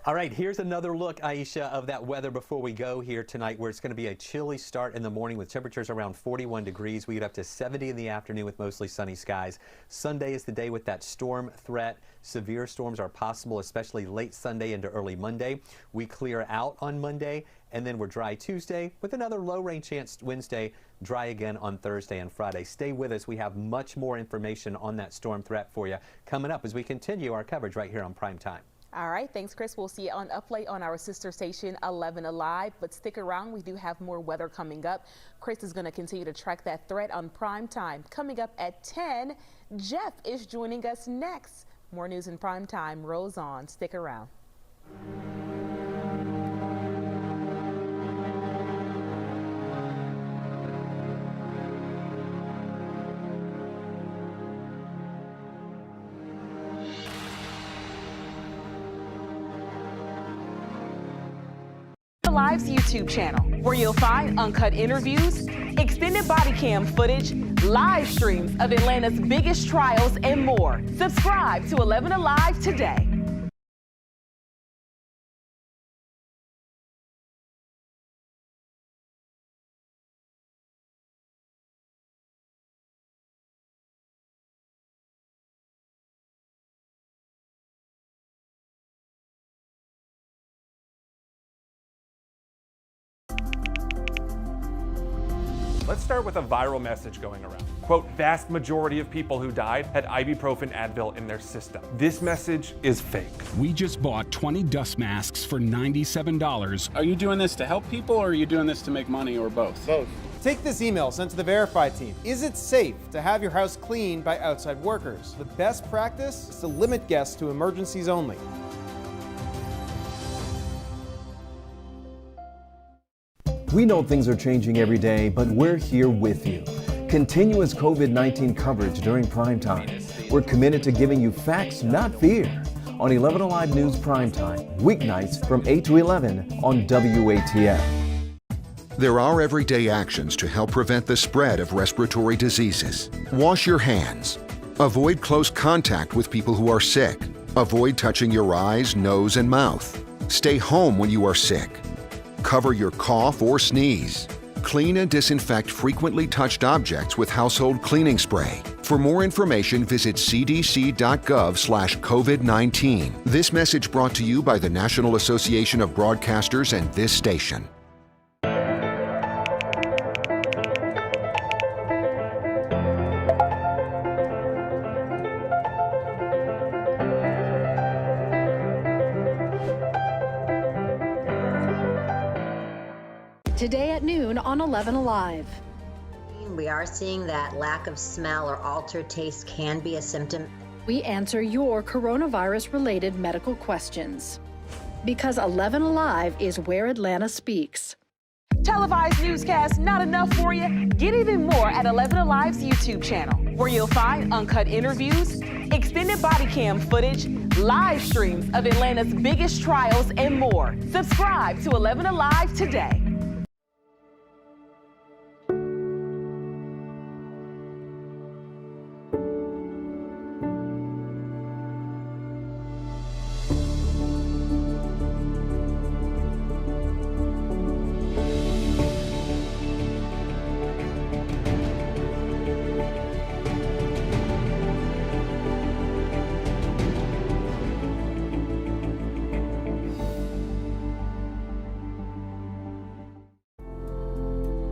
All right, here's another look, Aisha, of that weather before we go here tonight, where it's going to be a chilly start in the morning with temperatures around 41 degrees. We get up to 70 in the afternoon with mostly sunny skies. Sunday is the day with that storm threat. Severe storms are possible, especially late Sunday into early Monday. We clear out on Monday, and then we're dry Tuesday with another low rain chance Wednesday, dry again on Thursday and Friday. Stay with us. We have much more information on that storm threat for you coming up as we continue our coverage right here on Primetime. All right, thanks, Chris. We'll see you on Uplifting on our sister station, 11Alive. But stick around. We do have more weather coming up. Chris is going to continue to track that threat on Primetime. Coming up at 10, Jeff is joining us next. More news in Primetime rolls on. Stick around. Live's YouTube channel, where you'll find uncut interviews, extended body cam footage, live streams of Atlanta's biggest trials, and more. Subscribe to 11Alive today. Let's start with a viral message going around. Quote, vast majority of people who died had ibuprofen Advil in their system. This message is fake. We just bought 20 dust masks for $97. Are you doing this to help people or are you doing this to make money or both? Both. Take this email sent to the Verify team. Is it safe to have your house cleaned by outside workers? The best practice is to limit guests to emergencies only. We know things are changing every day, but we're here with you. Continuous COVID-19 coverage during primetime. We're committed to giving you facts, not fear. On 11Alive News Primetime, weeknights from 8 to 11 on WATF. There are everyday actions to help prevent the spread of respiratory diseases. Wash your hands. Avoid close contact with people who are sick. Avoid touching your eyes, nose, and mouth. Stay home when you are sick. Cover your cough or sneeze. Clean and disinfect frequently touched objects with household cleaning spray. For more information, visit cdc.gov/COVID-19. This message brought to you by the National Association of Broadcasters and this station. Today at noon on 11Alive. We are seeing that lack of smell or altered taste can be a symptom. We answer your coronavirus-related medical questions. Because 11Alive is where Atlanta speaks. Televised newscasts not enough for you? Get even more at 11Alive's YouTube channel, where you'll find uncut interviews, extended body cam footage, live streams of Atlanta's biggest trials, and more. Subscribe to 11Alive today.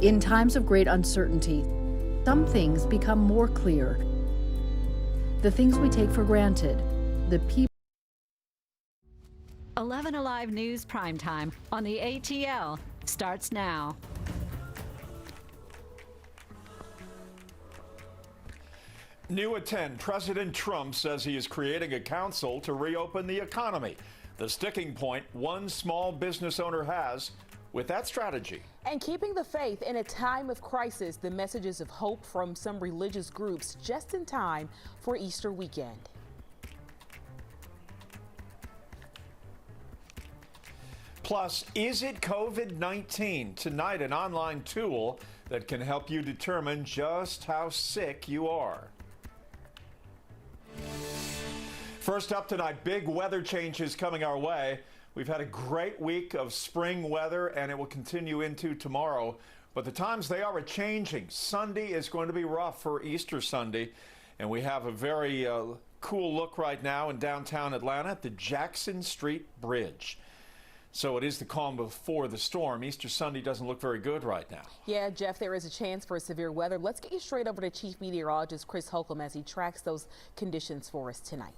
In times of great uncertainty, some things become more clear. The things we take for granted, the people. 11Alive News Primetime on the ATL starts now. New at 10, President Trump says he is creating a council to reopen the economy. The sticking point one small business owner has with that strategy. And keeping the faith in a time of crisis, the messages of hope from some religious groups just in time for Easter weekend. Plus, is it COVID-19? Tonight, an online tool that can help you determine just how sick you are. First up tonight, big weather changes coming our way. We've had a great week of spring weather, and it will continue into tomorrow. But the times they are changing. Sunday is going to be rough for Easter Sunday, and we have a very cool look right now in downtown Atlanta at the Jackson Street Bridge. So it is the calm before the storm. Easter Sunday doesn't look very good right now. Yeah, Jeff, there is a chance for severe weather. Let's get you straight over to Chief Meteorologist Chris Holcomb as he tracks those conditions for us tonight.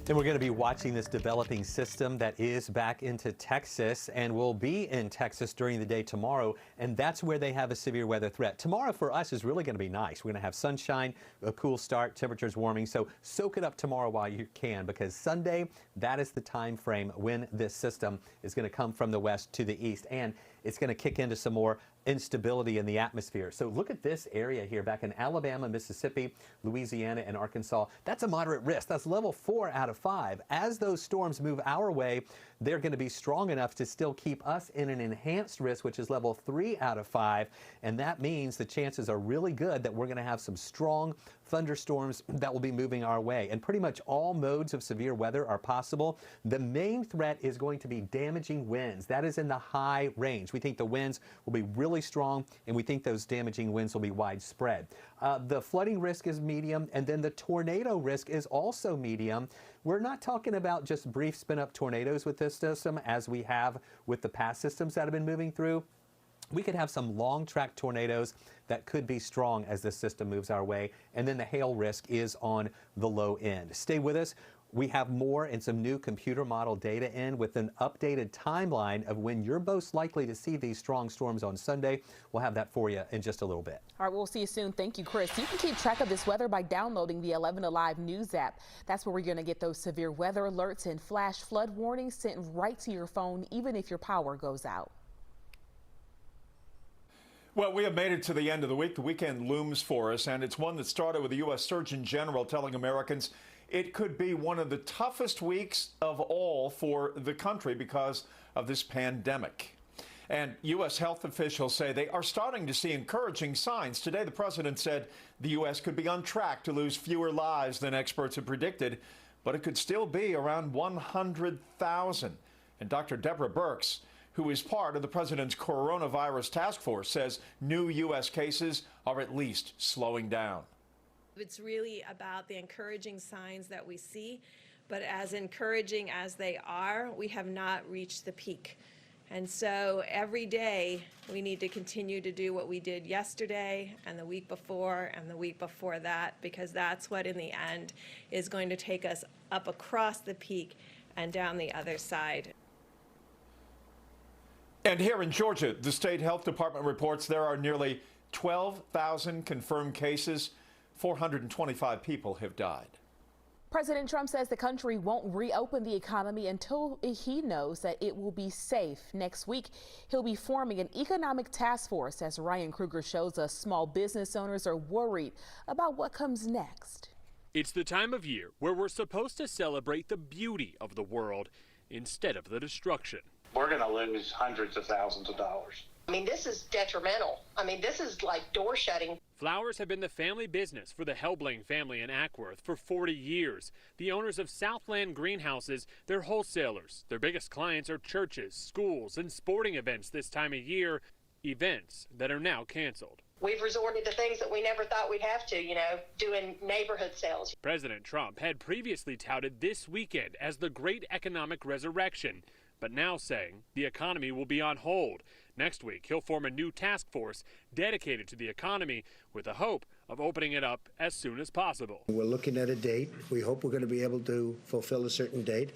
And we're going to be watching this developing system that is back into Texas and will be in Texas during the day tomorrow. And that's where they have a severe weather threat. Tomorrow for us is really going to be nice. We're going to have sunshine, a cool start, temperatures warming. So soak it up tomorrow while you can, because Sunday, that is the time frame when this system is going to come from the west to the east. And it's going to kick into some more instability in the atmosphere. So look at this area here back in Alabama, Mississippi, Louisiana, and Arkansas. That's a moderate risk. That's level 4 out of 5. As those storms move our way, they're going to be strong enough to still keep us in an enhanced risk, which is level 3 out of 5. And that means the chances are really good that we're going to have some strong thunderstorms that will be moving our way. And pretty much all modes of severe weather are possible. The main threat is going to be damaging winds. That is in the high range. We think the winds will be really strong, and we think those damaging winds will be widespread. The flooding risk is medium, and then the tornado risk is also medium. We're not talking about just brief spin-up tornadoes with this system as we have with the past systems that have been moving through. We could have some long track tornadoes that could be strong as this system moves our way, and then the hail risk is on the low end. Stay with us. We have more and some new computer model data in with an updated timeline of when you're most likely to see these strong storms on Sunday. We'll have that for you in just a little bit. All right, we'll see you soon. Thank you, Chris. You can keep track of this weather by downloading the 11Alive News app. That's where we're going to get those severe weather alerts and flash flood warnings sent right to your phone, even if your power goes out. Well, we have made it to the end of the week. The weekend looms for us, and it's one that started with the U.S. Surgeon General telling Americans it could be one of the toughest weeks of all for the country because of this pandemic. And U.S. health officials say they are starting to see encouraging signs. Today, the president said the U.S. could be on track to lose fewer lives than experts have predicted, but it could still be around 100,000. And Dr. Deborah Birx, who is part of the president's coronavirus task force, says new U.S. cases are at least slowing down. It's really about the encouraging signs that we see, but as encouraging as they are, we have not reached the peak. And so every day we need to continue to do what we did yesterday and the week before and the week before that, because that's what in the end is going to take us up across the peak and down the other side. And here in Georgia, the state health department reports there are nearly 12,000 confirmed cases. 425 people have died. President Trump says the country won't reopen the economy until he knows that it will be safe. Next week, he'll be forming an economic task force. As Ryan Kruger shows us, small business owners are worried about what comes next. It's the time of year where we're supposed to celebrate the beauty of the world instead of the destruction. We're going to lose hundreds of thousands of dollars. I mean, this is detrimental. I mean, this is like door shutting. Flowers have been the family business for the Helbling family in Ackworth for 40 years. The owners of Southland Greenhouses, they're wholesalers. Their biggest clients are churches, schools, and sporting events this time of year, events that are now canceled. We've resorted to things that we never thought we'd have to, doing neighborhood sales. President Trump had previously touted this weekend as the great economic resurrection, but now saying the economy will be on hold. Next week, he'll form a new task force dedicated to the economy with the hope of opening it up as soon as possible. We're looking at a date. We hope we're going to be able to fulfill a certain date,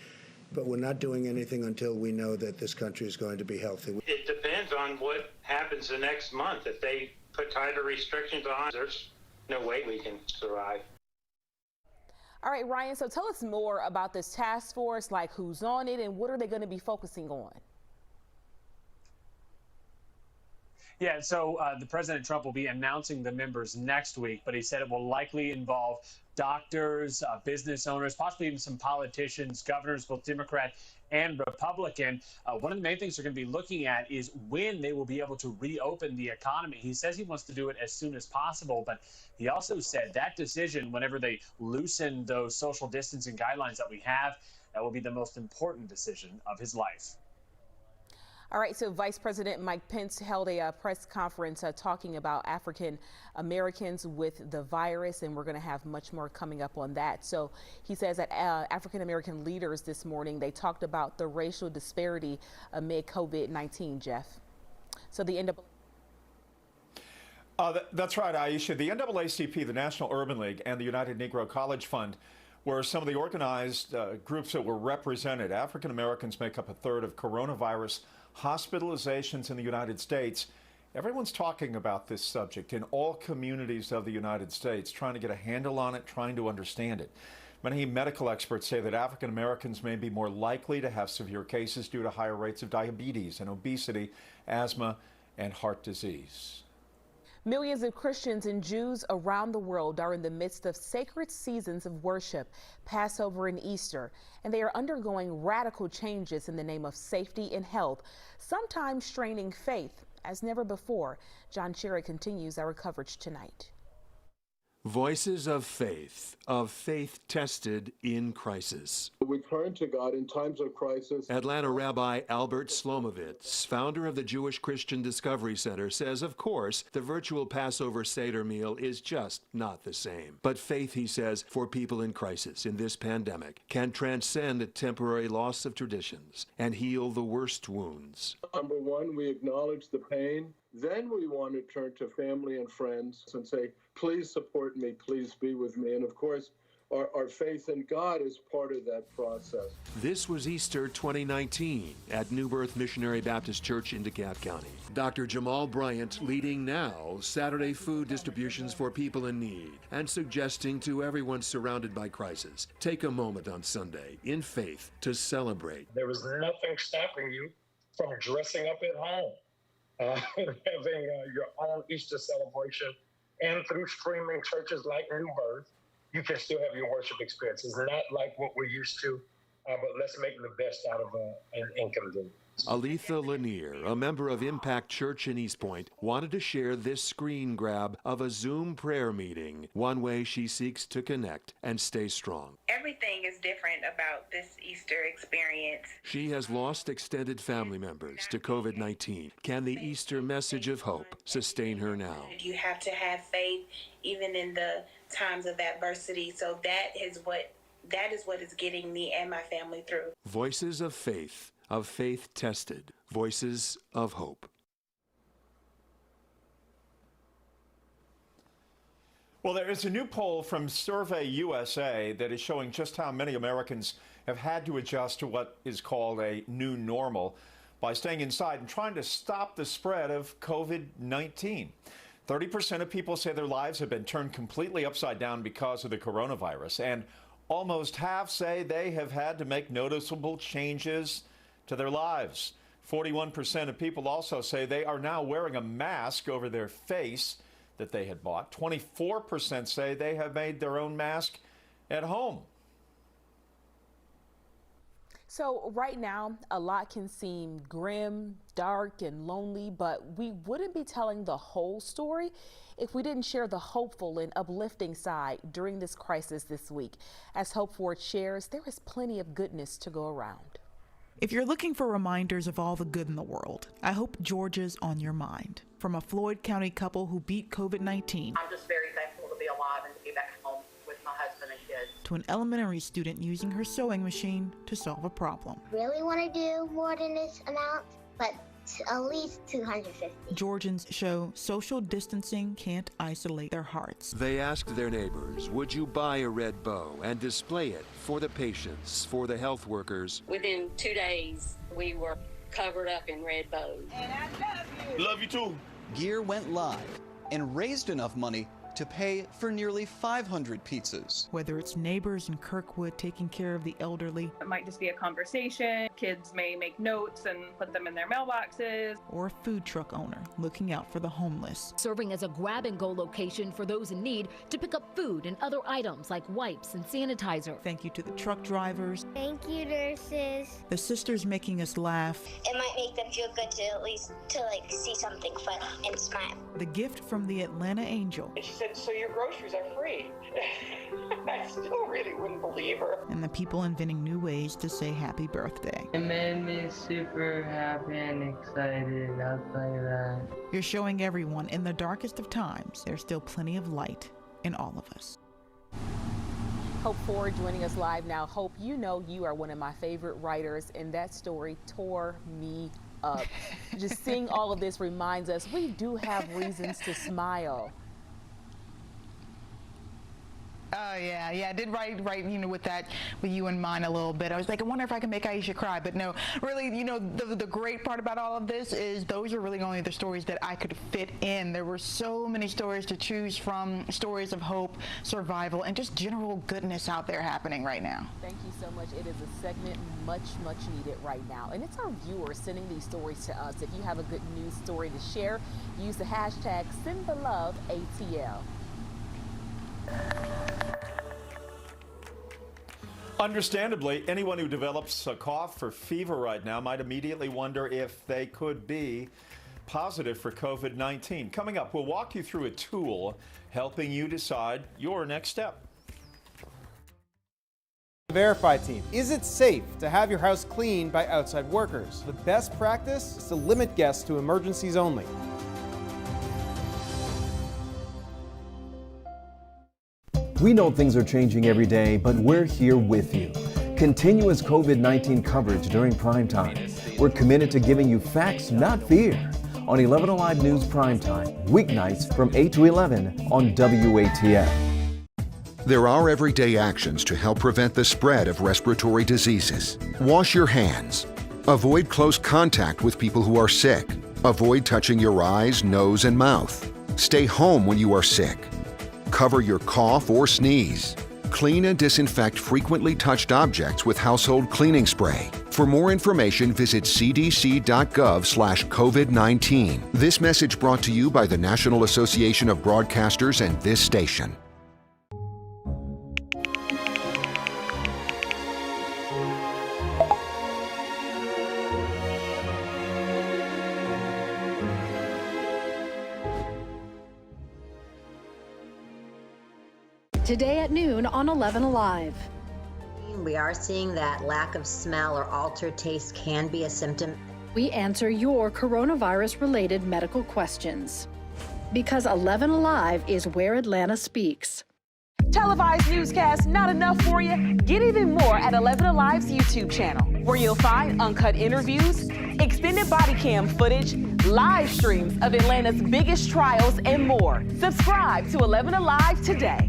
but we're not doing anything until we know that this country is going to be healthy. It depends on what happens the next month. If they put tighter restrictions on, there's no way we can survive. All right, Ryan, so tell us more about this task force, like who's on it and what are they going to be focusing on? Yeah, so the President Trump will be announcing the members next week, but he said it will likely involve doctors, business owners, possibly even some politicians, governors, both Democrat and Republican. One of the main things they're going to be looking at is when they will be able to reopen the economy. He says he wants to do it as soon as possible, but he also said that decision, whenever they loosen those social distancing guidelines that we have, that will be the most important decision of his life. All right, so Vice President Mike Pence held a press conference talking about African Americans with the virus, and we're going to have much more coming up on that. So he says that African American leaders this morning, they talked about the racial disparity amid COVID-19, Jeff. So the That's right, Aisha. The NAACP, the National Urban League, and the United Negro College Fund were some of the organized groups that were represented. African Americans make up a third of coronavirus hospitalizations in the United States. Everyone's talking about this subject in all communities of the United States, trying to get a handle on it, trying to understand it. Many medical experts say that African Americans may be more likely to have severe cases due to higher rates of diabetes and obesity, asthma, and heart disease. Millions of Christians and Jews around the world are in the midst of sacred seasons of worship, Passover and Easter, and they are undergoing radical changes in the name of safety and health, sometimes straining faith as never before. John Sherritt continues our coverage tonight. Voices of faith tested in crisis. We turn to God in times of crisis. Atlanta Rabbi Albert Slomovitz, founder of the Jewish Christian Discovery Center, says, of course, the virtual Passover Seder meal is just not the same. But faith, he says, for people in crisis in this pandemic can transcend a temporary loss of traditions and heal the worst wounds. Number one, we acknowledge the pain. Then we want to turn to family and friends and say, please support me, please be with me. And of course, our faith in God is part of that process. This was Easter 2019 at New Birth Missionary Baptist Church in DeKalb County. Dr. Jamal Bryant leading now Saturday food distributions for people in need and suggesting to everyone surrounded by crisis, take a moment on Sunday in faith to celebrate. There was nothing stopping you from dressing up at home, having your own Easter celebration, and through streaming churches like New Birth, you can still have your worship experience. It's not like what we're used to, but let's make the best out of an inconvenience. Aletha Lanier, a member of Impact Church in East Point, wanted to share this screen grab of a Zoom prayer meeting, one way she seeks to connect and stay strong. Everything is different about this Easter experience. She has lost extended family members to COVID-19. Can the Easter message of hope sustain her now? You have to have faith even in the times of adversity. So that is what is getting me and my family through. Voices of faith tested, voices of hope. Well, there is a new poll from Survey USA that is showing just how many Americans have had to adjust to what is called a new normal by staying inside and trying to stop the spread of COVID-19. 30% of people say their lives have been turned completely upside down because of the coronavirus, and almost half say they have had to make noticeable changes to their lives. 41% of people also say they are now wearing a mask over their face that they had bought. 24% say they have made their own mask at home. So right now, a lot can seem grim, dark, and lonely, but we wouldn't be telling the whole story if we didn't share the hopeful and uplifting side during this crisis this week. As Hope Ford shares, there is plenty of goodness to go around. If you're looking for reminders of all the good in the world, I hope Georgia's on your mind. From a Floyd County couple who beat COVID-19. I'm just very thankful to be alive and to be back home with my husband and kids. To an elementary student using her sewing machine to solve a problem. Really want to do more than this amount, but at least 250. Georgians show social distancing can't isolate their hearts. They asked their neighbors, would you buy a red bow and display it for the patients, for the health workers? Within 2 days, we were covered up in red bows. And I love you. Love you too. Gear went live and raised enough money to pay for nearly 500 pizzas. Whether it's neighbors in Kirkwood taking care of the elderly. It might just be a conversation. Kids may make notes and put them in their mailboxes. Or a food truck owner looking out for the homeless. Serving as a grab-and-go location for those in need to pick up food and other items like wipes and sanitizer. Thank you to the truck drivers. Thank you, nurses. The sisters making us laugh. It might make them feel good to at least see something fun and smile. The gift from the Atlanta Angel. And she said, so your groceries are free. I still really wouldn't believe her. And the people inventing new ways to say happy birthday. It made me super happy and excited. I'll tell you that. You're showing everyone in the darkest of times, there's still plenty of light in all of us. Hope Ford joining us live now. Hope, you know you are one of my favorite writers, and that story tore me up. Just seeing all of this reminds us we do have reasons to smile. Oh, yeah, I did write, with you in mind a little bit. I was like, I wonder if I can make Aisha cry, but no, really, the great part about all of this is those are really only the stories that I could fit in. There were so many stories to choose from, stories of hope, survival, and just general goodness out there happening right now. Thank you so much. It is a segment much needed right now. And it's our viewers sending these stories to us. If you have a good news story to share, use the hashtag #SendTheLoveATL. Understandably, anyone who develops a cough or fever right now might immediately wonder if they could be positive for COVID-19. Coming up, we'll walk you through a tool helping you decide your next step. Verify team. Is it safe to have your house cleaned by outside workers? The best practice is to limit guests to emergencies only. We know things are changing every day, but we're here with you. Continuous COVID-19 coverage during primetime. We're committed to giving you facts, not fear. On 11Alive News Primetime, weeknights from 8 to 11 on WATF. There are everyday actions to help prevent the spread of respiratory diseases. Wash your hands. Avoid close contact with people who are sick. Avoid touching your eyes, nose, and mouth. Stay home when you are sick. Cover your cough or sneeze. Clean and disinfect frequently touched objects with household cleaning spray. For more information, visit cdc.gov/COVID-19. This message brought to you by the National Association of Broadcasters and this station. Today at noon on 11Alive. We are seeing that lack of smell or altered taste can be a symptom. We answer your coronavirus-related medical questions. Because 11Alive is where Atlanta speaks. Televised newscasts not enough for you? Get even more at 11Alive's YouTube channel, where you'll find uncut interviews, extended body cam footage, live streams of Atlanta's biggest trials, and more. Subscribe to 11Alive today.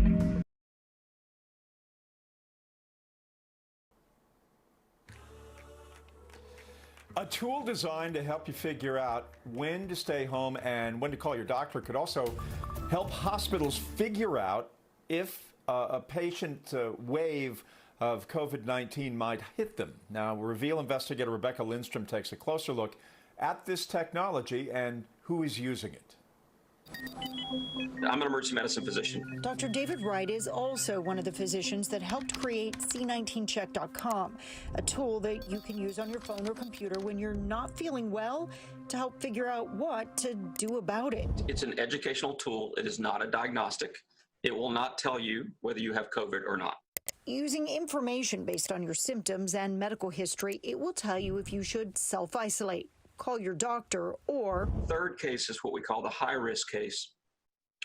A tool designed to help you figure out when to stay home and when to call your doctor could also help hospitals figure out if a patient wave of COVID-19 might hit them. Now, Reveal investigator Rebecca Lindstrom takes a closer look at this technology and who is using it. I'm an emergency medicine physician. Dr. David Wright is also one of the physicians that helped create C19check.com, a tool that you can use on your phone or computer when you're not feeling well to help figure out what to do about it. It's an educational tool. It is not a diagnostic. It will not tell you whether you have COVID or not. Using information based on your symptoms and medical history, it will tell you if you should self-isolate, call your doctor, or... Third case is what we call the high-risk case,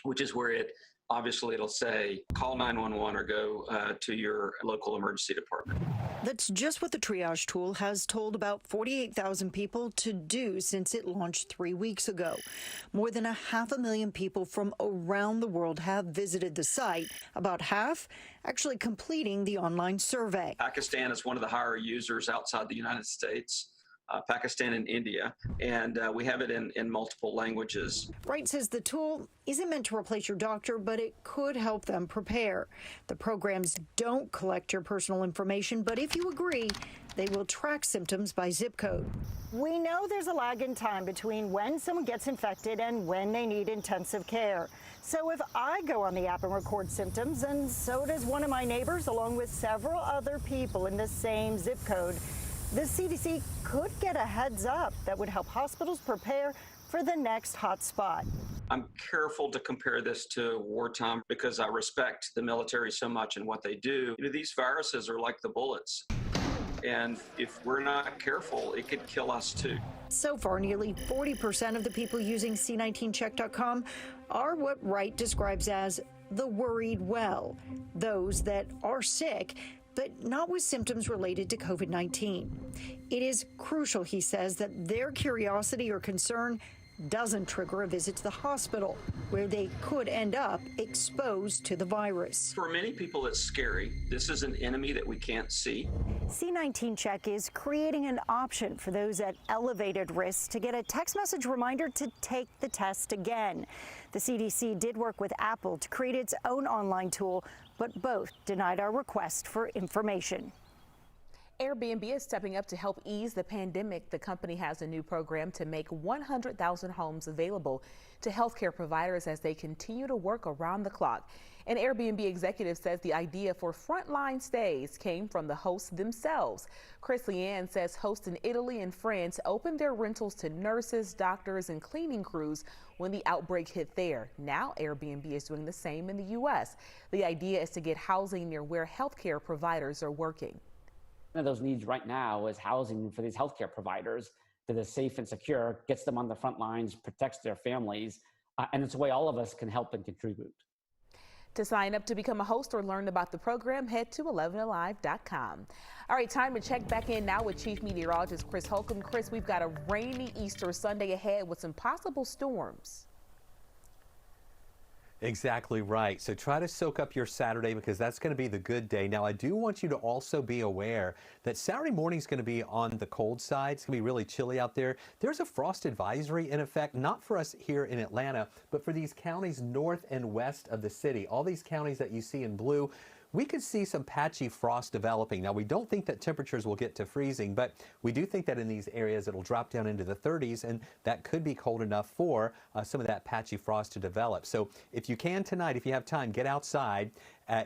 which is where it'll say call 911 or go to your local emergency department. That's just what the triage tool has told about 48,000 people to do since it launched 3 weeks ago. More than 500,000 people from around the world have visited the site, about half actually completing the online survey. Pakistan is one of the higher users outside the United States. Pakistan and India, and we have it in multiple languages. Wright says the tool isn't meant to replace your doctor, but it could help them prepare. The programs don't collect your personal information, but if you agree, they will track symptoms by zip code. We know there's a lag in time between when someone gets infected and when they need intensive care. So if I go on the app and record symptoms, and so does one of my neighbors, along with several other people in the same zip code, the CDC could get a heads up that would help hospitals prepare for the next hot spot. I'm careful to compare this to wartime because I respect the military so much and what they do. These viruses are like the bullets. And if we're not careful, it could kill us too. So far, nearly 40% of the people using C19check.com are what Wright describes as the worried well, those that are sick, but not with symptoms related to COVID-19. It is crucial, he says, that their curiosity or concern doesn't trigger a visit to the hospital, where they could end up exposed to the virus. For many people, it's scary. This is an enemy that we can't see. C19check is creating an option for those at elevated risk to get a text message reminder to take the test again. The CDC did work with Apple to create its own online tool, but both denied our request for information. Airbnb is stepping up to help ease the pandemic. The company has a new program to make 100,000 homes available to healthcare providers as they continue to work around the clock. An Airbnb executive says the idea for frontline stays came from the hosts themselves. Chris Leanne says hosts in Italy and France opened their rentals to nurses, doctors, and cleaning crews when the outbreak hit there. Now Airbnb is doing the same in the U.S. The idea is to get housing near where healthcare providers are working. One of those needs right now is housing for these healthcare providers that is safe and secure, gets them on the front lines, protects their families, and it's a way all of us can help and contribute. To sign up to become a host or learn about the program, head to 11alive.com. All right, time to check back in now with Chief Meteorologist Chris Holcomb. Chris, we've got a rainy Easter Sunday ahead with some possible storms. Exactly right. So try to soak up your Saturday because that's going to be the good day. Now, I do want you to also be aware that Saturday morning is going to be on the cold side. It's going to be really chilly out there. There's a frost advisory in effect, not for us here in Atlanta, but for these counties north and west of the city. All these counties that you see in blue, we could see some patchy frost developing. Now, we don't think that temperatures will get to freezing, but we do think that in these areas it'll drop down into the 30s, and that could be cold enough for some of that patchy frost to develop. So if you can tonight, if you have time, get outside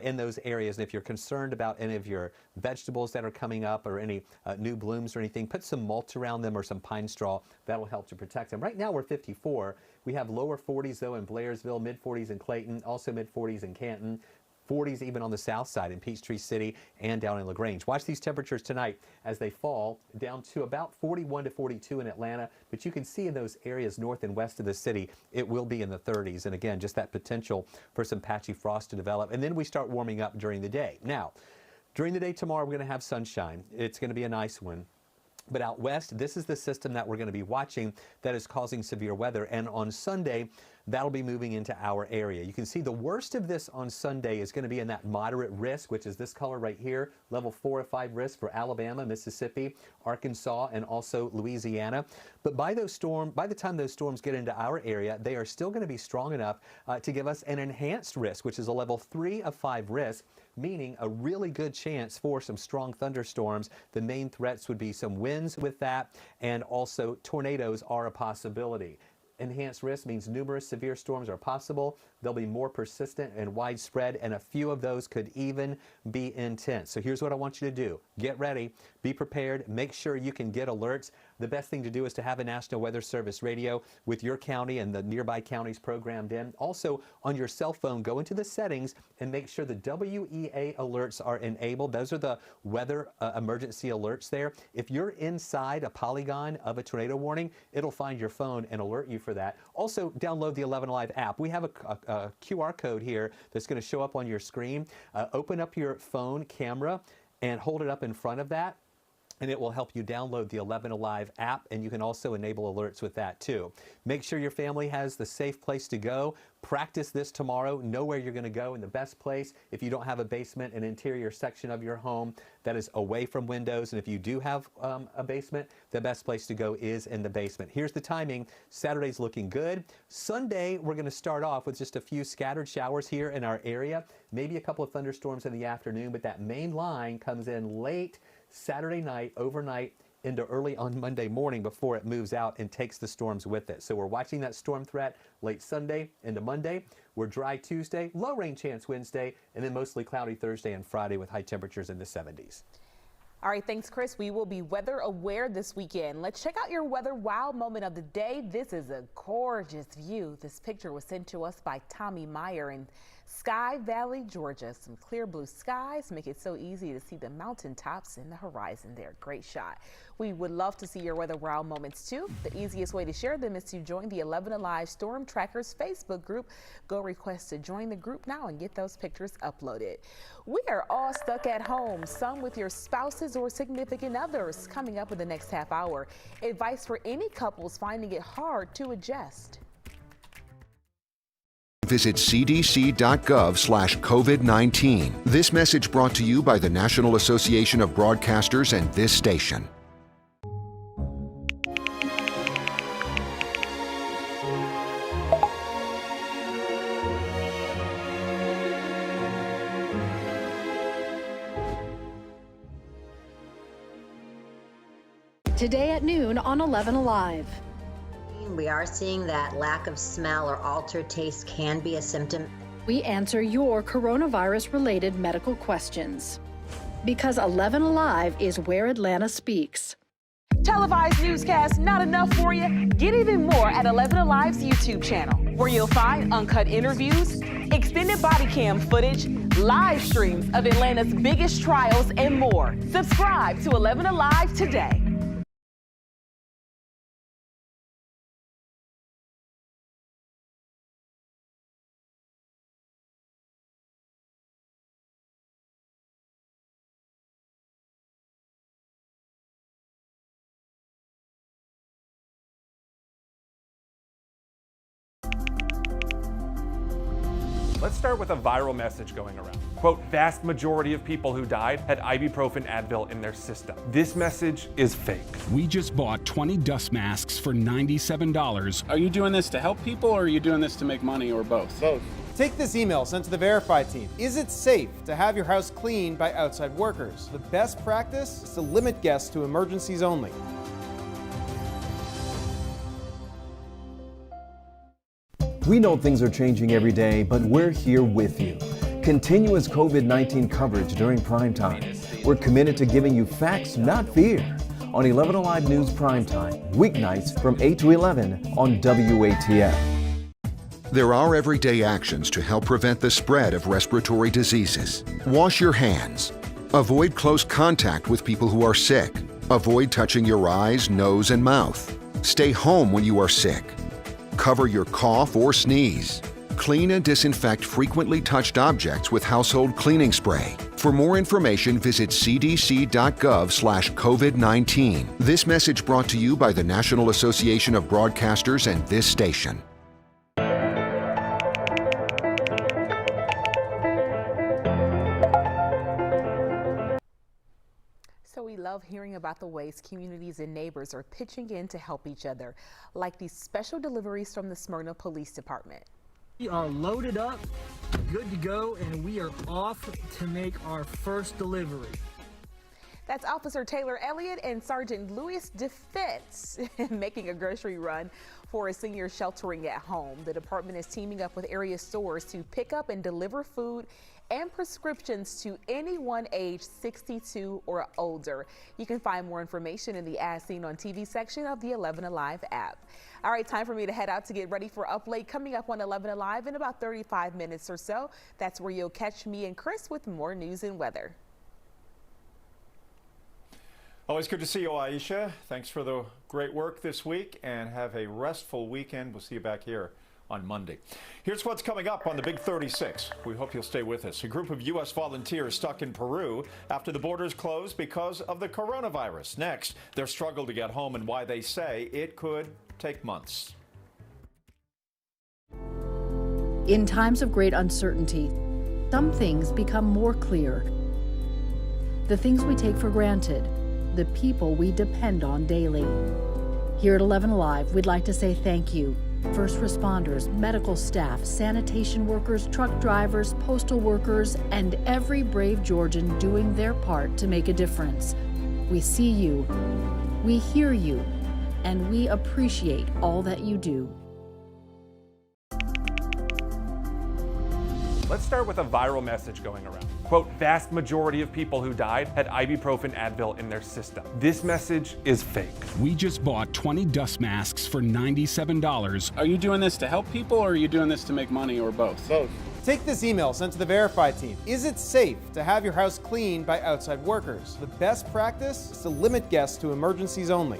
in those areas. And if you're concerned about any of your vegetables that are coming up or any new blooms or anything, put some mulch around them or some pine straw. That'll help to protect them. Right now we're 54. We have lower 40s though in Blairsville, mid 40s in Clayton, also mid 40s in Canton. 40s even on the south side in Peachtree City and down in LaGrange. Watch these temperatures tonight as they fall down to about 41 to 42 in Atlanta, but you can see in those areas north and west of the city, it will be in the 30s. And again, just that potential for some patchy frost to develop. And then we start warming up during the day. Now, during the day tomorrow, we're going to have sunshine. It's going to be a nice one. But out west, this is the system that we're going to be watching that is causing severe weather. And on Sunday, that'll be moving into our area. You can see the worst of this on Sunday is going to be in that moderate risk, which is this color right here, level 4 or 5 risk for Alabama, Mississippi, Arkansas, and also Louisiana. But by the time those storms get into our area, they are still going to be strong enough to give us an enhanced risk, which is a level 3 of 5 risk, meaning a really good chance for some strong thunderstorms. The main threats would be some winds with that, and also tornadoes are a possibility. Enhanced risk means numerous severe storms are possible. They'll be more persistent and widespread, and a few of those could even be intense. So here's what I want you to do. Get ready, be prepared, make sure you can get alerts. The best thing to do is to have a National Weather Service radio with your county and the nearby counties programmed in. Also, on your cell phone, go into the settings and make sure the WEA alerts are enabled. Those are the weather emergency alerts there. If you're inside a polygon of a tornado warning, it'll find your phone and alert you for that. Also, download the 11Alive app. We have a QR code here that's going to show up on your screen. Open up your phone camera and hold it up in front of that, and it will help you download the 11Alive app, and you can also enable alerts with that too. Make sure your family has the safe place to go. Practice this tomorrow. Know where you're going to go in the best place. If you don't have a basement, an interior section of your home that is away from windows, and if you do have a basement, the best place to go is in the basement. Here's the timing. Saturday's looking good. Sunday, we're going to start off with just a few scattered showers here in our area, maybe a couple of thunderstorms in the afternoon, but that main line comes in late Saturday night, overnight, into early on Monday morning before it moves out and takes the storms with it. So we're watching that storm threat late Sunday into Monday. We're dry Tuesday, low rain chance Wednesday, and then mostly cloudy Thursday and Friday with high temperatures in the 70s. All right, thanks, Chris. We will be weather aware this weekend. Let's check out your weather wow moment of the day. This is a gorgeous view. This picture was sent to us by Tommy Meyer in Sky Valley, Georgia. Some clear blue skies make it so easy to see the mountaintops and the horizon there. Great shot. We would love to see your weather wow moments too. The easiest way to share them is to join the 11Alive Storm Trackers Facebook group. Go request to join the group now and get those pictures uploaded. We are all stuck at home, some with your spouses or significant others. Coming up in the next half hour, advice for any couples finding it hard to adjust. Visit cdc.gov/COVID-19. This message brought to you by the National Association of Broadcasters and this station. Today at noon on 11Alive. We are seeing that lack of smell or altered taste can be a symptom. We answer your coronavirus-related medical questions. Because 11Alive is where Atlanta speaks. Televised newscasts not enough for you? Get even more at 11Alive's YouTube channel, where you'll find uncut interviews, extended body cam footage, live streams of Atlanta's biggest trials, and more. Subscribe to 11Alive today. Let's start with a viral message going around. Quote, vast majority of people who died had ibuprofen Advil in their system. This message is fake. We just bought 20 dust masks for $97. Are you doing this to help people, or are you doing this to make money, or both? Both. Take this email sent to the Verify team. Is it safe to have your house cleaned by outside workers? The best practice is to limit guests to emergencies only. We know things are changing every day, but we're here with you. Continuous COVID-19 coverage during Primetime. We're committed to giving you facts, not fear. On 11Alive News Primetime, weeknights from 8 to 11 on WATF. There are everyday actions to help prevent the spread of respiratory diseases. Wash your hands. Avoid close contact with people who are sick. Avoid touching your eyes, nose, and mouth. Stay home when you are sick. Cover your cough or sneeze. Clean and disinfect frequently touched objects with household cleaning spray. For more information, visit cdc.gov/COVID-19. This message brought to you by the National Association of Broadcasters and this station. So we love hearing about the ways communities and neighbors are pitching in to help each other, like these special deliveries from the Smyrna Police Department. We are loaded up, good to go, and we are off to make our first delivery. That's Officer Taylor Elliott and Sergeant Louis Defense making a grocery run for a senior sheltering at home. The department is teaming up with area stores to pick up and deliver food and prescriptions to anyone age 62 or older. You can find more information in the As Seen on TV section of the 11Alive app. All right, time for me to head out to get ready for Up Late, coming up on 11Alive in about 35 minutes or so. That's where you'll catch me and Chris with more news and weather. Always good to see you, Aisha. Thanks for the great work this week, and have a restful weekend. We'll see you back here on Monday. Here's what's coming up on the Big 36. We hope you'll stay with us. A group of U.S. volunteers stuck in Peru after the borders closed because of the coronavirus. Next, their struggle to get home and why they say it could take months. In times of great uncertainty, some things become more clear. The things we take for granted, the people we depend on daily. Here at 11Alive, we'd like to say thank you. First responders, medical staff, sanitation workers, truck drivers, postal workers, and every brave Georgian doing their part to make a difference. We see you, we hear you, and we appreciate all that you do. Let's start with a viral message going around. Quote, vast majority of people who died had ibuprofen Advil in their system. This message is fake. We just bought 20 dust masks for $97. Are you doing this to help people, or are you doing this to make money, or both? Both. Take this email sent to the Verify team. Is it safe to have your house cleaned by outside workers? The best practice is to limit guests to emergencies only.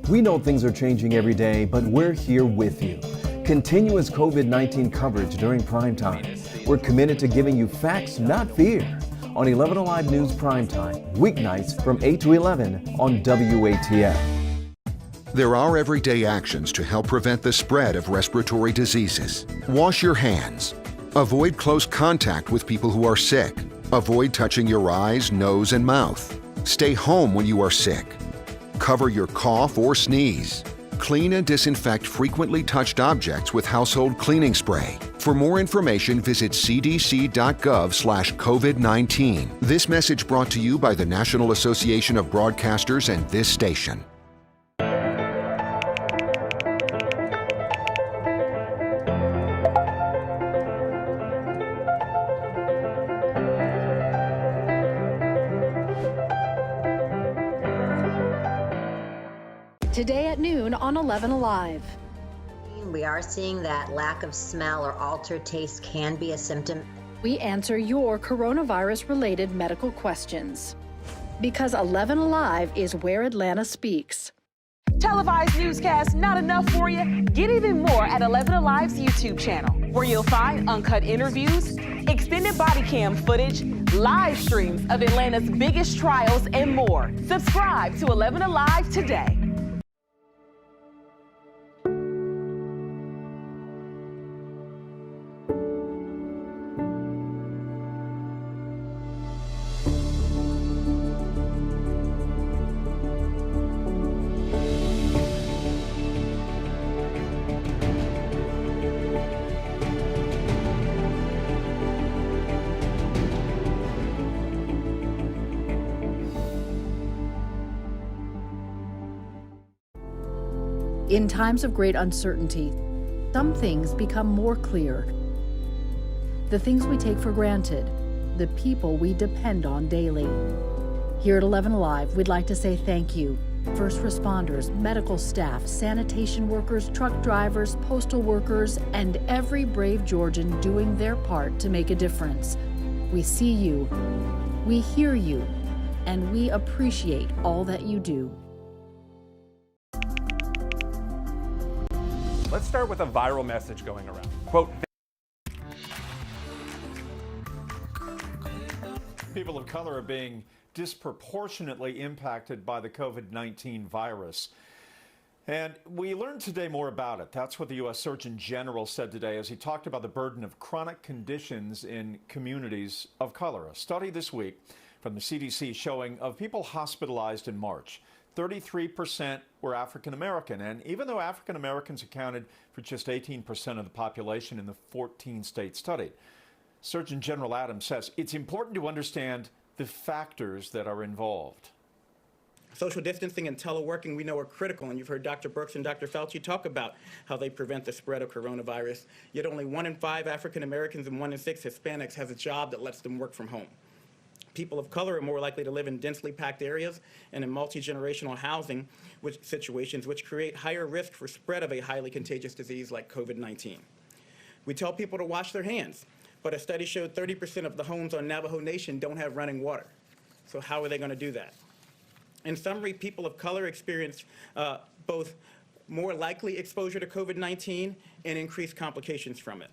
We know things are changing every day, but we're here with you. Continuous COVID-19 coverage during Primetime. We're committed to giving you facts, not fear. On 11Alive News Primetime, weeknights from 8 to 11 on WATF. There are everyday actions to help prevent the spread of respiratory diseases. Wash your hands. Avoid close contact with people who are sick. Avoid touching your eyes, nose, and mouth. Stay home when you are sick. Cover your cough or sneeze. Clean and disinfect frequently touched objects with household cleaning spray. For more information, visit cdc.gov/COVID-19. This message brought to you by the National Association of Broadcasters and this station. Today at noon on 11Alive. We are seeing that lack of smell or altered taste can be a symptom. We answer your coronavirus-related medical questions. Because 11Alive is where Atlanta speaks. Televised newscasts not enough for you? Get even more at 11Alive's YouTube channel, where you'll find uncut interviews, extended body cam footage, live streams of Atlanta's biggest trials, and more. Subscribe to 11Alive today. In times of great uncertainty, some things become more clear. The things we take for granted, the people we depend on daily. Here at 11Alive, we'd like to say thank you. First responders, medical staff, sanitation workers, truck drivers, postal workers, and every brave Georgian doing their part to make a difference. We see you, we hear you, and we appreciate all that you do. Let's start with a viral message going around. Quote, people of color are being disproportionately impacted by the COVID-19 virus. And we learned today more about it. That's what the U.S. Surgeon General said today as he talked about the burden of chronic conditions in communities of color. A study this week from the CDC showing of people hospitalized in March, 33% were African American. And even though African Americans accounted for just 18% of the population in the 14-state study, Surgeon General Adams says it's important to understand the factors that are involved. Social distancing and teleworking we know are critical, and you've heard Dr. Birx and Dr. Fauci talk about how they prevent the spread of coronavirus. Yet only 1 in 5 African Americans and 1 in 6 Hispanics has a job that lets them work from home. People of color are more likely to live in densely packed areas and in multi-generational housing situations, which create higher risk for spread of a highly contagious disease like COVID-19. We tell people to wash their hands, but a study showed 30% of the homes on Navajo Nation don't have running water. So how are they going to do that? In summary, people of color experience both more likely exposure to COVID-19 and increased complications from it.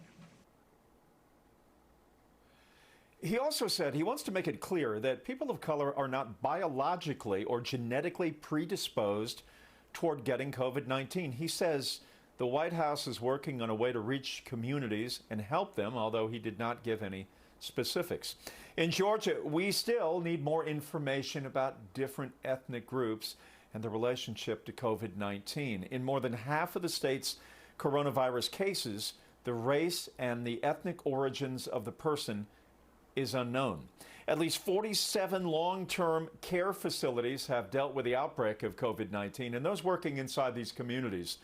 He also said he wants to make it clear that people of color are not biologically or genetically predisposed toward getting COVID-19. He says the White House is working on a way to reach communities and help them, although he did not give any specifics. In Georgia, we still need more information about different ethnic groups and the relationship to COVID-19. In more than half of the state's coronavirus cases, the race and the ethnic origins of the person is unknown. At least 47 long-term care facilities have dealt with the outbreak of COVID-19, and those working inside these communities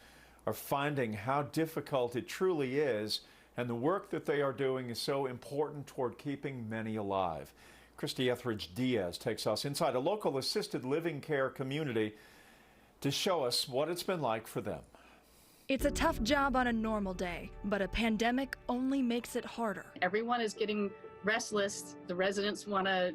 are finding how difficult it truly is, and the work that they are doing is so important toward keeping many alive. Christy Etheridge Diaz takes us inside a local assisted living care community to show us what it's been like for them. It's a tough job on a normal day, but a pandemic only makes it harder. Everyone is getting restless. The residents want to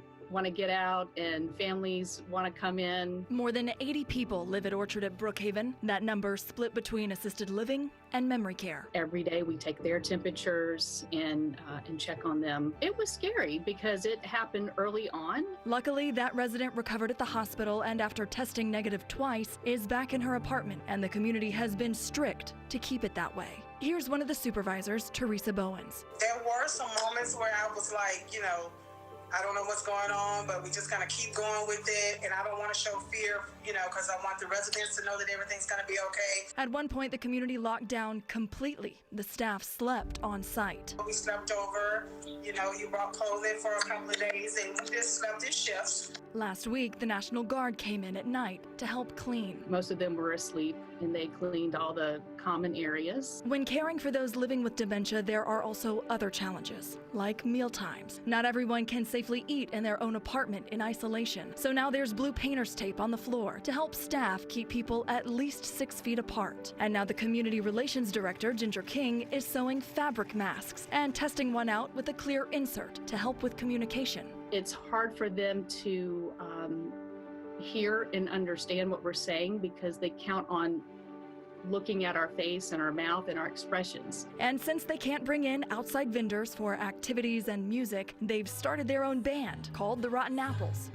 get out, and families want to come in. More than 80 people live at Orchard at Brookhaven. That number split between assisted living and memory care. Every day we take their temperatures and check on them. It was scary because it happened early on. Luckily, that resident recovered at the hospital, and after testing negative twice, is back in her apartment, and the community has been strict to keep it that way. Here's one of the supervisors, Teresa Bowens. There were some moments where I was like, I don't know what's going on, but we just kind of keep going with it. And I don't want to show fear, because I want the residents to know that everything's going to be okay. At one point, the community locked down completely. The staff slept on site. We slept over, you brought clothing for a couple of days, and we just slept in shifts. Last week, the National Guard came in at night to help clean. Most of them were asleep, and they cleaned all the common areas. When caring for those living with dementia, there are also other challenges, like meal times. Not everyone can safely eat in their own apartment in isolation. So now there's blue painter's tape on the floor to help staff keep people at least 6 feet apart. And now the Community Relations Director, Ginger King, is sewing fabric masks and testing one out with a clear insert to help with communication. It's hard for them to hear and understand what we're saying because they count on looking at our face and our mouth and our expressions. And since they can't bring in outside vendors for activities and music, they've started their own band called the Rotten Apples.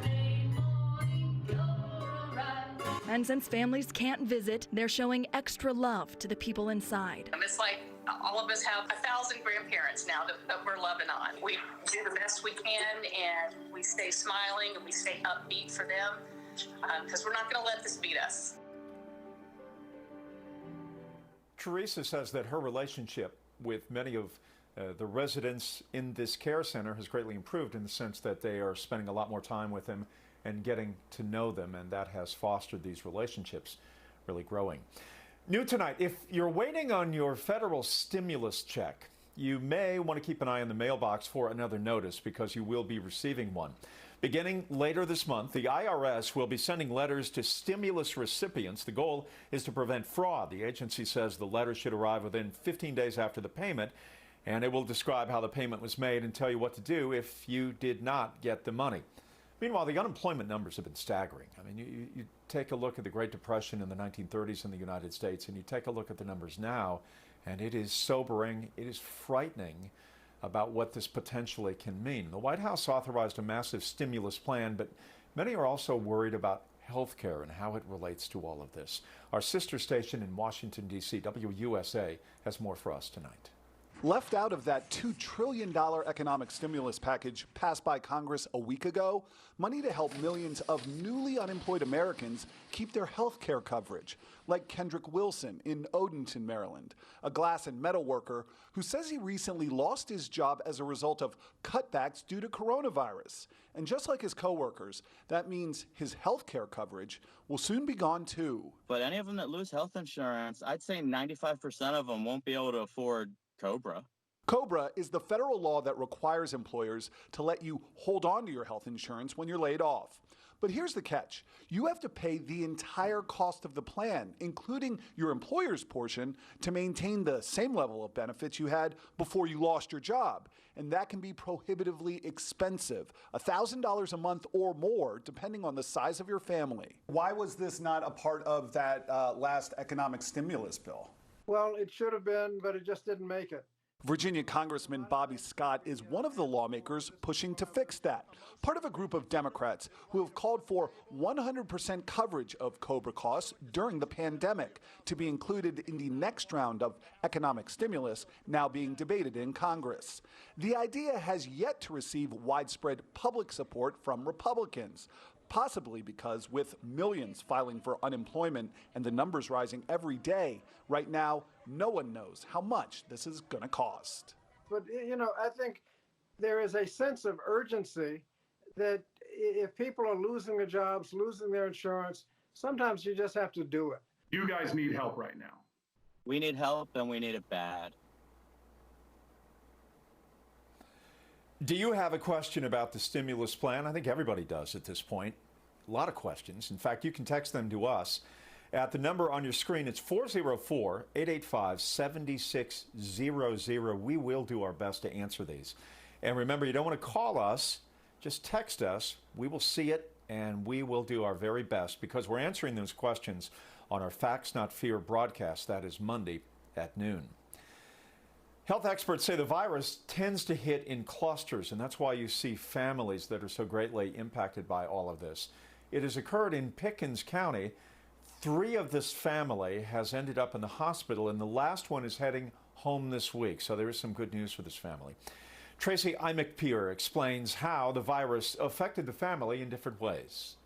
And since families can't visit, they're showing extra love to the people inside. It's like all of us have 1,000 grandparents now that we're loving on. We do the best we can, and we stay smiling and we stay upbeat for them because we're not going to let this beat us. Teresa says that her relationship with many of the residents in this care center has greatly improved in the sense that they are spending a lot more time with them and getting to know them, and that has fostered these relationships really growing. New tonight, if you're waiting on your federal stimulus check, you may want to keep an eye on the mailbox for another notice because you will be receiving one. Beginning later this month, the IRS will be sending letters to stimulus recipients. The goal is to prevent fraud. The agency says the letter should arrive within 15 days after the payment, and it will describe how the payment was made and tell you what to do if you did not get the money. Meanwhile, the unemployment numbers have been staggering. I mean, you take a look at the Great Depression in the 1930s in the United States, and you take a look at the numbers now, and it is sobering, it is frightening about what this potentially can mean. The White House authorized a massive stimulus plan, but many are also worried about health care and how it relates to all of this. Our sister station in Washington, D.C., WUSA, has more for us tonight. Left out of that $2 trillion economic stimulus package passed by Congress a week ago, money to help millions of newly unemployed Americans keep their health care coverage, like Kendrick Wilson in Odenton, Maryland, a glass and metal worker who says he recently lost his job as a result of cutbacks due to coronavirus. And just like his coworkers, that means his health care coverage will soon be gone too. But any of them that lose health insurance, I'd say 95% of them won't be able to afford COBRA. COBRA is the federal law that requires employers to let you hold on to your health insurance when you're laid off. But here's the catch. You have to pay the entire cost of the plan, including your employer's portion, to maintain the same level of benefits you had before you lost your job. And that can be prohibitively expensive, $1,000 a month or more, depending on the size of your family. Why was this not a part of that last economic stimulus bill? Well, it should have been, but it just didn't make it. Virginia Congressman Bobby Scott is one of the lawmakers pushing to fix that, part of a group of Democrats who have called for 100% coverage of COBRA costs during the pandemic to be included in the next round of economic stimulus now being debated in Congress. The idea has yet to receive widespread public support from Republicans, possibly because with millions filing for unemployment and the numbers rising every day, right now, no one knows how much this is going to cost. But, I think there is a sense of urgency that if people are losing their jobs, losing their insurance, sometimes you just have to do it. You guys need help right now. We need help, and we need it bad. Do you have a question about the stimulus plan? I think everybody does at this point. A lot of questions. In fact, you can text them to us at the number on your screen. It's 404-885-7600. We will do our best to answer these. And remember, you don't want to call us. Just text us. We will see it, and we will do our very best because we're answering those questions on our Facts Not Fear broadcast. That is Monday at noon. Health experts say the virus tends to hit in clusters, and that's why you see families that are so greatly impacted by all of this. It has occurred in Pickens County. 3 of this family has ended up in the hospital, and the last one is heading home this week. So there is some good news for this family. Tracy Imik-Pierre explains how the virus affected the family in different ways.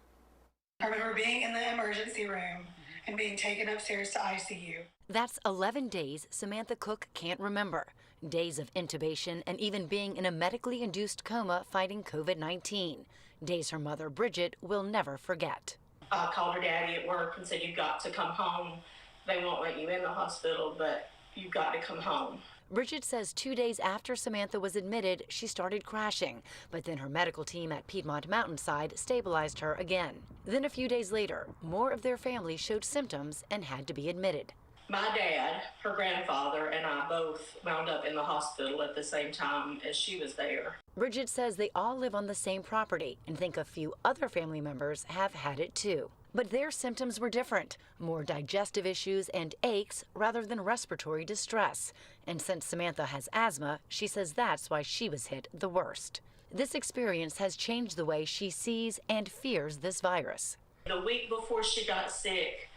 I remember being in the emergency room and being taken upstairs to ICU. That's 11 days Samantha Cook can't remember. Days of intubation and even being in a medically induced coma fighting COVID-19. Days her mother, Bridget, will never forget. I called her daddy at work and said, "You've got to come home. They won't let you in the hospital, but you've got to come home." Bridget says 2 days after Samantha was admitted, she started crashing, but then her medical team at Piedmont Mountainside stabilized her again. Then a few days later, more of their family showed symptoms and had to be admitted. My dad, her grandfather, and I both wound up in the hospital at the same time as she was there. Bridget says they all live on the same property and think a few other family members have had it too. But their symptoms were different, more digestive issues and aches rather than respiratory distress. And since Samantha has asthma, she says that's why she was hit the worst. This experience has changed the way she sees and fears this virus. The week before she got sick,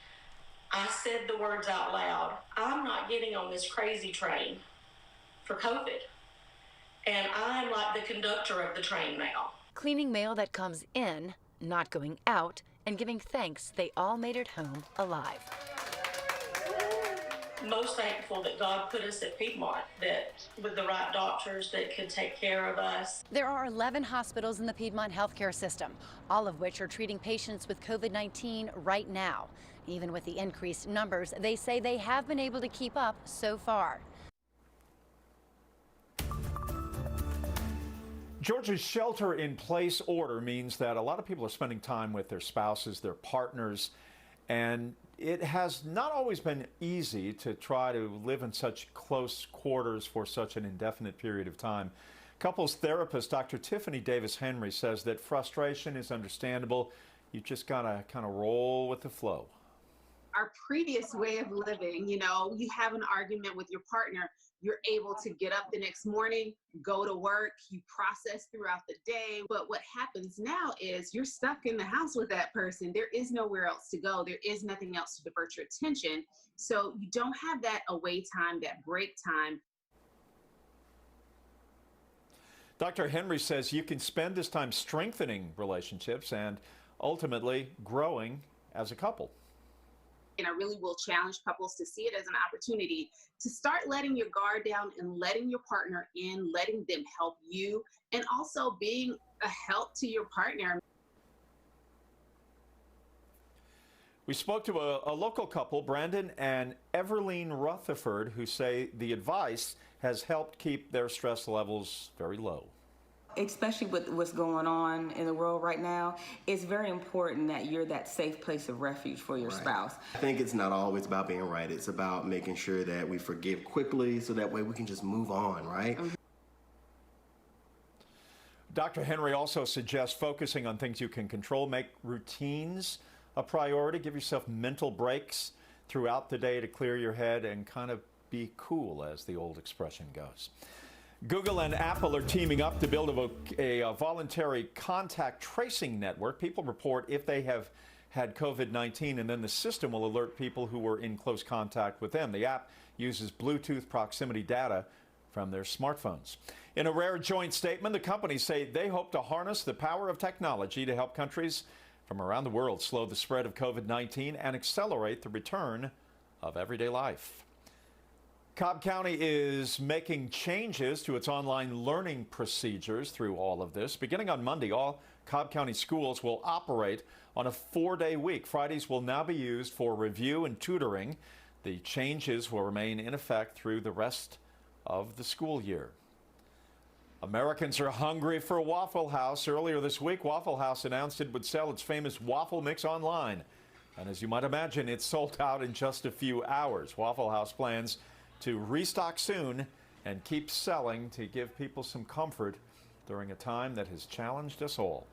I said the words out loud, "I'm not getting on this crazy train for COVID. And I'm like the conductor of the train now." Cleaning mail that comes in, not going out, and giving thanks they all made it home alive. Most thankful that God put us at Piedmont, that with the right doctors that could take care of us. There are 11 hospitals in the Piedmont healthcare system, all of which are treating patients with COVID-19 right now. Even with the increased numbers, they say they have been able to keep up so far. Georgia's shelter-in-place order means that a lot of people are spending time with their spouses, their partners, and it has not always been easy to try to live in such close quarters for such an indefinite period of time. Couples therapist Dr. Tiffany Davis Henry says that frustration is understandable. You just gotta kind of roll with the flow. Our previous way of living, you have an argument with your partner, you're able to get up the next morning, go to work, you process throughout the day. But what happens now is you're stuck in the house with that person. There is nowhere else to go. There is nothing else to divert your attention. So you don't have that away time, that break time. Dr. Henry says you can spend this time strengthening relationships and ultimately growing as a couple. And I really will challenge couples to see it as an opportunity to start letting your guard down and letting your partner in, letting them help you, and also being a help to your partner. We spoke to a local couple, Brandon and Everline Rutherford, who say the advice has helped keep their stress levels very low. Especially with what's going on in the world right now, it's very important that you're that safe place of refuge for your spouse. I think it's not always about being right. It's about making sure that we forgive quickly so that way we can just move on, right? Dr. Henry also suggests focusing on things you can control, make routines a priority, give yourself mental breaks throughout the day to clear your head and kind of be cool, as the old expression goes. Google and Apple are teaming up to build a voluntary contact tracing network. People report if they have had COVID-19, and then the system will alert people who were in close contact with them. The app uses Bluetooth proximity data from their smartphones. In a rare joint statement, the companies say they hope to harness the power of technology to help countries from around the world slow the spread of COVID-19 and accelerate the return of everyday life. Cobb County is making changes to its online learning procedures through all of this. Beginning on Monday, all Cobb County schools will operate on a 4-day week. Fridays will now be used for review and tutoring. The changes will remain in effect through the rest of the school year. Americans are hungry for Waffle House. Earlier this week, Waffle House announced it would sell its famous waffle mix online. And as you might imagine, it sold out in just a few hours. Waffle House plans to restock soon and keep selling to give people some comfort during a time that has challenged us all.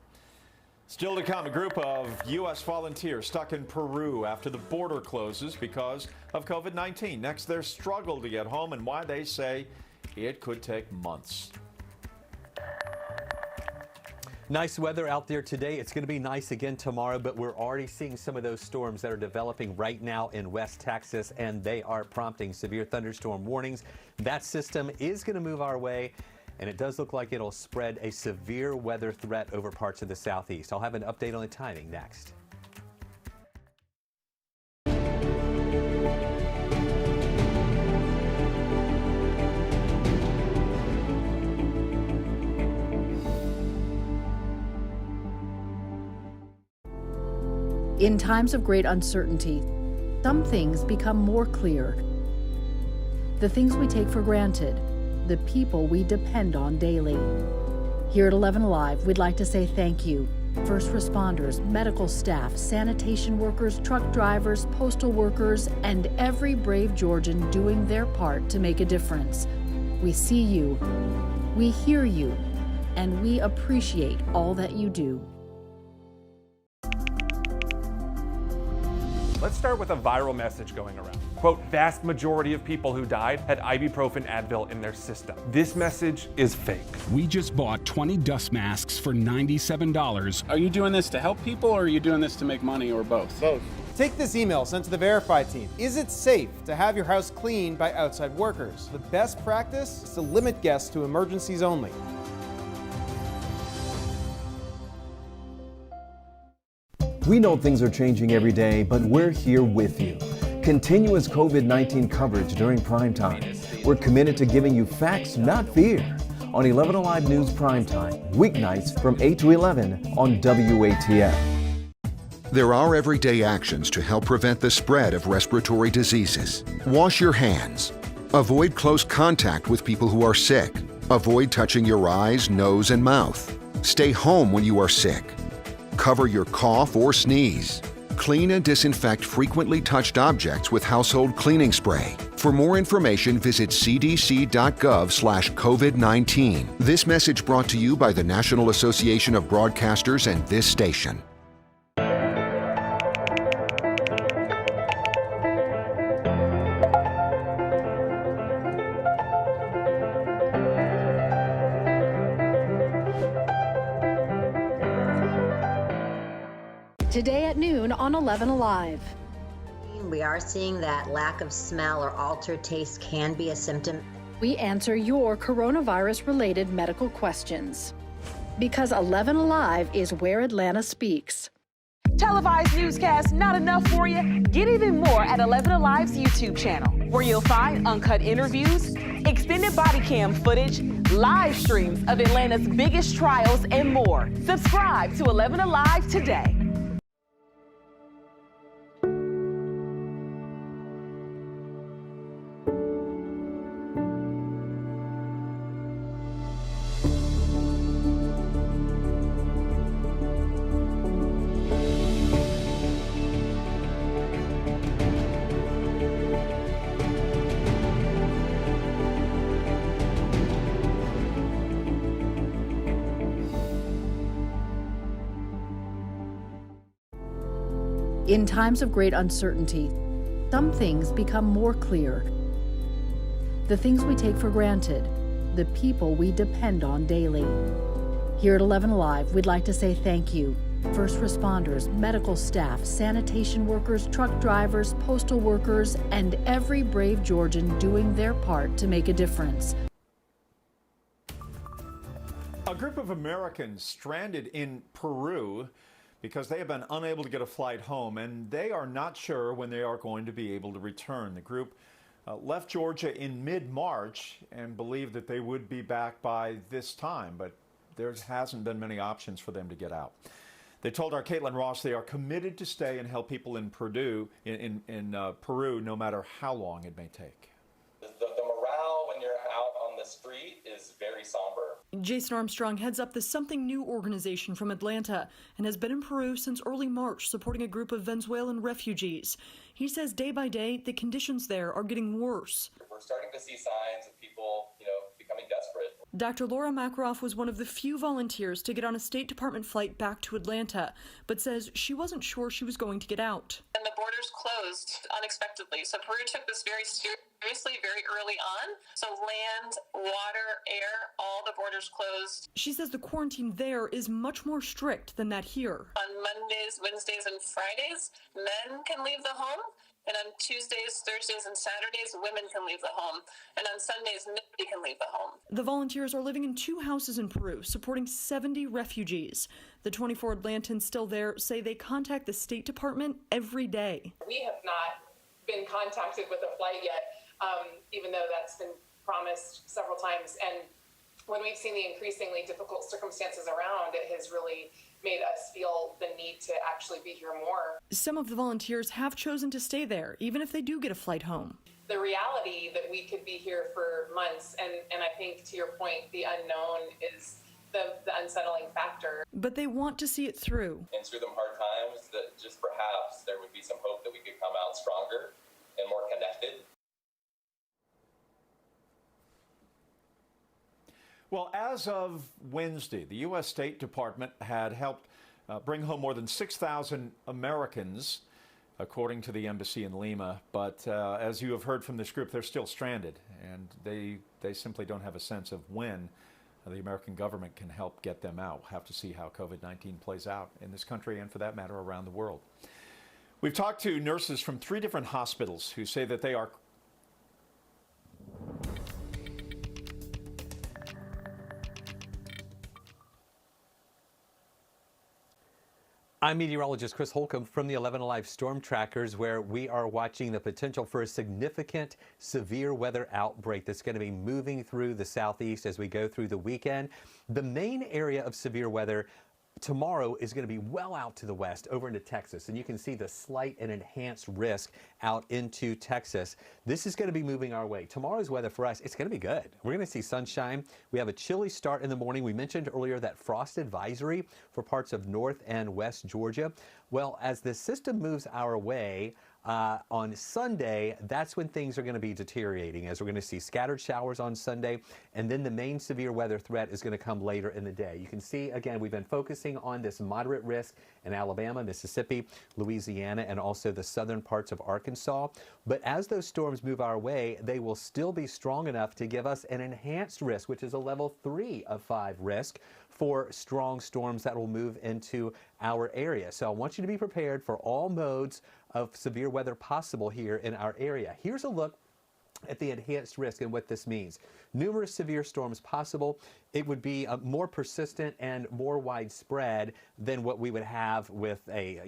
Still to come, a group of U.S. volunteers stuck in Peru after the border closes because of COVID-19. Next, their struggle to get home and why they say it could take months. Nice weather out there today. It's going to be nice again tomorrow, but we're already seeing some of those storms that are developing right now in West Texas, and they are prompting severe thunderstorm warnings. That system is going to move our way, and it does look like it'll spread a severe weather threat over parts of the southeast. I'll have an update on the timing next. In times of great uncertainty, some things become more clear. The things we take for granted, the people we depend on daily. Here at 11Alive, we'd like to say thank you. First responders, medical staff, sanitation workers, truck drivers, postal workers, and every brave Georgian doing their part to make a difference. We see you, we hear you, and we appreciate all that you do. Let's start with a viral message going around. Quote, vast majority of people who died had ibuprofen Advil in their system. This message is fake. We just bought 20 dust masks for $97. Are you doing this to help people or are you doing this to make money or both? Both. Take this email sent to the Verify team. Is it safe to have your house cleaned by outside workers? The best practice is to limit guests to emergencies only. We know things are changing every day, but we're here with you. Continuous COVID-19 coverage during Primetime. We're committed to giving you facts, not fear. On 11Alive News Primetime, weeknights from 8 to 11 on WATF. There are everyday actions to help prevent the spread of respiratory diseases. Wash your hands. Avoid close contact with people who are sick. Avoid touching your eyes, nose, and mouth. Stay home when you are sick. Cover your cough or sneeze. Clean and disinfect frequently touched objects with household cleaning spray. For more information, visit cdc.gov/COVID-19. This message brought to you by the National Association of Broadcasters and this station. Today at noon on 11Alive. We are seeing that lack of smell or altered taste can be a symptom. We answer your coronavirus-related medical questions. Because 11Alive is where Atlanta speaks. Televised newscasts not enough for you? Get even more at 11Alive's YouTube channel, where you'll find uncut interviews, extended body cam footage, live streams of Atlanta's biggest trials, and more. Subscribe to 11Alive today. In times of great uncertainty, some things become more clear. The things we take for granted, the people we depend on daily. Here at 11Alive, we'd like to say thank you. First responders, medical staff, sanitation workers, truck drivers, postal workers, and every brave Georgian doing their part to make a difference. A group of Americans stranded in Peru because they have been unable to get a flight home, and they are not sure when they are going to be able to return. The group left Georgia in mid-March and believed that they would be back by this time, but there hasn't been many options for them to get out. They told our Caitlin Ross they are committed to stay and help people in Peru, Peru, no matter how long it may take. The morale when you're out on the street is very somber. Jason Armstrong heads up the Something New organization from Atlanta and has been in Peru since early March supporting a group of Venezuelan refugees. He says day by day, the conditions there are getting worse. We're starting to see signs of people, becoming desperate. Dr. Laura Makaroff was one of the few volunteers to get on a State Department flight back to Atlanta, but says she wasn't sure she was going to get out. And the borders closed unexpectedly. So Peru took this very seriously very early on. So land, water, air, all the borders closed. She says the quarantine there is much more strict than that here. On Mondays, Wednesdays, and Fridays, men can leave the home. And on Tuesdays, Thursdays, and Saturdays, women can leave the home. And on Sundays, nobody can leave the home. The volunteers are living in 2 houses in Peru, supporting 70 refugees. The 24 Atlantans still there say they contact the State Department every day. We have not been contacted with a flight yet, even though that's been promised several times. And when we've seen the increasingly difficult circumstances around, it has really made us feel the need to actually be here more. Some of the volunteers have chosen to stay there, even if they do get a flight home. The reality that we could be here for months, and I think to your point, the unknown is the unsettling factor. But they want to see it through. And through the hard times, that just perhaps there would be some hope that we could come out stronger and more connected. Well, as of Wednesday, the U.S. State Department had helped bring home more than 6,000 Americans, according to the embassy in Lima. But as you have heard from this group, they're still stranded, and they simply don't have a sense of when the American government can help get them out. We'll have to see how COVID-19 plays out in this country and, for that matter, around the world. We've talked to nurses from 3 different hospitals who say that they are I'm meteorologist Chris Holcomb from the 11Alive Storm Trackers, where we are watching the potential for a significant severe weather outbreak that's going to be moving through the southeast as we go through the weekend. The main area of severe weather tomorrow is going to be well out to the west over into Texas, and you can see the slight and enhanced risk out into Texas. This is going to be moving our way. Tomorrow's weather for us, it's going to be good. We're going to see sunshine. We have a chilly start in the morning. We mentioned earlier that frost advisory for parts of north and west Georgia. Well, as the system moves our way, on Sunday, that's when things are going to be deteriorating, as we're going to see scattered showers on Sunday, and then the main severe weather threat is going to come later in the day. You can see, again, we've been focusing on this moderate risk in Alabama, Mississippi, Louisiana, and also the southern parts of Arkansas. But as those storms move our way, they will still be strong enough to give us an enhanced risk, which is a level 3 of 5 risk for strong storms that will move into our area. So I want you to be prepared for all modes of severe weather possible here in our area. Here's a look at the enhanced risk and what this means. Numerous severe storms possible. It would be more persistent and more widespread than what we would have with a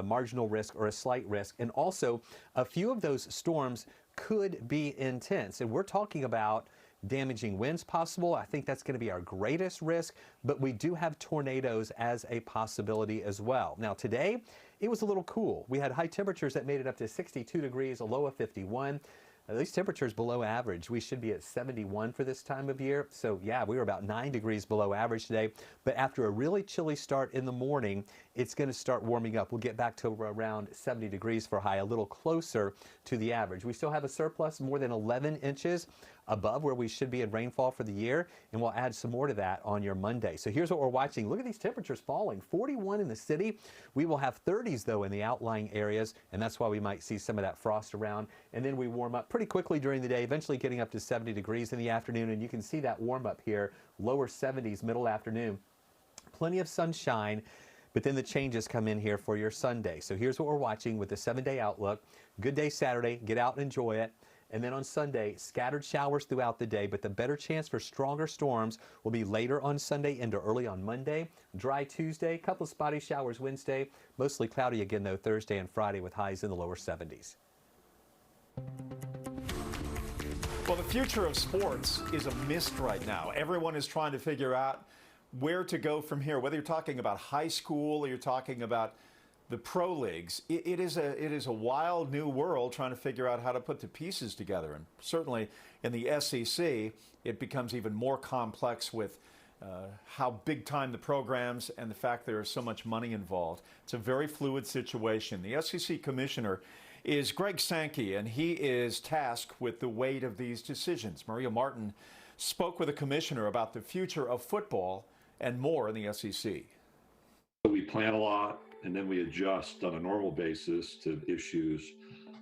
marginal risk or a slight risk. And also, a few of those storms could be intense. And we're talking about damaging winds possible. I think that's going to be our greatest risk, but we do have tornadoes as a possibility as well. Now today, it was a little cool. We had high temperatures that made it up to 62 degrees, a low of 51. These temperatures below average. We should be at 71 for this time of year. So yeah, we were about 9 degrees below average today. But after a really chilly start in the morning, it's going to start warming up. We'll get back to around 70 degrees for high, a little closer to the average. We still have a surplus more than 11 inches above where we should be in rainfall for the year, and we'll add some more to that on your Monday. So here's what we're watching. Look at these temperatures falling. 41 in the city. We will have 30s though in the outlying areas, and that's why we might see some of that frost around. And then we warm up pretty quickly during the day, eventually getting up to 70 degrees in the afternoon, and you can see that warm up here, lower 70s middle afternoon. Plenty of sunshine, but then the changes come in here for your Sunday. So here's what we're watching with the 7-day outlook. Good day Saturday, get out and enjoy it. And then on Sunday, scattered showers throughout the day, but the better chance for stronger storms will be later on Sunday into early on Monday. Dry Tuesday, couple spotty showers Wednesday, mostly cloudy again though Thursday and Friday with highs in the lower 70s. Well, the future of sports is a mist right now. Everyone is trying to figure out where to go from here, whether you're talking about high school or you're talking about the pro leagues. It is a wild new world trying to figure out how to put the pieces together. And certainly in the SEC, it becomes even more complex with how big time the programs and the fact there is so much money involved. It's a very fluid situation. The SEC commissioner is Greg Sankey, and he is tasked with the weight of these decisions. Maria Martin spoke with the commissioner about the future of football and more in the SEC. We plan a lot, and then we adjust on a normal basis to issues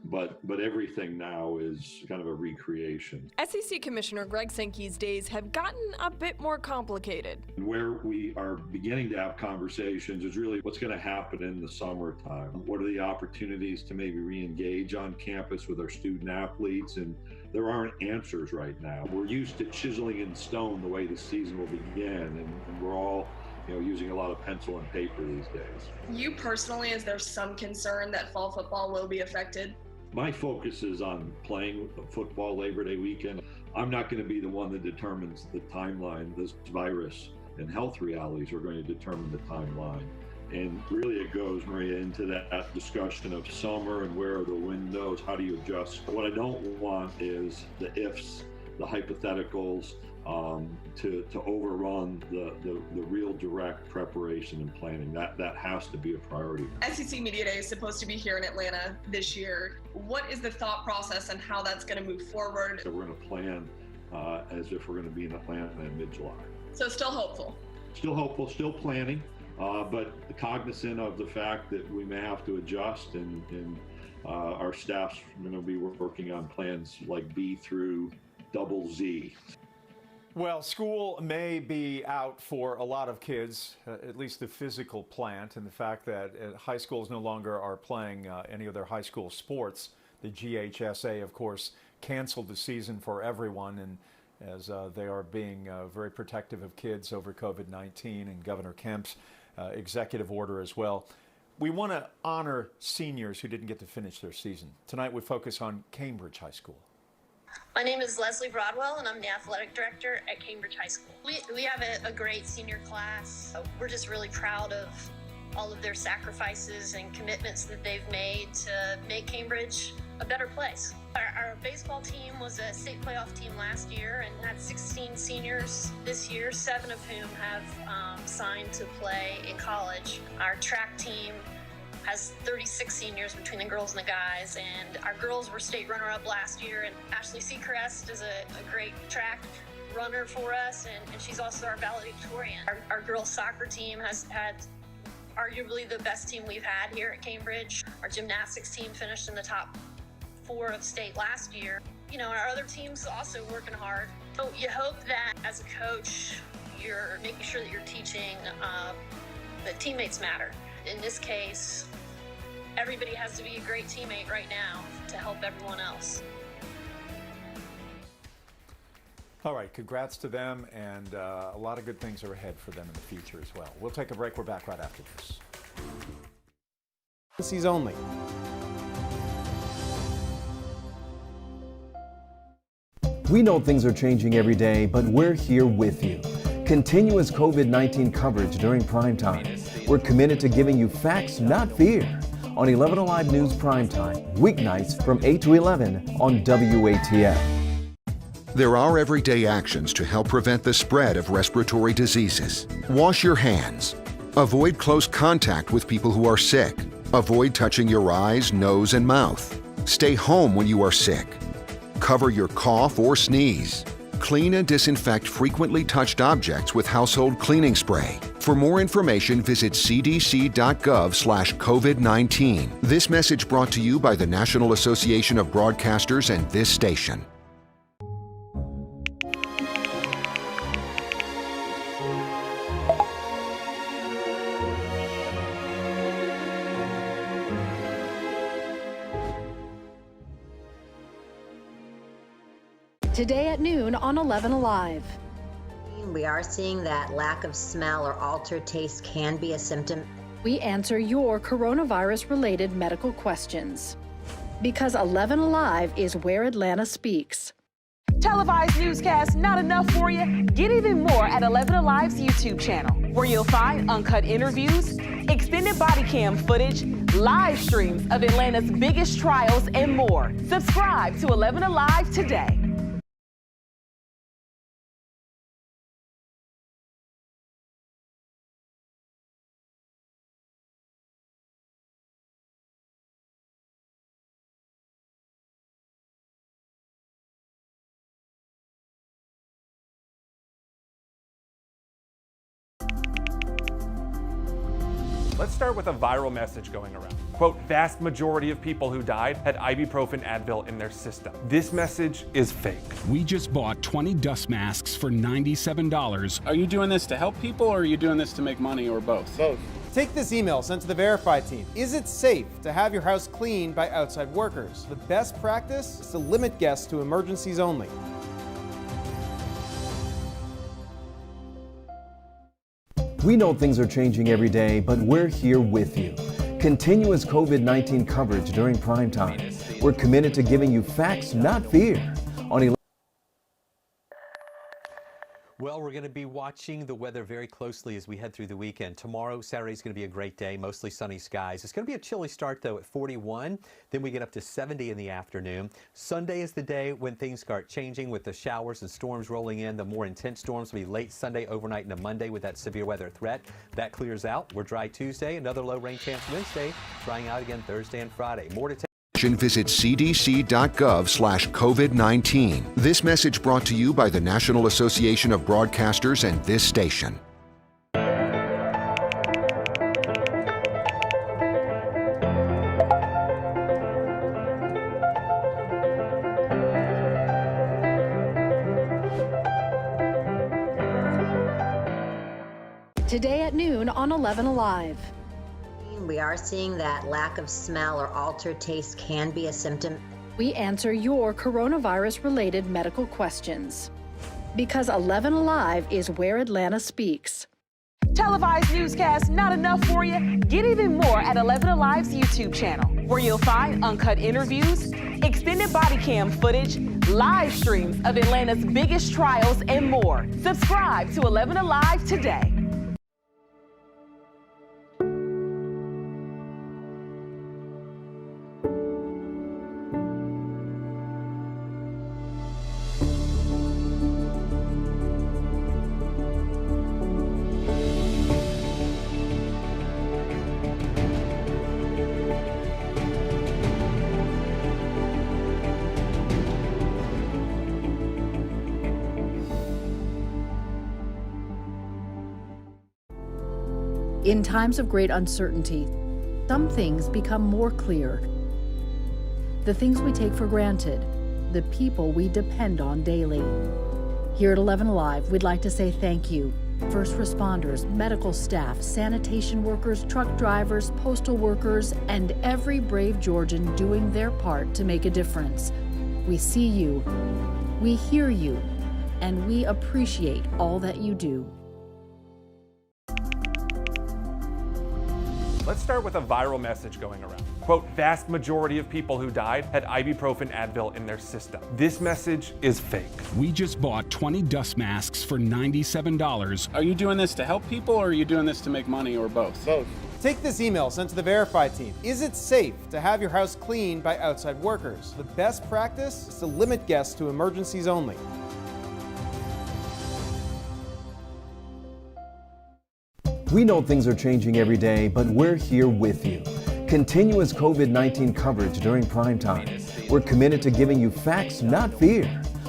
but everything now is kind of a recreation. SEC Commissioner Greg Sankey's days have gotten a bit more complicated. Where we are beginning to have conversations is really what's going to happen in the summertime. What are the opportunities to maybe re-engage on campus with our student athletes? And there aren't answers right now. We're used to chiseling in stone the way the season will begin, and we're all using a lot of pencil and paper these days. You personally, is there some concern that fall football will be affected? My focus is on playing football Labor Day weekend. I'm not going to be the one that determines the timeline. This virus and health realities are going to determine the timeline. And really it goes, Maria, into that discussion of summer and where are the windows, how do you adjust? What I don't want is the ifs, the hypotheticals, to overrun the real direct preparation and planning. That has to be a priority. SEC Media Day is supposed to be here in Atlanta this year. What is the thought process and how that's going to move forward? So we're going to plan as if we're going to be in Atlanta in mid-July. So still hopeful? Still hopeful, still planning, but cognizant of the fact that we may have to adjust, and our staff's going to be working on plans like B through double Z. Well, school may be out for a lot of kids, at least the physical plant, and the fact that high schools no longer are playing any of their high school sports. The GHSA, of course, canceled the season for everyone, and as they are being very protective of kids over COVID-19 and Governor Kemp's executive order as well. We want to honor seniors who didn't get to finish their season. Tonight we focus on Cambridge High School. My name is Leslie Broadwell, and I'm the athletic director at Cambridge High School. We have a great senior class. We're just really proud of all of their sacrifices and commitments that they've made to make Cambridge a better place. Our baseball team was a state playoff team last year and had 16 seniors this year, 7 of whom have signed to play in college. Our track team has 36 seniors between the girls and the guys, and our girls were state runner-up last year, and Ashley Seacrest is a great track runner for us, and she's also our valedictorian. Our girls soccer team has had arguably the best team we've had here at Cambridge. Our gymnastics team finished in the top 4 of state last year. Our other teams also working hard. So you hope that as a coach, you're making sure that you're teaching that teammates matter. In this case, everybody has to be a great teammate right now to help everyone else. All right, congrats to them, and a lot of good things are ahead for them in the future as well. We'll take a break. We're back right after this. Sees only. We know things are changing every day, but we're here with you. Continuous COVID-19 coverage during primetime. We're committed to giving you facts, not fear, on 11Alive News Primetime, weeknights from 8 to 11 on WATF. There are everyday actions to help prevent the spread of respiratory diseases. Wash your hands. Avoid close contact with people who are sick. Avoid touching your eyes, nose, and mouth. Stay home when you are sick. Cover your cough or sneeze. Clean and disinfect frequently touched objects with household cleaning spray. For more information, visit cdc.gov/COVID-19. This message brought to you by the National Association of Broadcasters and this station. Today at noon on 11Alive. We are seeing that lack of smell or altered taste can be a symptom. We answer your coronavirus-related medical questions. Because 11Alive is where Atlanta speaks. Televised newscasts not enough for you? Get even more at 11Alive's YouTube channel, where you'll find uncut interviews, extended body cam footage, live streams of Atlanta's biggest trials, and more. Subscribe to 11Alive today. Let's start with a viral message going around. Quote, vast majority of people who died had ibuprofen Advil in their system. This message is fake. We just bought 20 dust masks for $97. Are you doing this to help people or are you doing this to make money or both? Both. Take this email sent to the Verify team. Is it safe to have your house cleaned by outside workers? The best practice is to limit guests to emergencies only. We know things are changing every day, but we're here with you. Continuous COVID-19 coverage during Primetime. We're committed to giving you facts, not fear. On Well, we're going to be watching the weather very closely as we head through the weekend. Tomorrow, Saturday is going to be a great day, mostly sunny skies. It's going to be a chilly start, though, at 41. Then we get up to 70 in the afternoon. Sunday is the day when things start changing with the showers and storms rolling in. The more intense storms will be late Sunday, overnight, into Monday with that severe weather threat. That clears out. We're dry Tuesday, another low rain chance Wednesday, drying out again Thursday and Friday. More to take. Visit cdc.gov/COVID-19. This message brought to you by the National Association of Broadcasters and this station. Today at noon on 11Alive. We are seeing that lack of smell or altered taste can be a symptom. We answer your coronavirus-related medical questions. Because 11Alive is where Atlanta speaks. Televised newscasts not enough for you? Get even more at 11Alive's YouTube channel, where you'll find uncut interviews, extended body cam footage, live streams of Atlanta's biggest trials, and more. Subscribe to 11Alive today. In times of great uncertainty, some things become more clear. The things we take for granted, the people we depend on daily. Here at 11Alive, we'd like to say thank you. First responders, medical staff, sanitation workers, truck drivers, postal workers, and every brave Georgian doing their part to make a difference. We see you, we hear you, and we appreciate all that you do. Let's start with a viral message going around. Quote, vast majority of people who died had ibuprofen Advil in their system. This message is fake. We just bought 20 dust masks for $97. Are you doing this to help people or are you doing this to make money or both? Both. Take this email sent to the Verify team. Is it safe to have your house cleaned by outside workers? The best practice is to limit guests to emergencies only. We know things are changing every day, but we're here with you. Continuous COVID-19 coverage during Primetime. We're committed to giving you facts, not fear.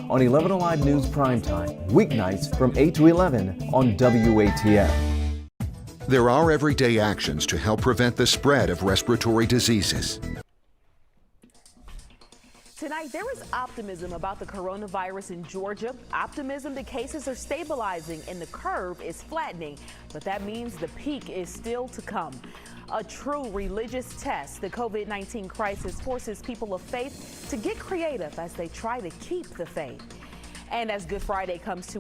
On 11Alive News Primetime, weeknights from 8 to 11 on WATF. There are everyday actions to help prevent the spread of respiratory diseases. Tonight, there is optimism about the coronavirus in Georgia. Optimism that cases are stabilizing and the curve is flattening. But that means the peak is still to come. A true religious test. The COVID-19 crisis forces people of faith to get creative as they try to keep the faith. And as Good Friday comes to